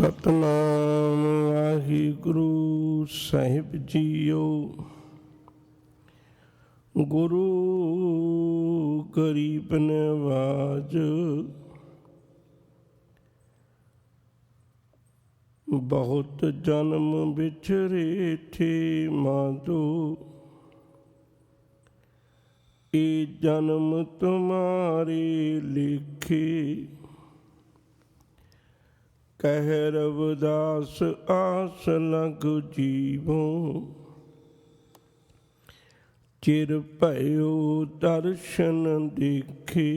सतनाम वाहिगुरु साहिब जीओ। गुरु गरीब नवाज बहुत जन्म बिछरे थे माधो। ये जन्म तुम्हारे लिखे कह रविदास आस लग जीवों। चिर भयो दर्शन देखे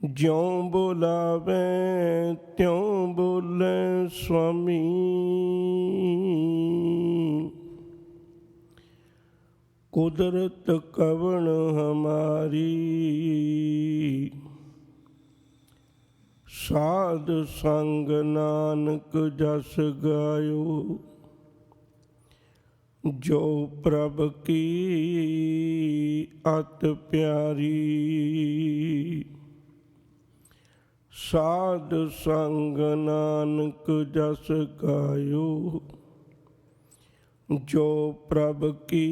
ज्यों बोलावे त्यों बोले स्वामी। कुदरत कवन हमारी साध संग नानक जस गायो। जो प्रभ की अत प्यारी साध संग नानक जस गायो। जो प्रभ की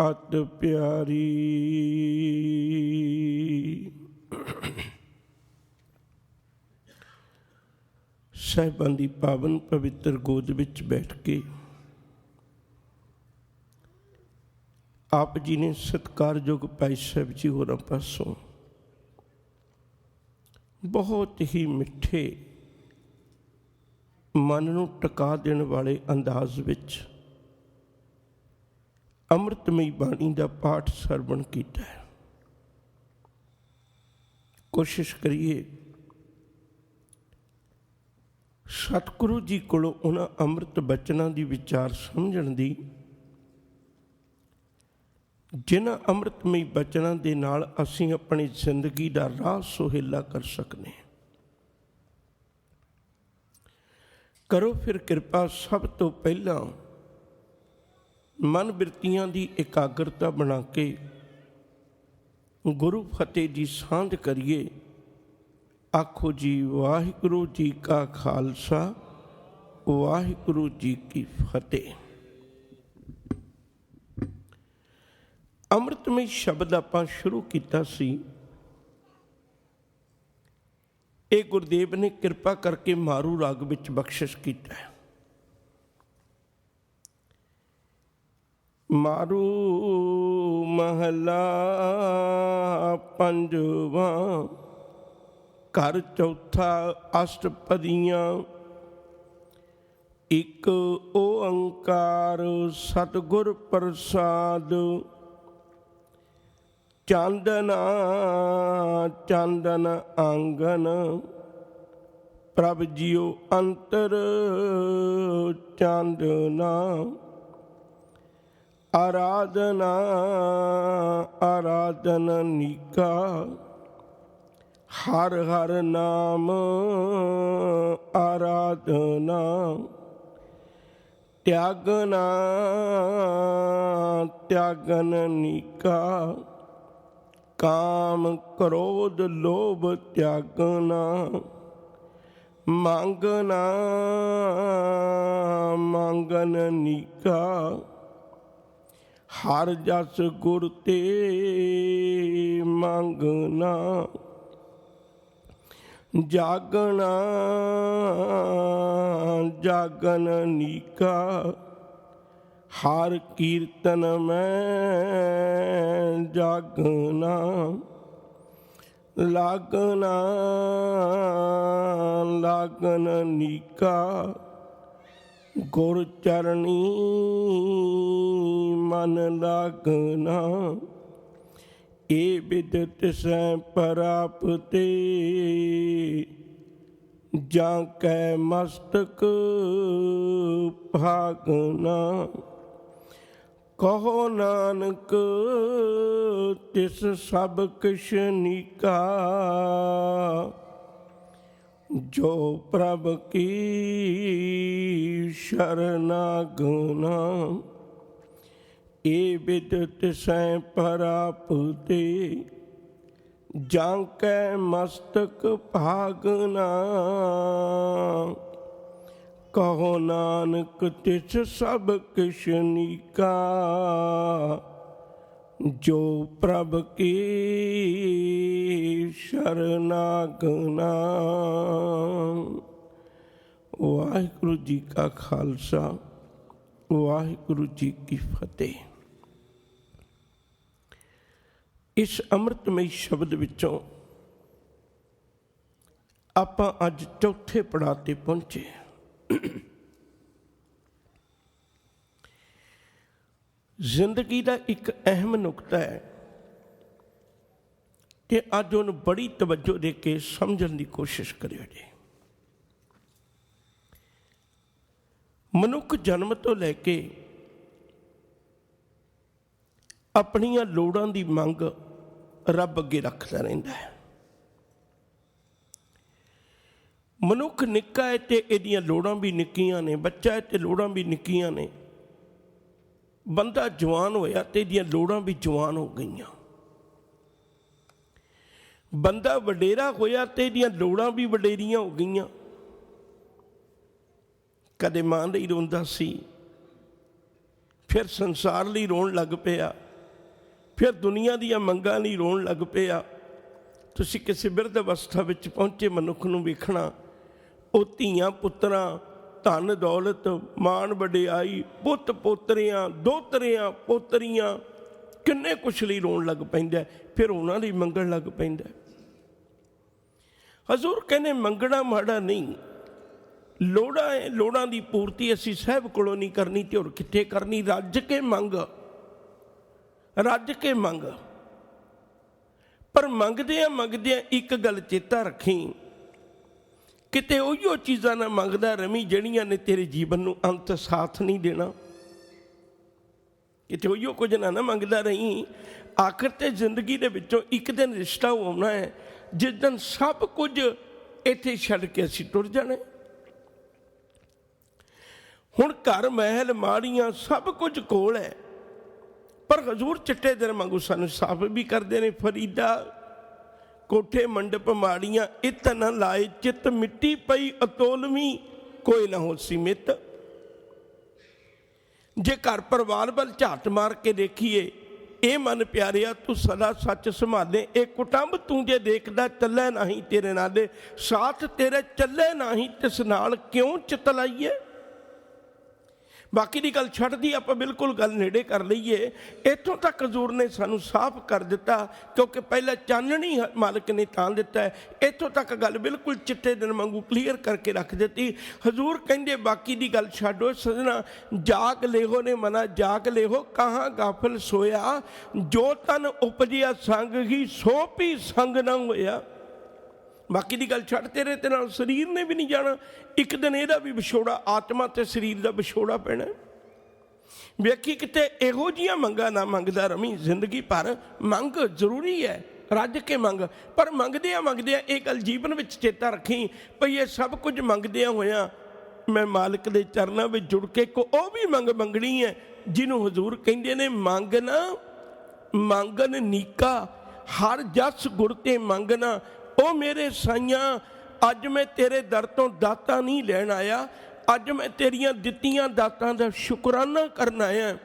अत प्यारी। ਸਾਹਿਬਾਂ ਦੀ ਪਾਵਨ ਪਵਿੱਤਰ ਗੋਦ ਵਿੱਚ ਬੈਠ ਕੇ ਆਪ ਜੀ ਨੇ ਸਤਿਕਾਰਯੋਗ ਭਾਈ ਸਾਹਿਬ ਜੀ ਹੋਰਾਂ ਪਾਸੋਂ ਬਹੁਤ ਹੀ ਮਿੱਠੇ ਮਨ ਨੂੰ ਟਿਕਾ ਦੇਣ ਵਾਲੇ ਅੰਦਾਜ਼ ਵਿੱਚ ਅੰਮ੍ਰਿਤਮਈ ਬਾਣੀ ਦਾ ਪਾਠ ਸਰਵਣ ਕੀਤਾ ਹੈ। ਕੋਸ਼ਿਸ਼ ਕਰੀਏ ਸਤਿਗੁਰੂ ਜੀ ਕੋਲੋਂ ਉਹਨਾਂ ਅੰਮ੍ਰਿਤ ਬਚਨਾਂ ਦੀ ਵਿਚਾਰ ਸਮਝਣ ਦੀ, ਜਿਨ੍ਹਾਂ ਅੰਮ੍ਰਿਤਮਈ ਬਚਨਾਂ ਦੇ ਨਾਲ ਅਸੀਂ ਆਪਣੀ ਜ਼ਿੰਦਗੀ ਦਾ ਰਾਹ ਸੁਹੇਲਾ ਕਰ ਸਕਦੇ ਹਾਂ। ਕਰੋ ਫਿਰ ਕਿਰਪਾ ਸਭ ਤੋਂ ਪਹਿਲਾਂ ਮਨ ਬਿਰਤੀਆਂ ਦੀ ਇਕਾਗਰਤਾ ਬਣਾ ਕੇ ਗੁਰੂ ਫਤਿਹ ਦੀ ਸਾਂਝ ਕਰੀਏ। ਆਖੋ ਜੀ ਵਾਹਿਗੁਰੂ ਜੀ ਕਾ ਖਾਲਸਾ ਵਾਹਿਗੁਰੂ ਜੀ ਕੀ ਫਤਿਹ। ਅੰਮ੍ਰਿਤਮਈ ਸ਼ਬਦ ਆਪਾਂ ਸ਼ੁਰੂ ਕੀਤਾ ਸੀ। ਇਹ ਗੁਰਦੇਵ ਨੇ ਕਿਰਪਾ ਕਰਕੇ ਮਾਰੂ ਰਾਗ ਵਿੱਚ ਬਖਸ਼ਿਸ਼ ਕੀਤਾ ਹੈ। ਮਾਰੂ ਮਹਲਾ ਪੰਜਵਾਂ ਘਰ ਚੌਥਾ ਅਸ਼ਟਪਦੀਆਂ। ਇੱਕ ਓੰਕਾਰ ਸਤਿਗੁਰ ਪ੍ਰਸਾਦ। ਚਾਂਦਨਾ ਚਾਂਦਨ ਆਂਗਨ ਪ੍ਰਭ ਜੀਓ ਅੰਤਰ ਚਾਂਦਨਾ। ਆਰਾਧਨਾ ਆਰਾਧਨ ਨੀਕਾ ਹਰ ਹਰ ਨਾਮ ਆਰਾਧਨਾ। ਤਿਆਗਨਾ ਤਿਆਗਨ ਨੀਕਾ ਕਾਮ ਕ੍ਰੋਧ ਲੋਭ ਤਿਆਗਨਾ। ਮੰਗਨਾ ਮੰਗਨ ਨੀਕਾ ਹਰ ਜਸ ਗੁਰ ਤੇ ਮੰਗਨਾ। ਜਾਗਣਾ ਜਾਗਨ ਨੀਕਾ ਹਰ ਕੀਰਤਨ ਮੈਂ ਜਾਗਣਾ। ਲਾਗਣਾ ਲਾਗਨ ਨੀਕਾ ਗੁਰ ਚਰਣੀ ਮਨ ਲਾਗਣਾ। ਇਹ ਬਿਦਤ ਸੈ ਪ੍ਰਾਪਤੇ ਜਾਂ ਕੈ ਮਸਤਕ ਭਾਗਨਾ। ਕਹੋ ਨਾਨਕ ਤਿਸ ਸਭ ਕਿਛ ਨੀਕਾ। ਜੋ ਪ੍ਰਭ ਕੀ ਸ਼ਰਨਾਗਨਾ। ਇਹ ਬਿਦਤ ਸੈ ਪ੍ਰਾਪਤੇ ਜਾਂਕੈ ਮਸਤਕ ਭਾਗਨਾ, ਕਹੋ ਨਾਨਕ ਤਿਸ ਸਭ ਕਿਛ ਨੀਕਾ, ਜੋ ਪ੍ਰਭ ਕੀ ਸ਼ਰਨਾਗਨਾ। ਵਾਹਿਗੁਰੂ ਜੀ ਕਾ ਖਾਲਸਾ, ਵਾਹਿਗੁਰੂ ਜੀ ਕੀ ਫਤਿਹ। ਇਸ ਅੰਮ੍ਰਿਤਮਈ ਸ਼ਬਦ ਵਿੱਚੋਂ ਆਪਾਂ ਅੱਜ ਚੌਥੇ ਪੜਾਅ 'ਤੇ ਪਹੁੰਚੇ। ਜ਼ਿੰਦਗੀ ਦਾ ਇੱਕ ਅਹਿਮ ਨੁਕਤਾ ਹੈ ਕਿ ਅੱਜ ਉਹਨੂੰ ਬੜੀ ਤਵੱਜੋ ਦੇ ਕੇ ਸਮਝਣ ਦੀ ਕੋਸ਼ਿਸ਼ ਕਰਿਓ ਜੀ। ਮਨੁੱਖ ਜਨਮ ਤੋਂ ਲੈ ਕੇ ਆਪਣੀਆਂ ਲੋੜਾਂ ਦੀ ਮੰਗ ਰੱਬ ਅੱਗੇ ਰੱਖਦਾ ਰਹਿੰਦਾ ਹੈ। ਮਨੁੱਖ ਨਿੱਕਾ ਹੈ ਤੇ ਇਹਦੀਆਂ ਲੋੜਾਂ ਵੀ ਨਿੱਕੀਆਂ ਨੇ, ਬੱਚਾ ਹੈ ਤੇ ਲੋੜਾਂ ਵੀ ਨਿੱਕੀਆਂ ਨੇ। ਬੰਦਾ ਜਵਾਨ ਹੋਇਆ ਤੇ ਇਹਦੀਆਂ ਲੋੜਾਂ ਵੀ ਜਵਾਨ ਹੋ ਗਈਆਂ। ਬੰਦਾ ਵਡੇਰਾ ਹੋਇਆ ਤੇ ਇਹਦੀਆਂ ਲੋੜਾਂ ਵੀ ਵਡੇਰੀਆਂ ਹੋ ਗਈਆਂ। ਕਦੇ ਮਾਂ ਲਈ ਰੋਂਦਾ ਸੀ, ਫਿਰ ਸੰਸਾਰ ਲਈ ਰੋਣ ਲੱਗ ਪਿਆ, ਫਿਰ ਦੁਨੀਆ ਦੀਆਂ ਮੰਗਾਂ ਲਈ ਰੋਣ ਲੱਗ ਪਿਆ। ਤੁਸੀਂ ਕਿਸੇ ਬਿਰਧ ਅਵਸਥਾ ਵਿੱਚ ਪਹੁੰਚੇ ਮਨੁੱਖ ਨੂੰ ਵੇਖਣਾ, ਉਹ ਧੀਆਂ ਪੁੱਤਰਾਂ, ਧਨ ਦੌਲਤ, ਮਾਣ ਵਡਿਆਈ, ਪੁੱਤ ਪੋਤਰਿਆਂ, ਦੋਤਰਿਆਂ, ਪੋਤਰੀਆਂ, ਕਿੰਨੇ ਕੁਛ ਲਈ ਰੋਣ ਲੱਗ ਪੈਂਦਾ, ਫਿਰ ਉਹਨਾਂ ਲਈ ਮੰਗਣ ਲੱਗ ਪੈਂਦਾ। ਹਜ਼ੂਰ ਕਹਿੰਦੇ ਮੰਗਣਾ ਮਾੜਾ ਨਹੀਂ, ਲੋੜਾਂ ਹੈ, ਲੋੜਾਂ ਦੀ ਪੂਰਤੀ ਅਸੀਂ ਸਾਹਿਬ ਕੋਲੋਂ ਨਹੀਂ ਕਰਨੀ ਤੇ ਹੋਰ ਕਿੱਥੇ ਕਰਨੀ। ਰੱਜ ਕੇ ਮੰਗ, ਰੱਜ ਕੇ ਮੰਗ। ਪਰ ਮੰਗਦਿਆਂ ਇੱਕ ਗੱਲ ਚੇਤਾ ਰੱਖੀ, ਕਿਤੇ ਉਹੀਓ ਚੀਜ਼ਾਂ ਨਾ ਮੰਗਦਾ ਰਵੀਂ ਜਿਹੜੀਆਂ ਨੇ ਤੇਰੇ ਜੀਵਨ ਨੂੰ ਅੰਤ ਸਾਥ ਨਹੀਂ ਦੇਣਾ। ਕਿਤੇ ਉਹੀਓ ਕੁਝ ਨਾ ਮੰਗਦਾ ਰਹੀਂ। ਆਖਰ ਤੇ ਜ਼ਿੰਦਗੀ ਦੇ ਵਿੱਚੋਂ ਇੱਕ ਦਿਨ ਰਿਸ਼ਤਾ ਆਉਣਾ ਹੈ ਜਿਸ ਦਿਨ ਸਭ ਕੁਝ ਇੱਥੇ ਛੱਡ ਕੇ ਅਸੀਂ ਟੁਰ ਜਾਣਾ। ਹੁਣ ਘਰ ਮਹਿਲ ਮਾੜੀਆਂ ਸਭ ਕੁਝ ਕੋਲ ਹੈ, ਪਰ ਹਜ਼ੂਰ ਚਿੱਟੇ ਦਿਨ ਵਾਂਗੂ ਸਾਨੂੰ ਸਾਫ਼ ਵੀ ਕਰਦੇ ਨੇ। ਫਰੀਦਾ ਕੋਠੇ ਮੰਡਪ ਮਾੜੀਆਂ, ਇਤ ਨਾ ਲਾਏ ਚਿੱਤ, ਮਿੱਟੀ ਪਈ ਅਤੋਲਵੀਂ ਕੋਈ ਨਾ ਹੋ ਸੀਮਿਤ। ਜੇ ਘਰ ਪਰਿਵਾਰ ਵੱਲ ਝਾਤ ਮਾਰ ਕੇ ਦੇਖੀਏ, ਇਹ ਮਨ ਪਿਆਰਿਆ ਤੂੰ ਸਦਾ ਸੱਚ ਸੰਭਾਲੇ। ਇਹ ਕੁਟੰਬ ਤੂੰ ਜੇ ਦੇਖਦਾ ਚੱਲੇ ਨਹੀਂ ਤੇਰੇ ਨਾਲੇ, ਸਾਥ ਤੇਰੇ ਚੱਲੇ ਨਹੀਂ ਤਿਸ ਨਾਲ ਕਿਉਂ ਚਿੱਤ ਲਾਈਏ। ਬਾਕੀ ਦੀ ਗੱਲ ਛੱਡਦੀ ਆਪਾਂ ਬਿਲਕੁਲ ਗੱਲ ਨੇੜੇ ਕਰ ਲਈਏ। ਇੱਥੋਂ ਤੱਕ ਹਜ਼ੂਰ ਨੇ ਸਾਨੂੰ ਸਾਫ਼ ਕਰ ਦਿੱਤਾ, ਕਿਉਂਕਿ ਪਹਿਲਾਂ ਚਾਨਣੀ ਮਾਲਕ ਨੇ ਤਾਂ ਦਿੱਤਾ ਹੈ। ਇੱਥੋਂ ਤੱਕ ਗੱਲ ਬਿਲਕੁਲ ਚਿੱਟੇ ਦਿਨ ਵਾਂਗੂ ਕਲੀਅਰ ਕਰਕੇ ਰੱਖ ਦਿੱਤੀ। ਹਜ਼ੂਰ ਕਹਿੰਦੇ ਬਾਕੀ ਦੀ ਗੱਲ ਛੱਡੋ ਸਜਣਾ, ਜਾਗ ਲੇਹੋ ਨੇ ਮਨਾ ਜਾਗ ਲੇਹੋ, ਕਹਾਂ ਗਾਫਲ ਸੋਇਆ, ਜੋ ਤਨ ਉਪਜਿਆ ਸੰਗ ਹੀ ਸੋ ਵੀ ਸੰਗ ਨਾ ਹੋਇਆ। ਬਾਕੀ ਦੀ ਗੱਲ ਛੱਡ, ਤੇਰੇ ਤੇ ਨਾਲ ਸਰੀਰ ਨੇ ਵੀ ਨਹੀਂ ਜਾਣਾ। ਇੱਕ ਦਿਨ ਇਹਦਾ ਵੀ ਵਿਛੋੜਾ, ਆਤਮਾ ਤੇ ਸਰੀਰ ਦਾ ਵਿਛੋੜਾ ਪੈਣਾ। ਵੇਖੀ ਕਿਤੇ ਇਹੋ ਜਿਹੀਆਂ ਮੰਗਾਂ ਨਾ ਮੰਗਦਾ ਰਵੀਂ। ਜ਼ਿੰਦਗੀ ਭਰ ਮੰਗ ਜ਼ਰੂਰੀ ਹੈ, ਰੱਜ ਕੇ ਮੰਗ, ਪਰ ਮੰਗਦਿਆਂ ਇਹ ਗੱਲ ਜੀਵਨ ਵਿੱਚ ਚੇਤਾ ਰੱਖੀ ਭਈ ਇਹ ਸਭ ਕੁਝ ਮੰਗਦਿਆਂ ਹੋਇਆਂ ਮੈਂ ਮਾਲਕ ਦੇ ਚਰਨਾਂ ਵਿੱਚ ਜੁੜ ਕੇ ਉਹ ਵੀ ਮੰਗਣੀ ਹੈ ਜਿਹਨੂੰ ਹਜ਼ੂਰ ਕਹਿੰਦੇ ਨੇ ਮੰਗਨ ਨੀਕਾ, ਹਰ ਜਸ ਗੁਰ ਤੇ ਮੰਗਣਾ। ਉਹ ਮੇਰੇ ਸਾਈਆਂ, ਅੱਜ ਮੈਂ ਤੇਰੇ ਦਰ ਤੋਂ ਦਾਤਾਂ ਨਹੀਂ ਲੈਣ ਆਇਆ, ਅੱਜ ਮੈਂ ਤੇਰੀਆਂ ਦਿੱਤੀਆਂ ਦਾਤਾਂ ਦਾ ਸ਼ੁਕਰਾਨਾ ਕਰਨ ਆਇਆ।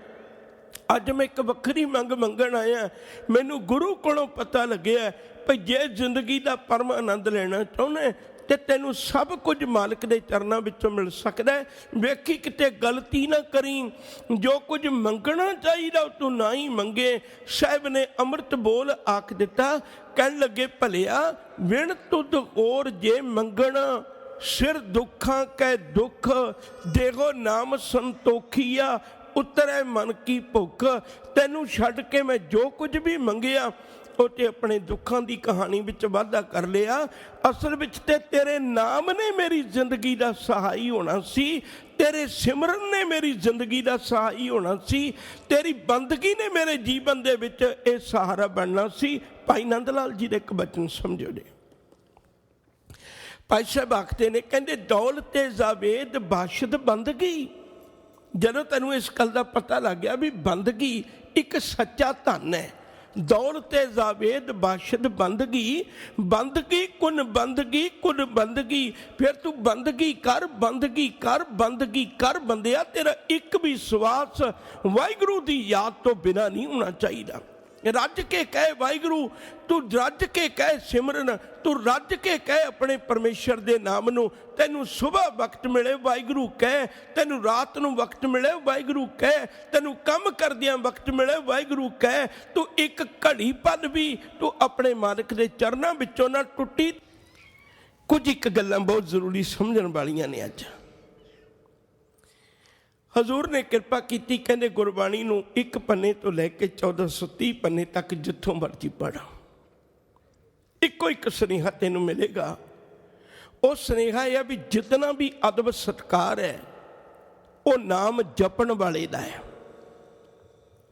ਅੱਜ ਮੈਂ ਇੱਕ ਵੱਖਰੀ ਮੰਗਣ ਆਇਆ। ਮੈਨੂੰ ਗੁਰੂ ਕੋਲੋਂ ਪਤਾ ਲੱਗਿਆ ਭਈ ਜੇ ਜ਼ਿੰਦਗੀ ਦਾ ਪਰਮ ਆਨੰਦ ਲੈਣਾ ਚਾਹੁੰਦਾ ਤੇ ਤੈਨੂੰ ਸਭ ਕੁਝ ਮਾਲਕ ਦੇ ਚਰਨਾਂ ਵਿੱਚੋਂ ਮਿਲ ਸਕਦਾ। ਵੇਖੀ ਕਿਤੇ ਗਲਤੀ ਨਾ ਕਰੀ, ਜੋ ਕੁਝ ਮੰਗਣਾ ਚਾਹੀਦਾ ਤੂੰ ਨਾ ਹੀ ਮੰਗੇ। ਸਾਹਿਬ ਨੇ ਅੰਮ੍ਰਿਤ ਬੋਲ ਆਖ ਦਿੱਤਾ, ਕਹਿਣ ਲੱਗੇ ਭਲਿਆ ਵਿਣ ਤੁਧ ਹੋਰ ਜੇ ਮੰਗਣਾ, ਸਿਰ ਦੁੱਖਾਂ ਕੈ ਦੁੱਖ, ਦੇਖੋ ਨਾਮ ਸੰਤੋਖੀਆ, ਉਤਰੇ ਮਨ ਕੀ ਭੁੱਖ। ਤੈਨੂੰ ਛੱਡ ਕੇ ਮੈਂ ਜੋ ਕੁਝ ਵੀ ਮੰਗਿਆ ਉਹ ਤੇ ਆਪਣੇ ਦੁੱਖਾਂ ਦੀ ਕਹਾਣੀ ਵਿੱਚ ਵਾਧਾ ਕਰ ਲਿਆ। ਅਸਲ ਵਿੱਚ ਤੇ ਤੇਰੇ ਨਾਮ ਨੇ ਮੇਰੀ ਜ਼ਿੰਦਗੀ ਦਾ ਸਹਾਈ ਹੋਣਾ ਸੀ, ਤੇਰੇ ਸਿਮਰਨ ਨੇ ਮੇਰੀ ਜ਼ਿੰਦਗੀ ਦਾ ਸਹਾਈ ਹੋਣਾ ਸੀ, ਤੇਰੀ ਬੰਦਗੀ ਨੇ ਮੇਰੇ ਜੀਵਨ ਦੇ ਵਿੱਚ ਇਹ ਸਹਾਰਾ ਬਣਨਾ ਸੀ। ਭਾਈ ਨੰਦ ਲਾਲ ਜੀ ਦੇ ਇੱਕ ਬਚਨ ਸਮਝੋ ਜੀ। ਭਾਈ ਸਾਹਿਬ ਆਖਦੇ ਨੇ, ਕਹਿੰਦੇ ਦੌਲਤ ਜਾਵੇਦ ਬਾਸ਼ਦ ਬੰਦਗੀ। ਜਦੋਂ ਤੈਨੂੰ ਇਸ ਗੱਲ ਦਾ ਪਤਾ ਲੱਗ ਗਿਆ ਵੀ ਬੰਦਗੀ ਇੱਕ ਸੱਚਾ ਧਨ ਹੈ, दौलत जावेद बाशिद बंदगी, बंदगी कुन बंदगी कुन बंदगी। फिर तू बंदगी कर, बंदगी कर, बंदगी कर बंदिया। तेरा एक भी श्वास वाहिगुरू की याद तो बिना नहीं होना चाहिए। रज के कह वाहिगुरू, तू रज के कह सिमरन, तू रज के कह अपने परमेश्वर के नाम नूं। तैनू सुबह वक्त मिले वाहिगुरू कह, तैनू रात नूं वक्त मिले वाहिगुरू कह, तैनू कम करदियां वक्त मिले वाहिगुरू कह। तू एक घड़ी पल भी तू अपने मालिक के चरनां विचों ना टुटी। कुछ एक गल्लां बहुत जरूरी समझण वालियां ने। अज हजूर ने कृपा की, कहते गुरबाणी नूं एक पन्ने तो लैके 1430 पन्ने तक जिथों मर्जी पढ़ा, इको एक सुनेहा तेनों मिलेगा। वो सुनेहा यह भी जितना भी अदब सत्कार है वो नाम जपण वाले दा है।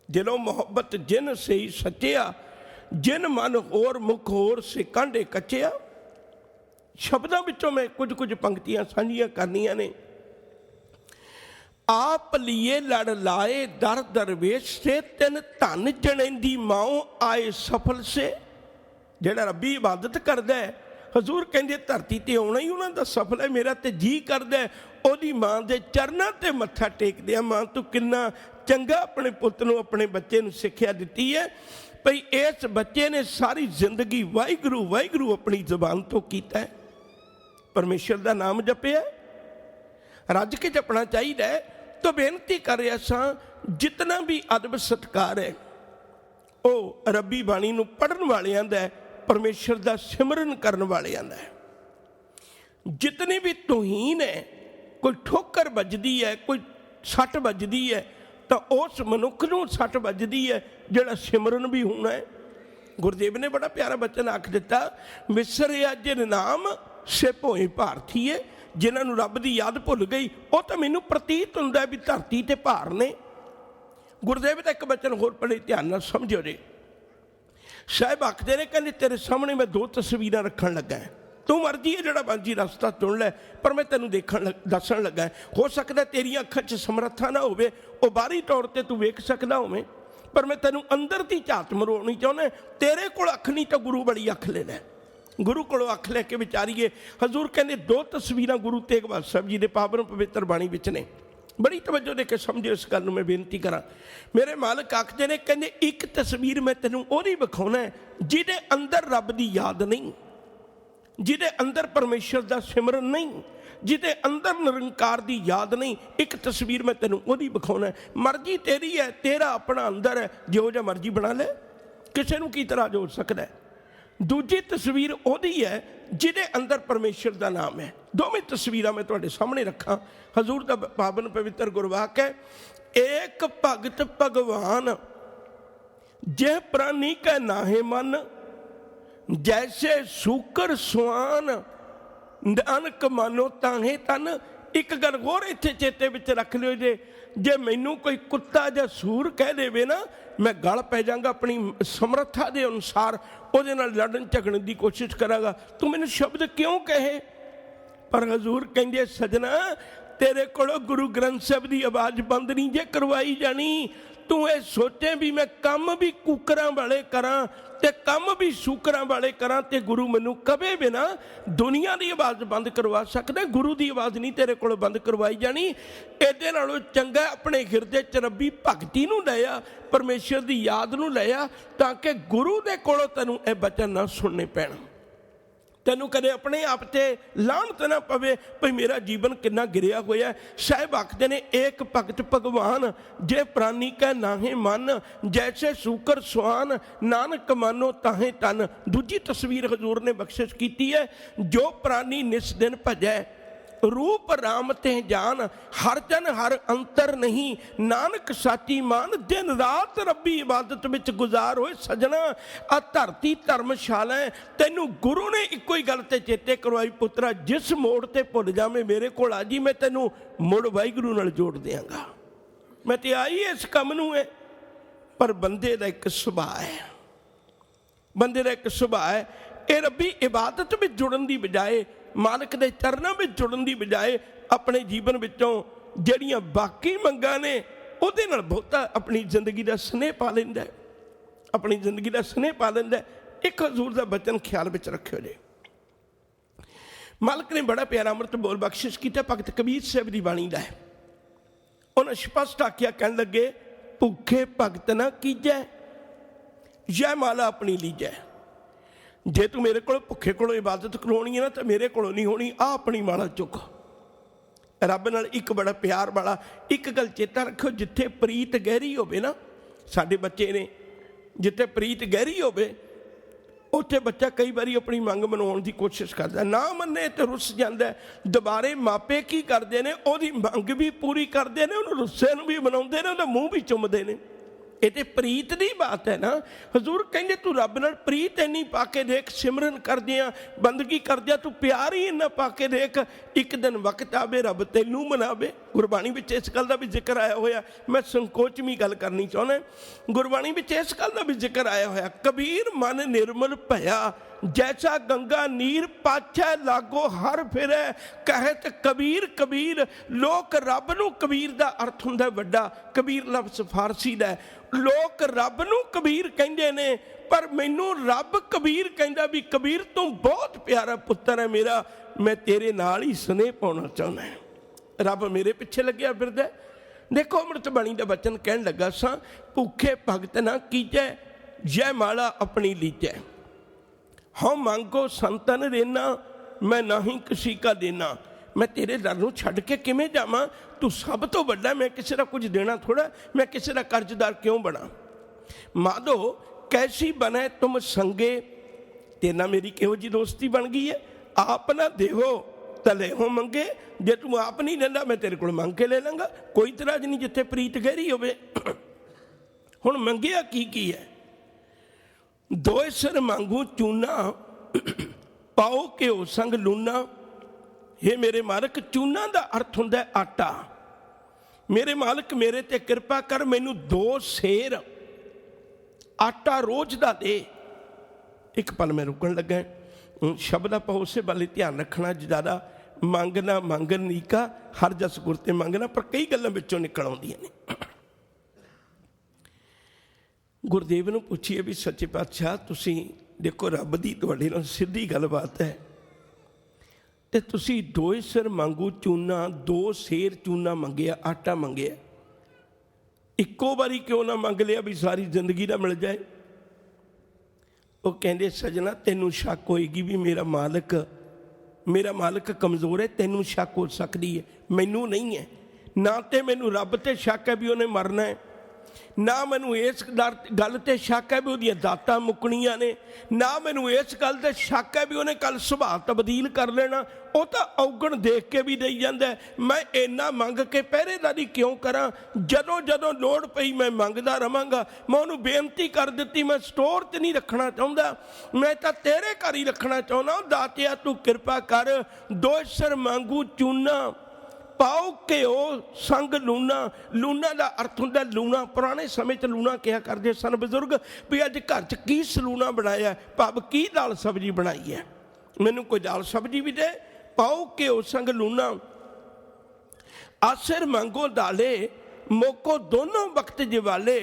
दिलों मोहब्बत जिन से ही सचिया, जिन मन होर मुख होर से कांडे कचिया। शब्दों विचों मैं कुछ कुछ पंक्तियां साझियां करनियां ने। आप लिए लड़ लाए दर दरवेश से, तिन धन जनेंदी माओ आए सफल से। जेड़ा रब्बी इबादत करदा है, हजूर कहंदे धरती ते आउणा ही उन्हां दा सफल है। मेरा ते जी करदा है ओदी मां दे चरनां ते मत्था टेकदे। मां तू किन्ना चंगा अपने पुੱਤ ਨੂੰ अपने बच्चे ਨੂੰ सिक्ख्या दित्ती है भई इस बच्चे ने सारी जिंदगी वाहिगुरू वाहिगुरू अपनी जबान तो कीता है, परमेश्वर का नाम जपिया, रज के जपना चाहिए। तो बेनती कर रहा सा, जितना भी अदब सत्कार है वो रब्बी बाणी नूं पढ़न वालियां दा है, परमेश्वर का सिमरन करन वालियां दा है। जितनी भी तुहीन है, कोई ठोकर बजदी है, कोई सट बजदी है, तो उस मनुख नूं सट बजदी है जिहड़ा सिमरन भी होना है। गुरुदेव ने बड़ा प्यारा बचन आख दिता, विसरिया जिन नाम से भोए भारतीए। जिन्होंने रब की याद भुल गई, वो तो मैनू प्रतीत होंदा भी धरती ते भार ने। गुरुदेव का एक बचन होर बड़े ध्यान नाल समझो जी। साहिब आखदे ने, कहंदे तेरे सामने मैं 2 तस्वीरां रखण लगा है, तू मर्जी है जिहड़ा मर्जी रास्ता चुन लै, पर मैं तेनों दसन लगा है। हो सकता तेरिया अखां च समर्था ना होवे, वो बाहरी तौर पर तू वेख सकदा होवे, पर मैं तेनों अंदर की झात मरोनी चाहुंदा। तेरे कोल अख नहीं तो गुरु बड़ी अख ले लै, गुरु को अख लैके विचारीए। हजूर कहते 2 तस्वीरां गुरु तेग बहादुर साहब जी के पावन पवित्र बाणी विच ने। बड़ी तवज्जो दे के समझो इस गल मैं बेनती करा। मेरे मालिक आखदे ने, कहंदे एक तस्वीर मैं तेनों ओहदी विखाउणा है जिहदे अंदर रब की याद नहीं, जिहदे अंदर परमेश्वर का सिमरन नहीं, जिहदे अंदर निरंकार की याद नहीं। एक तस्वीर मैं तेनों ओहदी विखाउणा है। मर्जी तेरी है, तेरा अपना अंदर है, जो जिहा मर्जी बना ले, किसी नूं की तरह हो सकता है। दूजी तस्वीर ओहदी है जिहदे अंदर परमेश्वर का नाम है। दोवें तस्वीरां मैं तुहाडे सामने रखा। हजूर का पावन पवित्र गुरवाक है, एक भगत भगवान जह प्राणी का नाहे मन, जैसे सूकर सुआन नानक मानो ताहे तन। एक गल होर इत्थे चेते विच रख लिओ जे, जे मैनू कोई कुत्ता या सूर कह देवे ना, मैं गल पै जांगा, अपनी समर्था के अनुसार ਉਹਦੇ ਨਾਲ लड़न झगड़न की कोशिश करांगा। तू मैनू शब्द क्यों कहे? पर हजूर कहंदे सजना, तेरे कोलों गुरु ग्रंथ साहब की आवाज़ बंद नहीं जे करवाई जानी। तू ये सोचे भी मैं काम भी कुकरां वाले करा ते काम भी सूकरां वाले करा, ते गुरु मैनू कवे बिना दुनिया की आवाज़ बंद करवा सकदा, गुरु की आवाज़ नहीं तेरे कोलों बंद करवाई जानी। इहदे नालों चंगा अपने हिरदे च रब्बी भगती नूं लिया, परमेश्वर की याद नूं लिया, ताकि गुरु दे कोलों तैनूं ये बचन ना सुनने पैण, तैनूं कदे अपने आप से लानत ना पवे भई मेरा जीवन कितना गिरिया होया। साहिब आखदे ने, एक भगत भगवान जे प्राणी का नाहे मन, जैसे सूकर सुआन नानक मानो ताहे तन। दूजी तस्वीर हजूर ने बख्शिश की है, जो प्राणी निस दिन भजै रूप राम ते जान, हर जन हर अंतर नहीं, नानक साची मान, दिन रात रब्बी इबादत विच गुजार होए। सजना आ धरती धर्मशाला है, तेनू गुरु ने इको ही गल ते चेते करवाई, पुत्रा जिस मोड़ ते भुल जावे मेरे कोल आ जी, मैं तेनू मुड़ वाहिगुरू नाल जोड़ देंगा। मैं ते आई इस काम नूं है, पर बंदे दा एक सुभाअ है, बंदे दा एक सुभाअ है, ये रब्बी इबादत में जुड़न की बजाय, मालिक के चरणों में जुड़न की बजाय अपने जीवन विचों जड़ियां बाकी मंगां ने उहदे नाल बहुता अपनी जिंदगी का स्नेह पा लैंदा है। अपनी जिंदगी का स्नेह पा लेंदा। एक हजूर का बचन ख्याल में रखियो जी। मालिक ने बड़ा प्यारा अमृत बोल बख्शिश किया भगत कबीर साहब की बाणी का है। उन्हें स्पष्ट आख्या, कह लगे भुखे भगत ना कीजै जय माला अपनी लीजै। जे तू मेरे को भुखे को इबादत करवानी है ना तो मेरे को नहीं होनी, आ अपनी माला चुक। रब नाल एक बड़ा प्यार वाला एक गल चेता रखो, जिथे प्रीत गहरी होवे ना, साडे बच्चे ने जिथे प्रीत गहरी होवे उत्थे बच्चा कई बारी अपनी मंग मनाउण की कोशिश करता, ना मन्ने तो रुस जाता है। दोबारे मापे की करते हैं, उसकी मंग भी पूरी करते हैं, उन्होंने रुस्से भी मनाते हैं, उसका मूँह भी चुमते हैं। ये तो प्रीत की बात है ना। हजूर कहेंगे तू रब नाल प्रीत इन्नी पा के देख, सिमरन कर दिया, बंदगी कर दिया, तू प्यार ही इन्ना पा के देख, एक दिन वक्त आवे रब तैनू मनावे। गुरबाणी में इस गल का भी जिक्र आया होया, मैं संकोच भी गल करनी चाहना। गुरबाणी में इस गल का भी जिक्र आया होया, कबीर मन निर्मल भया जैसा गंगा नीर पाछै लागो हर फिरै कहत कबीर कबीर। लोक रब नूं कबीर दा अर्थ हुंदा वड्डा, कबीर लफ्ज़ फारसी दा है। लोक रब नूं कबीर कहंदे ने, पर मैनू रब कबीर कहंदा भी कबीर तू बहुत प्यारा पुत्तर है मेरा, मैं तेरे नाल ही स्नेह पाउणा चाहुंदा है। रब मेरे पिछे लग्या फिरदा। देखो अमृत बाणी दा वचन कहण लगा सां, भुखे भगत ना कीजै जय माला अपनी लीजै। हाँ मांगो संतन रेना मैं नहीं किसी का देना। मैं तेरे दर नूं छड्ड के किवें जावां, तू सब तो वड्डा, मैं किसी का कुछ देना थोड़ा, मैं किसी का कर्जदार क्यों बना। माधो कैसी बने तुम संगे, तेना मेरी किहो जी दोस्ती बन गई है। आप ना देहो तले हो मंगे, जे तू आप नहीं लेंदा मैं तेरे को मंग के ले लांगा, कोई इतराज नहीं जिथे प्रीत गहरी होवे। हुण मंगिया की है, दोए सिर मांगू चूना पाओ घ्यो संग लूना। हे मेरे मालिक, चूना का अर्थ हुंदा है आटा। मेरे मालिक मेरे ते कृपा कर, मैनू 2 सेर आटा रोज का दे। एक पल मैं रुकन लगा, शब्द आप उस वाले ध्यान रखना, ज़्यादा मंगना मंगन नहीं का, हर जस गुरते मंगना, पर कई गल्लां विचों निकल आउंदियां ने। गुरदेव नूं पुछिए भी सच्चे पातशाह तुसीं देखो रब दी तुहाडे नाल सीधी गलबात है, ते तुसीं 2 सिर मांगू चूना, 2 सेर चूना मंगिया, आटा मंगिया, इक्को बारी क्यों ना मंग लिया भी सारी जिंदगी ना मिल जाए। वो कहंदे सजना तैनूं शक होएगी भी मेरा मालिक कमज़ोर है, तैनूं शक हो सकती है, मैनू नहीं है। ना तो मैनू रब ते शक है भी उन्हें मरना है, ना मैनू इस गल ते शक है भी उहदियां दातां मुकणियां ने, ना मैनू इस गल ते शक है भी उन्हें कल सुभाअ तब्दील कर लेना। वो तो औगण देख के भी दई जांदा है। मैं इन्ना मंग के पहरेदारी क्यों करा, जदों जदों लोड़ पई मैं मंगदा रवांगा। मैं उन्होंने बेनती कर दी, मैं स्टोर च नहीं रखना चाहुंदा, मैं तो तेरे घर ही रखना चाहुंदा। दातिया तू कृपा कर, 2 सिर मांगू चूना पाओ घ्यो संग लूना। लूना का अर्थ होंदा लूना, पुराने समय च लूना कहा करते सन बजुर्ग भी अज घर च की सलूना बनाया, भाव की दाल सब्जी बनाई है, मैनू कोई दाल सब्जी भी दे। पाओ घ्यो संग लूना आसिर मांगो दाले, मोको दोनों वक्त जिवाले।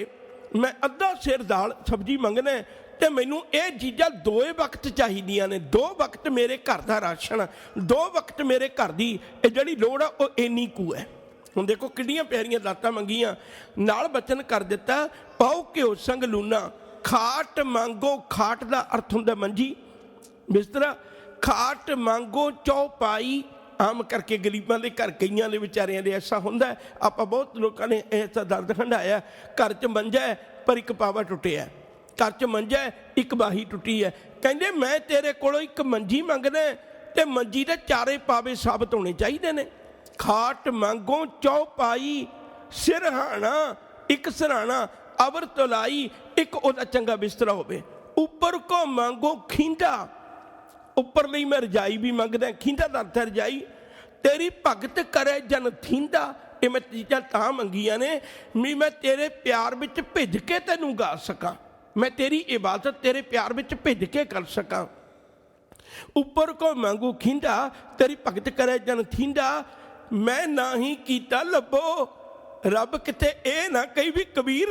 मैं अद्धा सिर दाल सब्जी मंगना तो मैनू ये चीज़ां 2 वक्त चाहिए ने, 2 वक्त मेरे घर का राशन, 2 वक्त मेरे घर की जी लोड़ आ इन्नी कू है। हुण देखो किड्डियां प्यारियां दातां मंगियां, नाल बचन कर दिता पाओ घ्यो संग लूना। खाट मांगो, खाट का अर्थ हुंदा मंजी बिस्तरा, खाट मांगो चौपाई। आम करके गरीबों के घर कईयां दे विचारियां दे ऐसा हुंदा है, आपां बहुत लोगों ने ऐसा दर्द हंडाया, घर च मंजा है पर एक पावा टुटिया, घर च मंजा है एक बाही टुटी है। कहंदे मैं तेरे कोलों एक मंजी मंगदा ते मंजी दे 4 पावे साबित होने चाहिए ने। खाट मांगो चौपाई, सिरहाना एक सिरहाना, अवर तलाई एक ओदा चंगा बिस्तरा होवे। उपर को मांगो खींदा, उपर नहीं मैं रजाई भी मंगदा, खींदा दा अर्थ रजाई। तेरी भगत करे जन थींदा, ये मैं चीज़ां तां मंगियां ने भी मैं तेरे प्यार विच भिज के तैनूं गा सकां, मैं तेरी इबादत तेरे प्यार विच भिज के कर सकां। उपर को मांगू खींदा, तेरी भगत करे जन थींदा। मैं ना ही कीता लभो, रब किते ये ना कही भी कबीर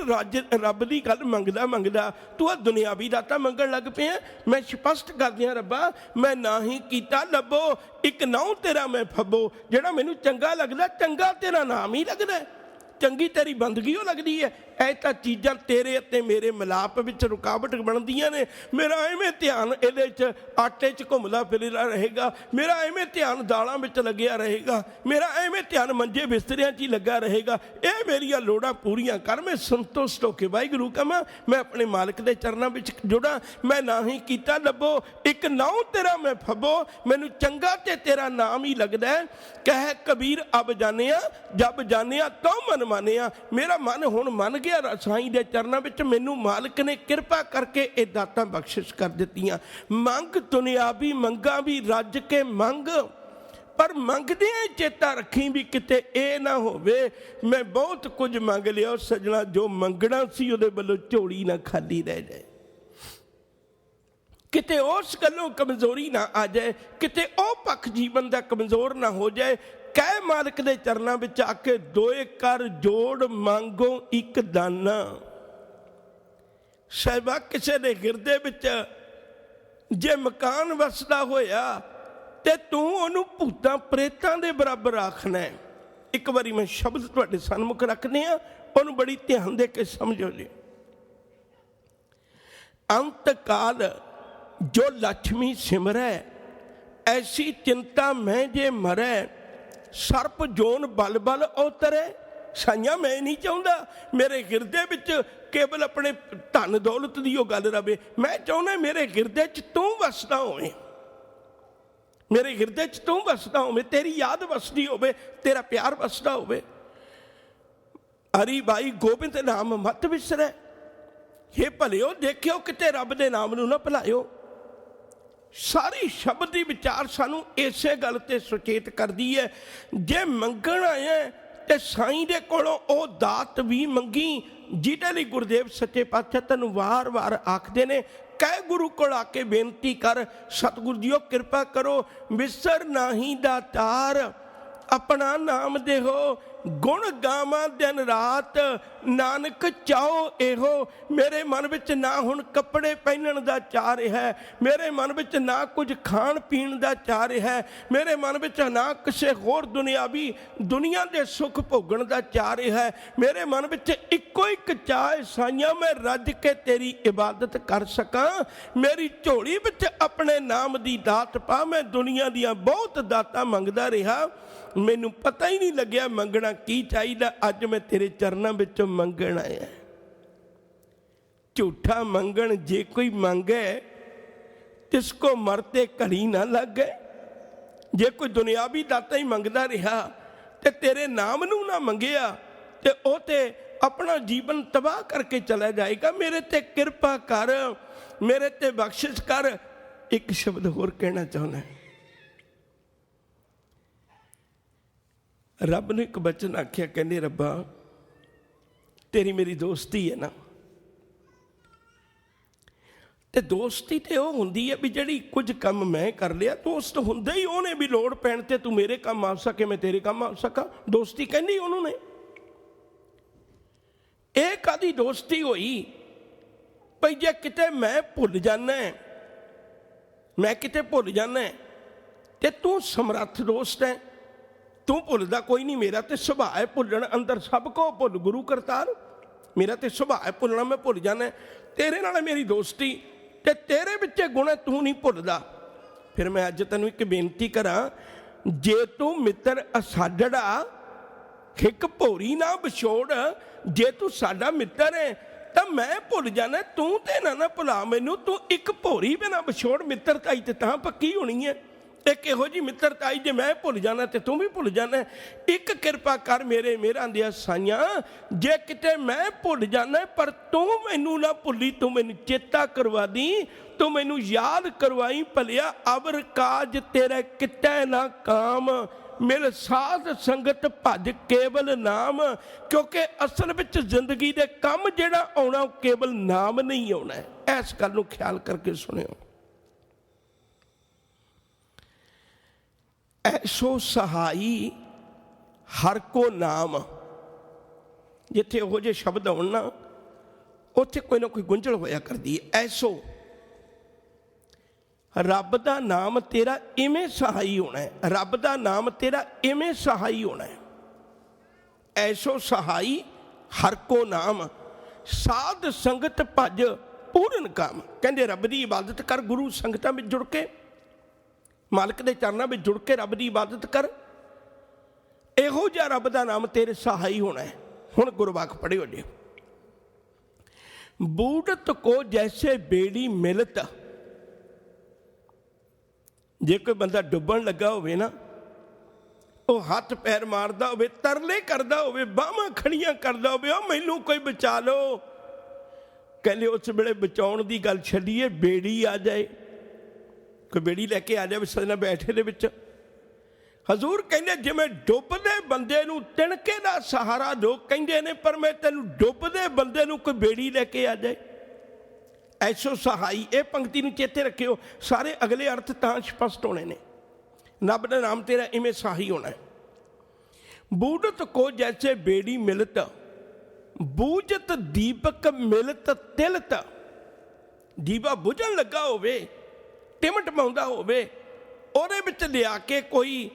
रब की गल मंगदा मंगदा तू आ दुनियावी दाता मंगण लग पे। मैं स्पष्ट कर दिया रब्बा, मैं ना ही कीता लभो एक नाउ तेरा मैं फबो। जिहड़ा मैनू चंगा लगदा, चंगा तेरा नाम ही लगदा, चंगी तेरी बंदगी हो लगती है। ਇਹ ਤਾਂ ਚੀਜ਼ਾਂ ਤੇਰੇ ਅਤੇ ਮੇਰੇ ਮਿਲਾਪ ਵਿੱਚ ਰੁਕਾਵਟ ਬਣਦੀਆਂ ਨੇ। ਮੇਰਾ ਐਵੇਂ ਧਿਆਨ ਇਹਦੇ 'ਚ ਆਟੇ 'ਚ ਘੁੰਮਦਾ ਫਿਰਦਾ ਰਹੇਗਾ, ਮੇਰਾ ਐਵੇਂ ਧਿਆਨ ਦਾਲਾਂ ਵਿੱਚ ਲੱਗਿਆ ਰਹੇਗਾ, ਮੇਰਾ ਐਵੇਂ ਧਿਆਨ ਮੰਜੇ ਬਿਸਤਰਿਆਂ 'ਚ ਹੀ ਲੱਗਾ ਰਹੇਗਾ। ਇਹ ਮੇਰੀਆਂ ਲੋੜਾਂ ਪੂਰੀਆਂ ਕਰ, ਮੈਂ ਸੰਤੁਸ਼ਟ ਹੋ ਕੇ ਵਾਹਿਗੁਰੂ ਕਹਾਂ, ਮੈਂ ਆਪਣੇ ਮਾਲਕ ਦੇ ਚਰਨਾਂ ਵਿੱਚ ਜੁੜਾਂ। ਮੈਂ ਨਾ ਹੀ ਕੀਤਾ ਲੱਭੋ ਇੱਕ ਨਾਉ ਤੇਰਾ ਮੈਂ ਫੱਬੋ, ਮੈਨੂੰ ਚੰਗਾ ਤੇ ਤੇਰਾ ਨਾਮ ਹੀ ਲੱਗਦਾ। ਕਹਿ ਕਬੀਰ ਅਬ ਜਾਣਿਆ ਜਬ ਜਾਣਿਆ ਤਾਂ ਮਨ ਮਾਨਿਆ। ਮੇਰਾ ਮਨ ਹੁਣ ਮੰਨ ਗਿਆ ਸਾਈਂ ਦੇ ਚਰਨਾਂ ਵਿੱਚ। ਮੈਨੂੰ ਮਾਲਕ ਨੇ ਕਿਰਪਾ ਕਰਕੇ ਇਹ ਦਾਤਾਂ ਬਖਸ਼ਿਸ਼ ਕਰ ਦਿੱਤੀਆਂ। ਮੰਗ ਦੁਨਿਆਵੀ ਮੰਗਾਂ ਵੀ ਰੱਜ ਕੇ ਮੰਗ, ਪਰ ਮੰਗਦਿਆਂ ਚੇਤਾ ਰੱਖੀ ਵੀ ਕਿਤੇ ਇਹ ਨਾ ਹੋਵੇ ਮੈਂ ਬਹੁਤ ਕੁਝ ਮੰਗ ਲਿਆ ਸਜਣਾ, ਜੋ ਮੰਗਣਾ ਸੀ ਉਹਦੇ ਵੱਲੋਂ ਝੋਲੀ ਨਾ ਖਾਲੀ ਰਹਿ ਜਾਏ। ਕਿਤੇ ਉਸ ਗੱਲੋਂ ਕਮਜ਼ੋਰੀ ਨਾ ਆ ਜਾਏ, ਕਿਤੇ ਉਹ ਪੱਖ ਜੀਵਨ ਦਾ ਕਮਜ਼ੋਰ ਨਾ ਹੋ ਜਾਏ। ਕਹਿ ਮਾਲਕ ਦੇ ਚਰਨਾਂ ਵਿੱਚ ਆ ਕੇ ਦੋਏ ਕਰ ਜੋੜ ਮੰਗੋ ਇੱਕ ਦਾਨਾ। ਸਾਹਿਬਾ ਕਿਸੇ ਦੇ ਹਿਰਦੇ ਵਿੱਚ ਜੇ ਮਕਾਨ ਵਸਦਾ ਹੋਇਆ ਤੇ ਤੂੰ ਉਹਨੂੰ ਭੂਤਾਂ ਪ੍ਰੇਤਾਂ ਦੇ ਬਰਾਬਰ ਆਖਣਾ। ਇੱਕ ਵਾਰੀ ਮੈਂ ਸ਼ਬਦ ਤੁਹਾਡੇ ਸਨਮੁਖ ਰੱਖਦੇ ਆ, ਉਹਨੂੰ ਬੜੀ ਧਿਆਨ ਦੇ ਕੇ ਸਮਝੋ ਜੀ। ਅੰਤ ਕਾਲ ਜੋ ਲక్ష్ਮੀ ਸਿਮਰੈ, ਐਸੀ ਚਿੰਤਾ ਮੈਂ ਜੇ ਮਰੈ, ਸਰਪ ਜੋਨ ਬਲ ਬਲ ਉਤਰੇ। ਸਾਈਆਂ ਮੈਂ ਨਹੀਂ ਚਾਹੁੰਦਾ ਮੇਰੇ ਹਿਰਦੇ ਵਿੱਚ ਕੇਵਲ ਆਪਣੇ ਧਨ ਦੌਲਤ ਦੀ ਉਹ ਗੱਲ ਰਵੇ। ਮੈਂ ਚਾਹੁੰਦਾ ਮੇਰੇ ਹਿਰਦੇ 'ਚ ਤੂੰ ਵਸਦਾ ਹੋਵੇਂ, ਮੇਰੇ ਹਿਰਦੇ 'ਚ ਤੂੰ ਵਸਦਾ ਹੋਵੇਂ, ਤੇਰੀ ਯਾਦ ਵਸਦੀ ਹੋਵੇ, ਤੇਰਾ ਪਿਆਰ ਵਸਦਾ ਹੋਵੇ। ਹਰੀ ਬਾਈ ਗੋਬਿੰਦ ਨਾਮ ਮਤ ਵਿਸਰੈ। हे ਭਲਿਓ ਦੇਖਿਓ ਕਿਤੇ ਰੱਬ ਦੇ ਨਾਮ ਨੂੰ ਨਾ ਭੁਲਾਇਓ। ਸਾਰੀ ਸ਼ਬਦ ਦੀ ਵਿਚਾਰ ਸਾਨੂੰ ਇਸੇ ਗੱਲ ਤੇ ਸੁਚੇਤ ਕਰਦੀ ਹੈ। ਜੇ ਮੰਗਣ ਆਇਆ ਤੇ ਸਾਈਂ ਦੇ ਕੋਲੋਂ ਉਹ ਦਾਤ ਵੀ ਮੰਗੀ ਜਿਹਦੇ ਲਈ ਗੁਰਦੇਵ ਸੱਚੇ ਪਾਤਸ਼ਾਹ ਤੈਨੂੰ ਵਾਰ-ਵਾਰ ਆਖਦੇ ਨੇ, ਕਹਿ ਗੁਰੂ ਕੋਲ ਆ ਕੇ ਬੇਨਤੀ ਕਰ, ਸਤਿਗੁਰੂ ਜੀਓ ਕਿਰਪਾ ਕਰੋ ਵਿਸਰ ਨਾਹੀ ਦਾਤਾਰ, ਆਪਣਾ ਨਾਮ ਦੇਹੋ ਗੁਣ ਗਾਵਾਂ ਦਿਨ ਰਾਤ, ਨਾਨਕ ਚਾਹੋ ਇਹੋ। ਮੇਰੇ ਮਨ ਵਿੱਚ ਨਾ ਹੁਣ ਕੱਪੜੇ ਪਹਿਨਣ ਦਾ ਚਾਅ ਰਿਹਾ, ਮੇਰੇ ਮਨ ਵਿੱਚ ਨਾ ਕੁਝ ਖਾਣ ਪੀਣ ਦਾ ਚਾਅ ਰਿਹਾ, ਮੇਰੇ ਮਨ ਵਿੱਚ ਨਾ ਕਿਸੇ ਹੋਰ ਦੁਨਿਆਵੀ ਦੁਨੀਆ ਦੇ ਸੁੱਖ ਭੋਗਣ ਦਾ ਚਾਅ ਰਿਹਾ। ਮੇਰੇ ਮਨ ਵਿੱਚ ਇੱਕੋ ਇੱਕ ਚਾਅ ਹੈ, ਸਾਈਆਂ ਮੈਂ ਰੱਜ ਕੇ ਤੇਰੀ ਇਬਾਦਤ ਕਰ ਸਕਾਂ। ਮੇਰੀ ਝੋਲੀ ਵਿੱਚ ਆਪਣੇ ਨਾਮ ਦੀ ਦਾਤ ਪਾ। ਮੈਂ ਦੁਨੀਆ ਦੀਆਂ ਬਹੁਤ ਦਾਤਾਂ ਮੰਗਦਾ ਰਿਹਾ, ਮੈਨੂੰ ਪਤਾ ਹੀ ਨਹੀਂ ਲੱਗਿਆ ਮੰਗਣਾ ਕੀ ਚਾਹੀਦਾ। ਅੱਜ ਮੈਂ ਤੇਰੇ ਚਰਨਾਂ ਵਿੱਚੋਂ ਮੰਗਣ ਆਇਆ। ਝੂਠਾ ਮੰਗਣ ਜੇ ਕੋਈ ਮੰਗੇ ਤਿਸ ਕੋ ਮਰਤੇ ਘੜੀ ਨਾ ਲੱਗੇ। ਜੇ ਕੋਈ ਦੁਨਿਆਵੀ ਦਾਤਾ ਹੀ ਮੰਗਦਾ ਰਿਹਾ ਤੇ ਤੇਰੇ ਨਾਮ ਨੂੰ ਨਾ ਮੰਗਿਆ ਤੇ ਉਹ ਤੇ ਆਪਣਾ ਜੀਵਨ ਤਬਾਹ ਕਰਕੇ ਚਲਾ ਜਾਏਗਾ। ਮੇਰੇ ਤੇ ਕਿਰਪਾ ਕਰ, ਮੇਰੇ ਤੇ ਬਖਸ਼ਿਸ਼ ਕਰ। ਇੱਕ ਸ਼ਬਦ ਹੋਰ ਕਹਿਣਾ ਚਾਹੁੰਦਾ। ਰੱਬ ਨੇ ਇੱਕ ਬਚਨ ਆਖਿਆ, ਕਹਿੰਦੇ ਰੱਬਾ ਤੇਰੀ ਮੇਰੀ ਦੋਸਤੀ ਹੈ ਨਾ, ਤੇ ਦੋਸਤੀ ਤੇ ਉਹ ਹੁੰਦੀ ਹੈ ਵੀ ਜਿਹੜੀ ਕੁਝ ਕੰਮ ਮੈਂ ਕਰ ਲਿਆ ਦੋਸਤ ਹੁੰਦਾ ਹੀ ਉਹਨੇ ਵੀ ਲੋੜ ਪੈਣ ਤੇ ਤੂੰ ਮੇਰੇ ਕੰਮ ਆ ਸਕੇ, ਮੈਂ ਤੇਰੇ ਕੰਮ ਆ ਸਕਾਂ। ਦੋਸਤੀ ਕਹਿੰਦੀ ਉਹਨੂੰ ਨੇ। ਇਹ ਕਾਹਦੀ ਦੋਸਤੀ ਹੋਈ ਭਈ ਜੇ ਕਿਤੇ ਮੈਂ ਭੁੱਲ ਜਾਣਾ, ਮੈਂ ਕਿਤੇ ਭੁੱਲ ਜਾਣਾ ਤੇ ਤੂੰ ਸਮਰੱਥ ਦੋਸਤ ਹੈ, ਤੂੰ ਭੁੱਲਦਾ ਕੋਈ ਨਹੀਂ। ਮੇਰਾ ਤੇ ਸੁਭਾਅ ਹੈ ਭੁੱਲਣ, ਅੰਦਰ ਸਭ ਕੋ ਭੁੱਲ ਗੁਰੂ ਕਰਤਾਰ। ਮੇਰਾ ਤੇ ਸੁਭਾਅ ਹੈ ਭੁੱਲਣਾ, ਮੈਂ ਭੁੱਲ ਜਾਣਾ। ਤੇਰੇ ਨਾਲ ਮੇਰੀ ਦੋਸਤੀ ਤੇ ਤੇਰੇ ਵਿੱਚ ਗੁਣ ਤੂੰ ਨਹੀਂ ਭੁੱਲਦਾ। ਫਿਰ ਮੈਂ ਅੱਜ ਤੈਨੂੰ ਇੱਕ ਬੇਨਤੀ ਕਰਾਂ, ਜੇ ਤੂੰ ਮਿੱਤਰ ਅਸਾਡੜਾ ਇੱਕ ਭੋਰੀ ਨਾ ਵਿਛੋੜ। ਜੇ ਤੂੰ ਸਾਡਾ ਮਿੱਤਰ ਹੈ ਤਾਂ ਮੈਂ ਭੁੱਲ ਜਾਣਾ, ਤੂੰ ਤੇ ਨਾ ਭੁਲਾ ਮੈਨੂੰ। ਤੂੰ ਇੱਕ ਭੋਰੀ ਬਿਨਾ ਵਿਛੋੜ। ਮਿੱਤਰਤਾਈ ਤੇ ਤਾਂ ਪੱਕੀ ਹੋਣੀ ਹੈ। ਇੱਕ ਇਹੋ ਜਿਹੀ ਮਿੱਤਰਤਾਈ ਜੇ ਮੈਂ ਭੁੱਲ ਜਾਣਾ ਤੇ ਤੂੰ ਵੀ ਭੁੱਲ ਜਾਣਾ। ਇੱਕ ਕਿਰਪਾ ਕਰ ਮੇਰੇ ਮੇਰਾਂ ਦੀਆਂ ਸਾਈਆਂ, ਜੇ ਕਿਤੇ ਮੈਂ ਭੁੱਲ ਜਾਣਾ ਪਰ ਤੂੰ ਮੈਨੂੰ ਨਾ ਭੁੱਲੀ, ਤੂੰ ਮੈਨੂੰ ਚੇਤਾ ਕਰਵਾ ਦੀ, ਤੂੰ ਮੈਨੂੰ ਯਾਦ ਕਰਵਾਈ। ਭਲਿਆ ਅਵਰ ਕਾਜ ਤੇਰੇ ਕਿਤੇ ਨਾ ਕਾਮ, ਮਿਲ ਸਾਧ ਸੰਗਤ ਭਜ ਕੇਵਲ ਨਾਮ। ਕਿਉਂਕਿ ਅਸਲ ਵਿੱਚ ਜ਼ਿੰਦਗੀ ਦੇ ਕੰਮ ਜਿਹੜਾ ਆਉਣਾ ਉਹ ਕੇਵਲ ਨਾਮ ਨਹੀਂ ਆਉਣਾ। ਇਸ ਗੱਲ ਨੂੰ ਖਿਆਲ ਕਰਕੇ ਸੁਣਿਓ। ਐਸੋ ਸਹਾਈ ਹਰ ਕੋ ਨਾਮ, जिथे वो जे शब्द आउण ना उत्थे कोई ना कोई गुंझल होया करदी है। ऐसो रब दा नाम तेरा इवें सहाई होना है, रब दा नाम तेरा इवें सहाई होना है। ऐसो सहाई हर को नाम साध संगत भज पूरन काम। कहते रब की इबादत कर, गुरु संगतां में जुड़ के, मालिक के चरणों में जुड़ के रब की इबादत कर। इहो जिहा रब का नाम तेरे सहाई होना है। हुण गुरबाख पढ़ियो जी, बूढ़त को जैसे बेड़ी मिलत। जे कोई बंदा डुबन लगा होवे ना, वो हथ पैर मारदा होवे, तरले करदा होवे, बाहां खड़ियां करदा होवे, ओ मैनू कोई बचा लो। कहले उस वेले बचाउण दी गल छड्डीए, बेड़ी आ जाए, कोई बेड़ी लैके आ जाए सजना बैठे दे विच। हजूर कहंदे जिवें डुबदे बंदे नूं तिणके दा सहारा दो कहंदे ने, पर मैं तैनूं डुबदे बंदे नूं कोई बेड़ी लैके आ जाए। ऐसो सहाई, ये पंक्ति नूं चेते रखियो, सारे अगले अर्थ तां स्पष्ट होने ने। रब दा नाम तेरा इवें सहाई होना है। बूढ़त को जैसे बेड़ी मिलत, बूझत दीपक मिलत तिलत। दीवा बुझण लगा होवे, टिमटमाउंदा होवे, ਉਹਦੇ ਵਿੱਚ ਲਿਆ ਕੇ ਕੋਈ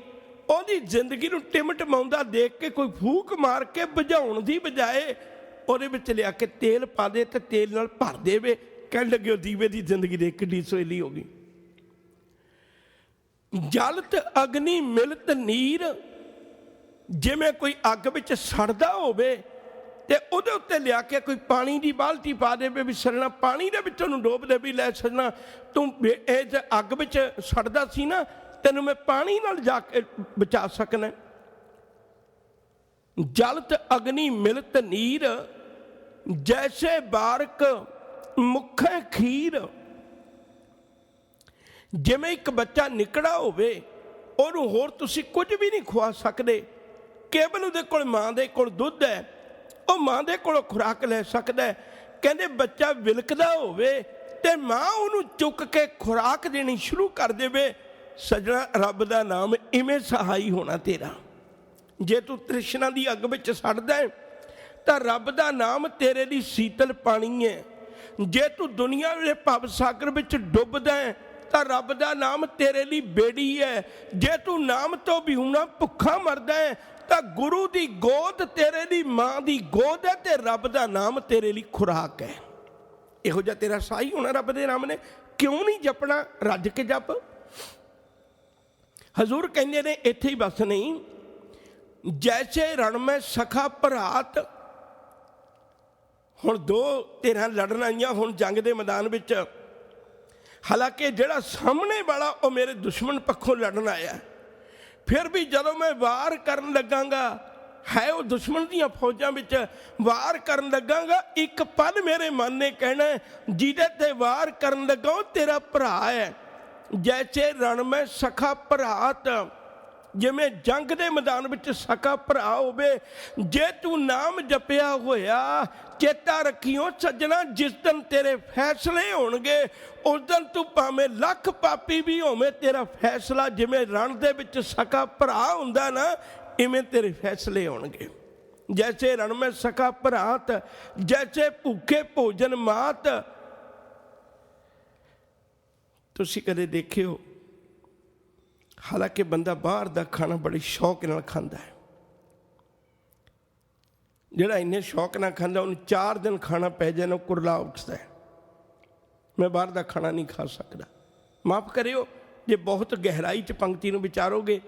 ਉਹਦੀ ਜ਼ਿੰਦਗੀ ਨੂੰ ਟਿਮਟਮਾਉਂਦਾ ਦੇਖ ਕੇ ਕੋਈ ਫੂਕ ਮਾਰ ਕੇ ਬੁਝਾਉਣ ਦੀ ਬਜਾਏ ਉਹਦੇ ਵਿੱਚ ਲਿਆ ਕੇ ਤੇਲ ਪਾ ਦੇ ਤੇ ਤੇਲ ਨਾਲ ਭਰ ਦੇਵੇ। ਕਹਿਣ ਲੱਗੇ ਉਹ ਦੀਵੇ ਦੀ ਜ਼ਿੰਦਗੀ ਦੇ ਕਿੱਡੀ ਸੋਹਲੀ ਹੋ ਗਈ। ਜਲਤ ਅਗਨੀ ਮਿਲਤ ਨੀਰ, ਜਿਵੇਂ ਕੋਈ ਅੱਗ ਵਿੱਚ ਸੜਦਾ ਹੋਵੇ ਤੇ ਉਹਦੇ ਉੱਤੇ ਲਿਆ ਕੇ ਕੋਈ ਪਾਣੀ ਦੀ ਬਾਲਟੀ ਪਾ ਦੇਵੇ ਵੀ ਸੜਨਾ, ਪਾਣੀ ਦੇ ਵਿੱਚ ਉਹਨੂੰ ਡੋਬ ਦੇ ਵੀ ਲੈ ਸੜਨਾ ਤੂੰ ਇਹ ਅੱਗ ਵਿੱਚ ਸੜਦਾ ਸੀ ਨਾ, ਤੈਨੂੰ ਮੈਂ ਪਾਣੀ ਨਾਲ ਜਾ ਕੇ ਬਚਾ ਸਕਣਾ। ਜਲਤ ਅਗਨੀ ਮਿਲਤ ਨੀਰ, ਜੈਸੇ ਬਾਰਕ ਮੁੱਖੇ ਖੀਰ। ਜਿਵੇਂ ਇੱਕ ਬੱਚਾ ਨਿਕੜਾ ਹੋਵੇ, ਉਹਨੂੰ ਹੋਰ ਤੁਸੀਂ ਕੁਝ ਵੀ ਨਹੀਂ ਖਵਾ ਸਕਦੇ, ਕੇਵਲ ਉਹਦੇ ਕੋਲ ਮਾਂ ਦੇ ਕੋਲ ਦੁੱਧ ਹੈ, ਉਹ ਮਾਂ ਦੇ ਕੋਲੋਂ ਖੁਰਾਕ ਲੈ ਸਕਦਾ। ਕਹਿੰਦੇ ਬੱਚਾ ਵਿਲਕਦਾ ਹੋਵੇ ਤੇ ਮਾਂ ਉਹਨੂੰ ਚੁੱਕ ਕੇ ਖੁਰਾਕ ਦੇਣੀ ਸ਼ੁਰੂ ਕਰ ਦੇਵੇ। ਸਜਣਾ ਰੱਬ ਦਾ ਨਾਮ ਇਵੇਂ ਸਹਾਈ ਹੋਣਾ ਤੇਰਾ। ਜੇ ਤੂੰ ਤ੍ਰਿਸ਼ਨਾ ਦੀ ਅੱਗ ਵਿੱਚ ਸੜਦਾ ਹੈ ਤਾਂ ਰੱਬ ਦਾ ਨਾਮ ਤੇਰੇ ਲਈ ਸੀਤਲ ਪਾਣੀ ਹੈ। ਜੇ ਤੂੰ ਦੁਨੀਆ ਦੇ ਭਵ ਸਾਗਰ ਵਿੱਚ ਡੁੱਬਦਾ ਹੈ ਤਾਂ ਰੱਬ ਦਾ ਨਾਮ ਤੇਰੇ ਲਈ ਬੇੜੀ ਹੈ। ਜੇ ਤੂੰ ਨਾਮ ਤੋਂ ਵਿਹੂਣਾ ਭੁੱਖਾ ਮਰਦਾ ਹੈ ਤਾਂ ਗੁਰੂ ਦੀ ਗੋਦ ਤੇਰੇ ਲਈ ਮਾਂ ਦੀ ਗੋਦ ਹੈ ਤੇ ਰੱਬ ਦਾ ਨਾਮ ਤੇਰੇ ਲਈ ਖੁਰਾਕ ਹੈ। ਇਹੋ ਜਿਹਾ ਤੇਰਾ ਸਾਈ ਹੋਣਾ ਰੱਬ ਦੇ ਨਾਮ ਨੇ। ਕਿਉਂ ਨਹੀਂ ਜਪਣਾ? ਰੱਜ ਕੇ ਜਪ। ਹਜ਼ੂਰ ਕਹਿੰਦੇ ਨੇ ਇੱਥੇ ਹੀ ਬਸ ਨਹੀਂ, ਜੈਸੇ ਰਣ ਮੈਂ ਸਖਾ ਭਰਾਤ। ਹੁਣ ਦੋ ਧਿਰਾਂ ਲੜਨ ਆਈਆਂ ਹੁਣ ਜੰਗ ਦੇ ਮੈਦਾਨ ਵਿੱਚ। ਹਾਲਾਂਕਿ ਜਿਹੜਾ ਸਾਹਮਣੇ ਵਾਲਾ ਉਹ ਮੇਰੇ ਦੁਸ਼ਮਣ ਪੱਖੋਂ ਲੜਨ ਆਇਆ, ਫਿਰ ਵੀ ਜਦੋਂ ਮੈਂ ਵਾਰ ਕਰਨ ਲੱਗਾਂਗਾ, ਹੈ ਉਹ ਦੁਸ਼ਮਣ ਦੀਆਂ ਫੌਜਾਂ ਵਿੱਚ ਵਾਰ ਕਰਨ ਲੱਗਾਂਗਾ, ਇੱਕ ਪਲ ਮੇਰੇ ਮਨ ਨੇ ਕਹਿਣਾ ਜਿਹਦੇ ਤੇ ਵਾਰ ਕਰਨ ਲੱਗਾ ਉਹ ਤੇਰਾ ਭਰਾ ਹੈ। ਜੈਸੇ ਰਣ ਮੈਂ ਸਖਾ ਭਰਾਤ, ਜਿਵੇਂ ਜੰਗ ਦੇ ਮੈਦਾਨ ਵਿੱਚ ਸਕਾ ਭਰਾ ਹੋਵੇ। ਜੇ ਤੂੰ ਨਾਮ ਜਪਿਆ ਹੋਇਆ, ਚੇਤਾ ਰੱਖੀਓ ਸੱਜਣਾ, ਜਿਸ ਦਿਨ ਤੇਰੇ ਫੈਸਲੇ ਹੋਣਗੇ ਉਸ ਦਿਨ ਤੂੰ ਭਾਵੇਂ ਲੱਖ ਪਾਪੀ ਵੀ ਹੋਵੇਂ, ਤੇਰਾ ਫੈਸਲਾ ਜਿਵੇਂ ਰਣ ਦੇ ਵਿੱਚ ਸਕਾ ਭਰਾ ਹੁੰਦਾ ਨਾ, ਇਵੇਂ ਤੇਰੇ ਫੈਸਲੇ ਹੋਣਗੇ। ਜੈਸੇ ਰਣ ਮੈਂ ਸਕਾ ਭਰਾਤ, ਜੈਸੇ ਭੁੱਖੇ ਭੋਜਨ ਮਾਤ। ਤੁਸੀਂ ਕਦੇ ਦੇਖਿਓ, ਹਾਲਾਂਕਿ ਬੰਦਾ ਬਾਹਰ ਦਾ ਖਾਣਾ ਬੜੇ ਸ਼ੌਕ ਨਾਲ ਖਾਂਦਾ ਹੈ। ਜਿਹੜਾ ਇੰਨੇ ਸ਼ੌਕ ਨਾਲ ਖਾਂਦਾ ਉਹਨੂੰ 4 ਦਿਨ ਖਾਣਾ ਪੈ ਜਾਏ ਨਾ ਕੁਰਲਾ ਉੱਠਦਾ ਹੈ, ਮੈਂ ਬਾਹਰ ਦਾ ਖਾਣਾ ਨਹੀਂ ਖਾ ਸਕਦਾ। ਮਾਫ਼ ਕਰਿਓ ਜੇ ਬਹੁਤ ਗਹਿਰਾਈ 'ਚ ਪੰਕਤੀ ਨੂੰ ਵਿਚਾਰੋਗੇ।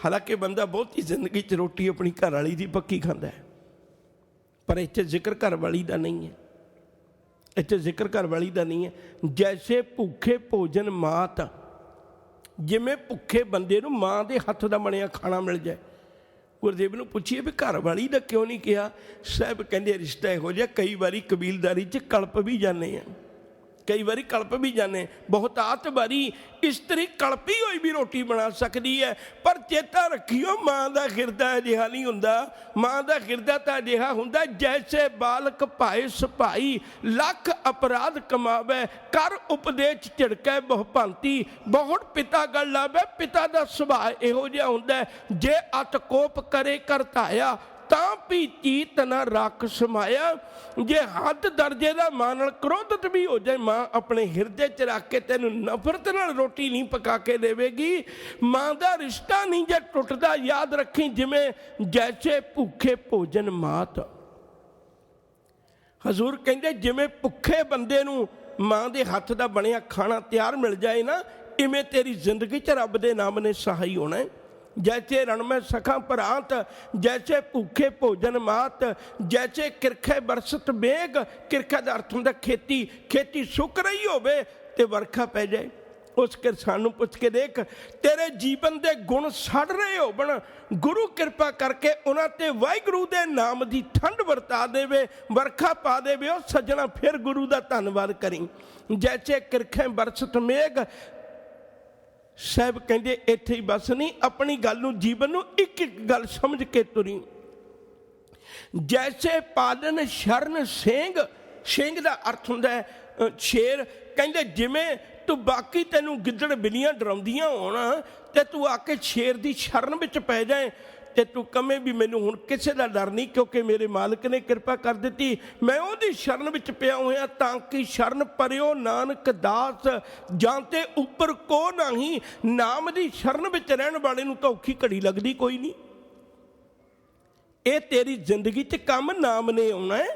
ਹਾਲਾਂਕਿ ਬੰਦਾ ਬਹੁਤੀ ਜ਼ਿੰਦਗੀ 'ਚ ਰੋਟੀ ਆਪਣੀ ਘਰ ਵਾਲੀ ਦੀ ਪੱਕੀ ਖਾਂਦਾ ਹੈ, ਪਰ ਇੱਥੇ ਜ਼ਿਕਰ ਘਰ ਵਾਲੀ ਦਾ ਨਹੀਂ ਹੈ, ਇੱਥੇ ਜ਼ਿਕਰ ਘਰ ਵਾਲੀ ਦਾ ਨਹੀਂ ਹੈ। ਜੈਸੇ ਭੁੱਖੇ ਭੋਜਨ ਮਾਤ, ਜਿਵੇਂ ਭੁੱਖੇ ਬੰਦੇ ਨੂੰ ਮਾਂ ਦੇ ਹੱਥ ਦਾ ਬਣਿਆ ਖਾਣਾ ਮਿਲ ਜਾਏ। ਗੁਰਦੇਵ ਨੂੰ ਪੁੱਛੀਏ ਵੀ ਘਰ ਵਾਲੀ ਦਾ ਕਿਉਂ ਨਹੀਂ ਕਿਹਾ? ਸਾਹਿਬ ਕਹਿੰਦੇ ਰਿਸ਼ਤਾ ਇਹੋ ਜਿਹਾ, ਕਈ ਵਾਰੀ ਕਬੀਲਦਾਰੀ 'ਚ ਕਲਪ ਵੀ ਜਾਂਦੇ ਆ, ਕਈ ਵਾਰੀ ਕਲਪ ਵੀ ਜਾਂਦੇ। ਬਹੁਤਾਤ ਵਾਰੀ ਇਸਤਰੀ ਕਲਪੀ ਹੋਈ ਵੀ ਰੋਟੀ ਬਣਾ ਸਕਦੀ ਹੈ, ਪਰ ਚੇਤਾ ਰੱਖਿਓ ਮਾਂ ਦਾ ਹਿਰਦਾ ਅਜਿਹਾ ਨਹੀਂ ਹੁੰਦਾ। ਮਾਂ ਦਾ ਹਿਰਦਾ ਤਾਂ ਅਜਿਹਾ ਹੁੰਦਾ, ਜੈਸੇ ਬਾਲਕ ਭਾਏ ਸਿਪਾਹੀ ਲੱਖ ਅਪਰਾਧ ਕਮਾਵੇ, ਕਰ ਉਪਦੇਸ਼ ਝਿੜਕੈ ਬਹੁ ਭਾਂਤੀ। ਬਹੁਤ ਪਿਤਾ ਗੱਲ ਆਵੇ, ਪਿਤਾ ਦਾ ਸੁਭਾਅ ਇਹੋ ਜਿਹਾ ਹੁੰਦਾ, ਜੇ ਅਤ ਕੋਪ ਕਰੇ ਕਰਤਾਇਆ तां भी चीत ना रख समाया। जे हद दर्जे का मां नाल क्रोधित भी हो जाए, मां अपने हिरदे च रख के तेनू नफरत नाल रोटी नहीं पका के देवेगी। मां का रिश्ता नहीं जे टुटदा, याद रखी जिमें जैसे भूखे भोजन मात। हजूर कहते जिमें भुखे बंदे नू मां के हथ का बनिया खाना तैयार मिल जाए ना, इवें तेरी जिंदगी च रब दे नाम ने सहाई होना है। जैसे रणमय सखा भरात, जैसे भूखे भोजन मात, जैसे किरखे बरसत बेग। किरखा का अर्थ होंदा खेती, खेती सुक रही होवे ते वर्खा पै जाए। उस किसान नूं पुछ के देख, तेरे जीवन के गुण सड़ रहे होवन, गुरु कृपा करके उन्हां ते वाहिगुरू दे नाम की ठंड वरता देवे, वर्खा पा देवे। ओ सज्जणा फिर गुरु का धन्नवाद करी। जैसे किरखे बरसत मेघ। साहब कहते इत्थे ही बस नहीं, अपनी गल नूं जीवन नूं एक एक गल समझ के तुरी। जैसे पालन शरण सेंग, सेंग का अर्थ होंदा है शेर। कहते जिमें तू बाकी तेनू गिद्दड़ बिल्लियां डराउंदियां होना ते तू आके शेर की शरण विच पै जाए ते तू कमे भी मैनू हुण किसी का डर नहीं, क्योंकि मेरे मालिक ने कृपा कर दी, मैं उहदी शरण विच पिया होया। ताकि शरण परियो नानक दास, जानते उपर को नहीं। नाम की शरण विच रहण वाले नूं तां औखी घड़ी लगदी कोई नहीं। ये तेरी जिंदगी च काम नाम ने आउणा है,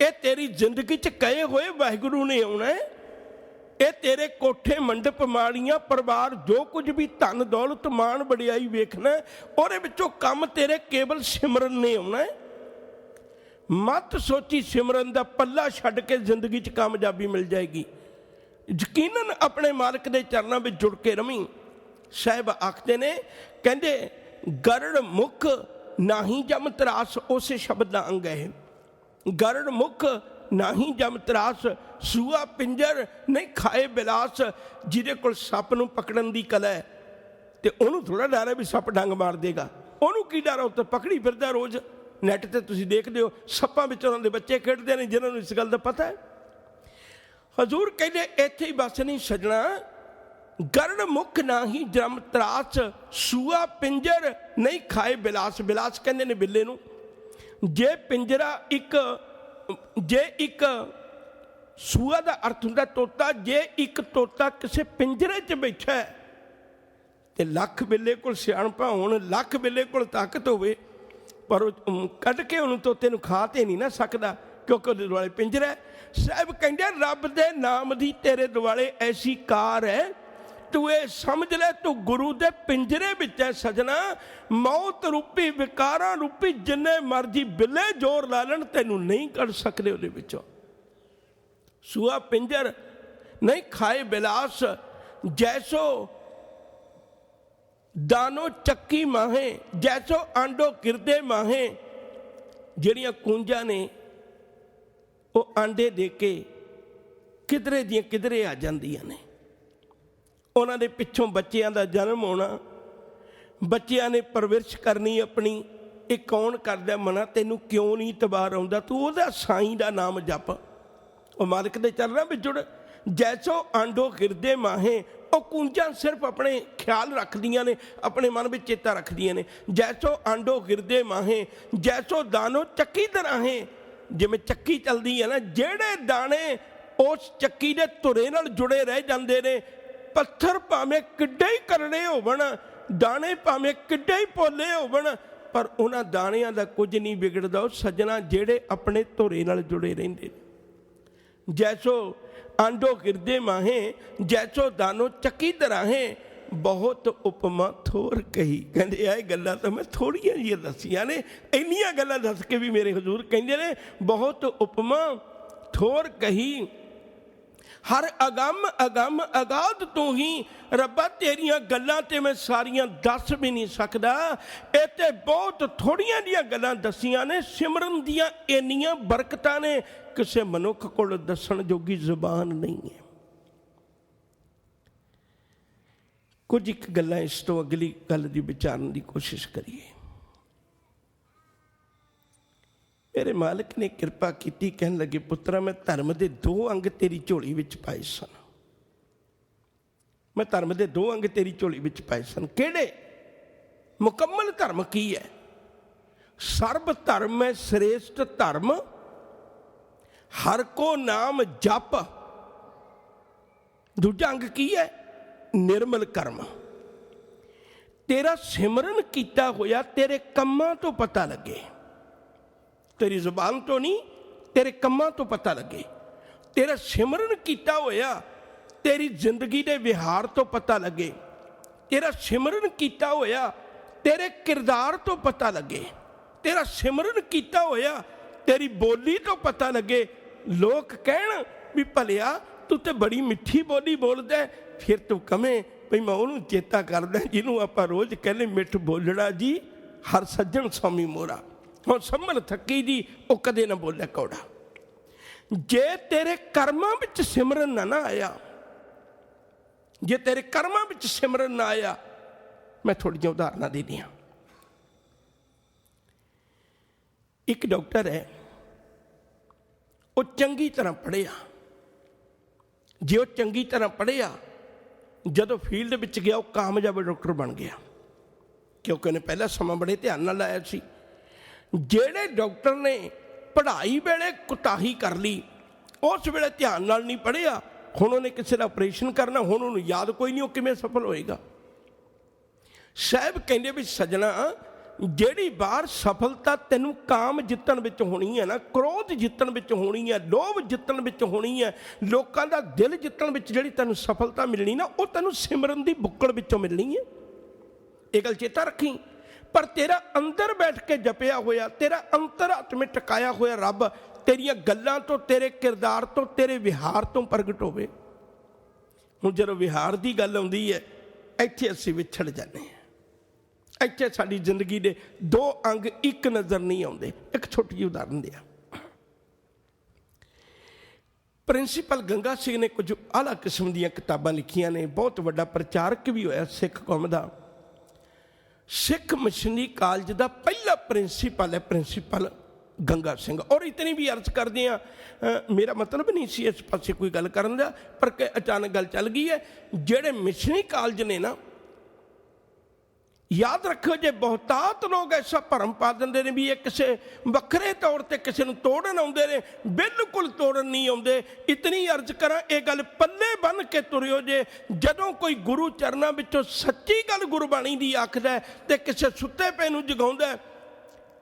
ये तेरी जिंदगी च कहे होए वाहिगुरू ने आउणा है। ये तेरे कोठे मंडप माड़ियां परिवार जो कुछ भी धन दौलत मान वडियाई वेखना, और विचों काम तेरे केवल सिमरन ने आउणा है। मत सोची सिमरन का पल्ला छड्ड के जिंदगी च कामयाबी मिल जाएगी। यकीनन अपने मालिक के चरणों में जुड़ के रवी। साहब आखते ने, कहते गरड़ मुख नाही जम तरास, उस शब्द का अंग है। गरड़ मुख नाही जम तरास, सूआ पिंजर नहीं खाए बिलास। जिहदे कोल सप नूं पकड़न की कला है तो उन्होंने थोड़ा डर है भी सप डंग मार देगा, उन्होंने की डर, उत्ते पकड़ी फिरदा रोज़। नैट ते तुसीं देखदे हो सप्पां विच उन्हां दे बच्चे खेडदे ने, जिन्हां नूं इस गल दा पता है। हजूर कहते इत्थे ही बस नहीं सजना, गरड़ मुख नाही जम तरास, सूआ पिंजर नहीं खाए बिलास। बिलास कहंदे ने बिल्ले नूं। जे पिंजरा जे एक सूआ का अर्थ होंदा तोता, जे एक तोता किसी पिंजरे च बैठा है तो लख बिल्ले कोल सियाणपा होण, लख बिल्ले कोल ताकत होवे, पर कढ़ के उन्होंने तोते नूं खा ते नहीं ना सकदा, क्योंकि उहदे दुआले पिंजरा है। साहब कहंदे रब दे नाम दी तेरे दुआले ऐसी कार है, तू ये समझ ले तू गुरु दे पिंजरे विच है। सजना मौत रूपी विकारां रूपी जिन्ने मर्जी बिल्ले जोर ला लैण तैनू नहीं कढ़ सकदे उहदे विचों। सूआ पिंजर नहीं खाए बिलास, जैसो दानो चक्की माहे, जैसो आंडो किरदे माहे। जिहड़ियां कूंजां ने वो आंडे दे के किधरे दियां किधरे आ जांदियां ने। उन्हां दे पिछों बच्चियां दा जन्म होना, बच्चियां ने परवरिश करनी अपनी। ये कौन करदा मना, तैनू क्यों नहीं तबार आउंदा, तू उहदा साईं दा नाम जप, वो मालिक दे चरणां विच जुड़। जैसो आंडो हिरदे माहे, वो कूंजां सिर्फ अपने ख्याल रखदियां ने, अपने मन में चेता रखदियां ने। जैसो आंडो हिरदे माहे, जैसो दानो चक्की दराहे। जिवें चक्की चलदी है ना, जेड़े दाने उस चक्की दे धुरे नाल जुड़े रह जांदे ने, पत्थर भावें किड्डे ही करड़े होवन, दाने भावें किड्डे ही पोले होवन, पर उन्हां दाणियां दा कुछ नहीं बिगड़दा। सज्जना जेड़े अपने धुरे नाल जुड़े रहिंदे। जैसो आंडो हिरदे माहे, जैसो दानो चक्की दराहे। बहुत उपमा थोर कही। कहते ये गल्लां तो मैं थोड़ियां जिहियां दसियां ने, इन्नियां गल्लां दस के भी मेरे हजूर कहंदे ने बहुत उपमा थोर कही। हर अगम अगम अगाध तू ही, रब्बा तेरियां गल्लां ते मैं सारियां दस भी नहीं सकदा। ये ते बहुत थोड़ियां जिहियां गल्लां दसियां ने, सिमरन दियां इन्नियां बरकतां ने, किसी मनुख कोल दसण जोगी जुबान नहीं है। कुछ एक गल्लां इस तो अगली गल की विचारन की कोशिश करिए। मेरे मालिक ने कृपा की, कहन लगे पुत्रा मैं धर्म के 2 अंग तेरी झोली विच पाए सन। मैं धर्म के 2 अंग तेरी झोली विच पाए सन। किहड़े? मुकम्मल धर्म की है? सर्ब धर्म है श्रेष्ठ धर्म, हर को नाम जप। दूजा अंग की है? निर्मल कर्म। तेरा सिमरन किया होया तेरे कम्मां तो पता लगे, तेरी जुबान तो नहीं, तेरे कम्मां तो पता लगे। तेरा सिमरन किया होया तेरी जिंदगी के विहार तो पता लगे, तेरा सिमरन किया होया तेरे किरदार तो पता लगे, तेरा सिमरन किया होया तेरी बोली तो पता लगे। लोग कहण भी भलिया तू तो बड़ी मिठी बोली बोलदा है, फिर तू कमें भी मैं उन्होंने चेता करदा जिन्होंने आप रोज़ कहने मिठ बोलना जी हर सज्जन स्वामी मोरा। हुण संभल थकी जी वो कदे ना बोले कौड़ा। जे तेरे कर्मां विच सिमरन ना आया, जे तेरे कर्मां विच सिमरन ना आया, मैं थोड़ी जी उदाहरण दे दियां। एक डॉक्टर है, वो चंगी तरह पढ़िया, जे वो चंगी तरह पढ़िया जदों फील्ड विच गया वो कामयाब डॉक्टर बन गया, क्योंकि उन्हें पहला समा बड़े ध्यान नाल लाया सी। जेड़े डॉक्टर ने पढ़ाई वेले कुताही कर ली, उस वेले ध्यान नाल नहीं पढ़िया, हुण उन्हें किसी का ऑपरेशन करना, हुण उन्हें याद कोई नहीं, वो किवें सफल होएगा। साहब कहंदे भी सजना ਜਿਹੜੀ बार सफलता तेनों काम जितन विच होनी है ना, क्रोध जितन विच होनी है, लोभ जितन विच होनी है, लोगों का दिल जितन विच जिहड़ी तेनों सफलता मिलनी ना, वो तेनों सिमरन दी बुक्कड़ विचों मिलनी है। ये गल चेता रखी। पर तेरा अंदर बैठ के जपिया होया, तेरा अंतरात्म में टकाया होया रब तेरिया गल्लां तो, तेरे किरदार तो, तेरे विहार तो प्रगट होवे। हुण जदों विहार की गल आउंदी है, इत्थे असीं विछड़ जाने हैं। इत्थे साडी जिंदगी दे दो अंग एक नज़र नहीं आउंदे। एक छोटी जी उदाहरण दिया। प्रिंसीपल गंगा सिंह ने कुछ आला किस्म दीयां किताबां लिखियां ने, बहुत वड्डा प्रचारक भी होया सिख कौम दा। सिख मिशनरी कॉलेज का पहला प्रिंसीपल है प्रिंसीपल गंगा सिंह। और इतनी भी अर्ज करते हैं, मेरा मतलब नहीं सी इस पासे कोई गल करन दा, पर अचानक गल चल गई है। जेड़े मिशनरी कॉलेज ने ना, याद रखो जे बहुतात लोग ऐसा भरम पा देंगे ने भी ये किसी वक्रे तौर पर किसी को तोड़न आते हैं, बिल्कुल तोड़न नहीं आते। इतनी अर्ज करा, ये गल पल्ले बन के तुरियो जे जदों कोई गुरु चरणों विचों सच्ची गल गुरबाणी दी आखदा है ते किसी सुते पे नूं जगाउंदा है,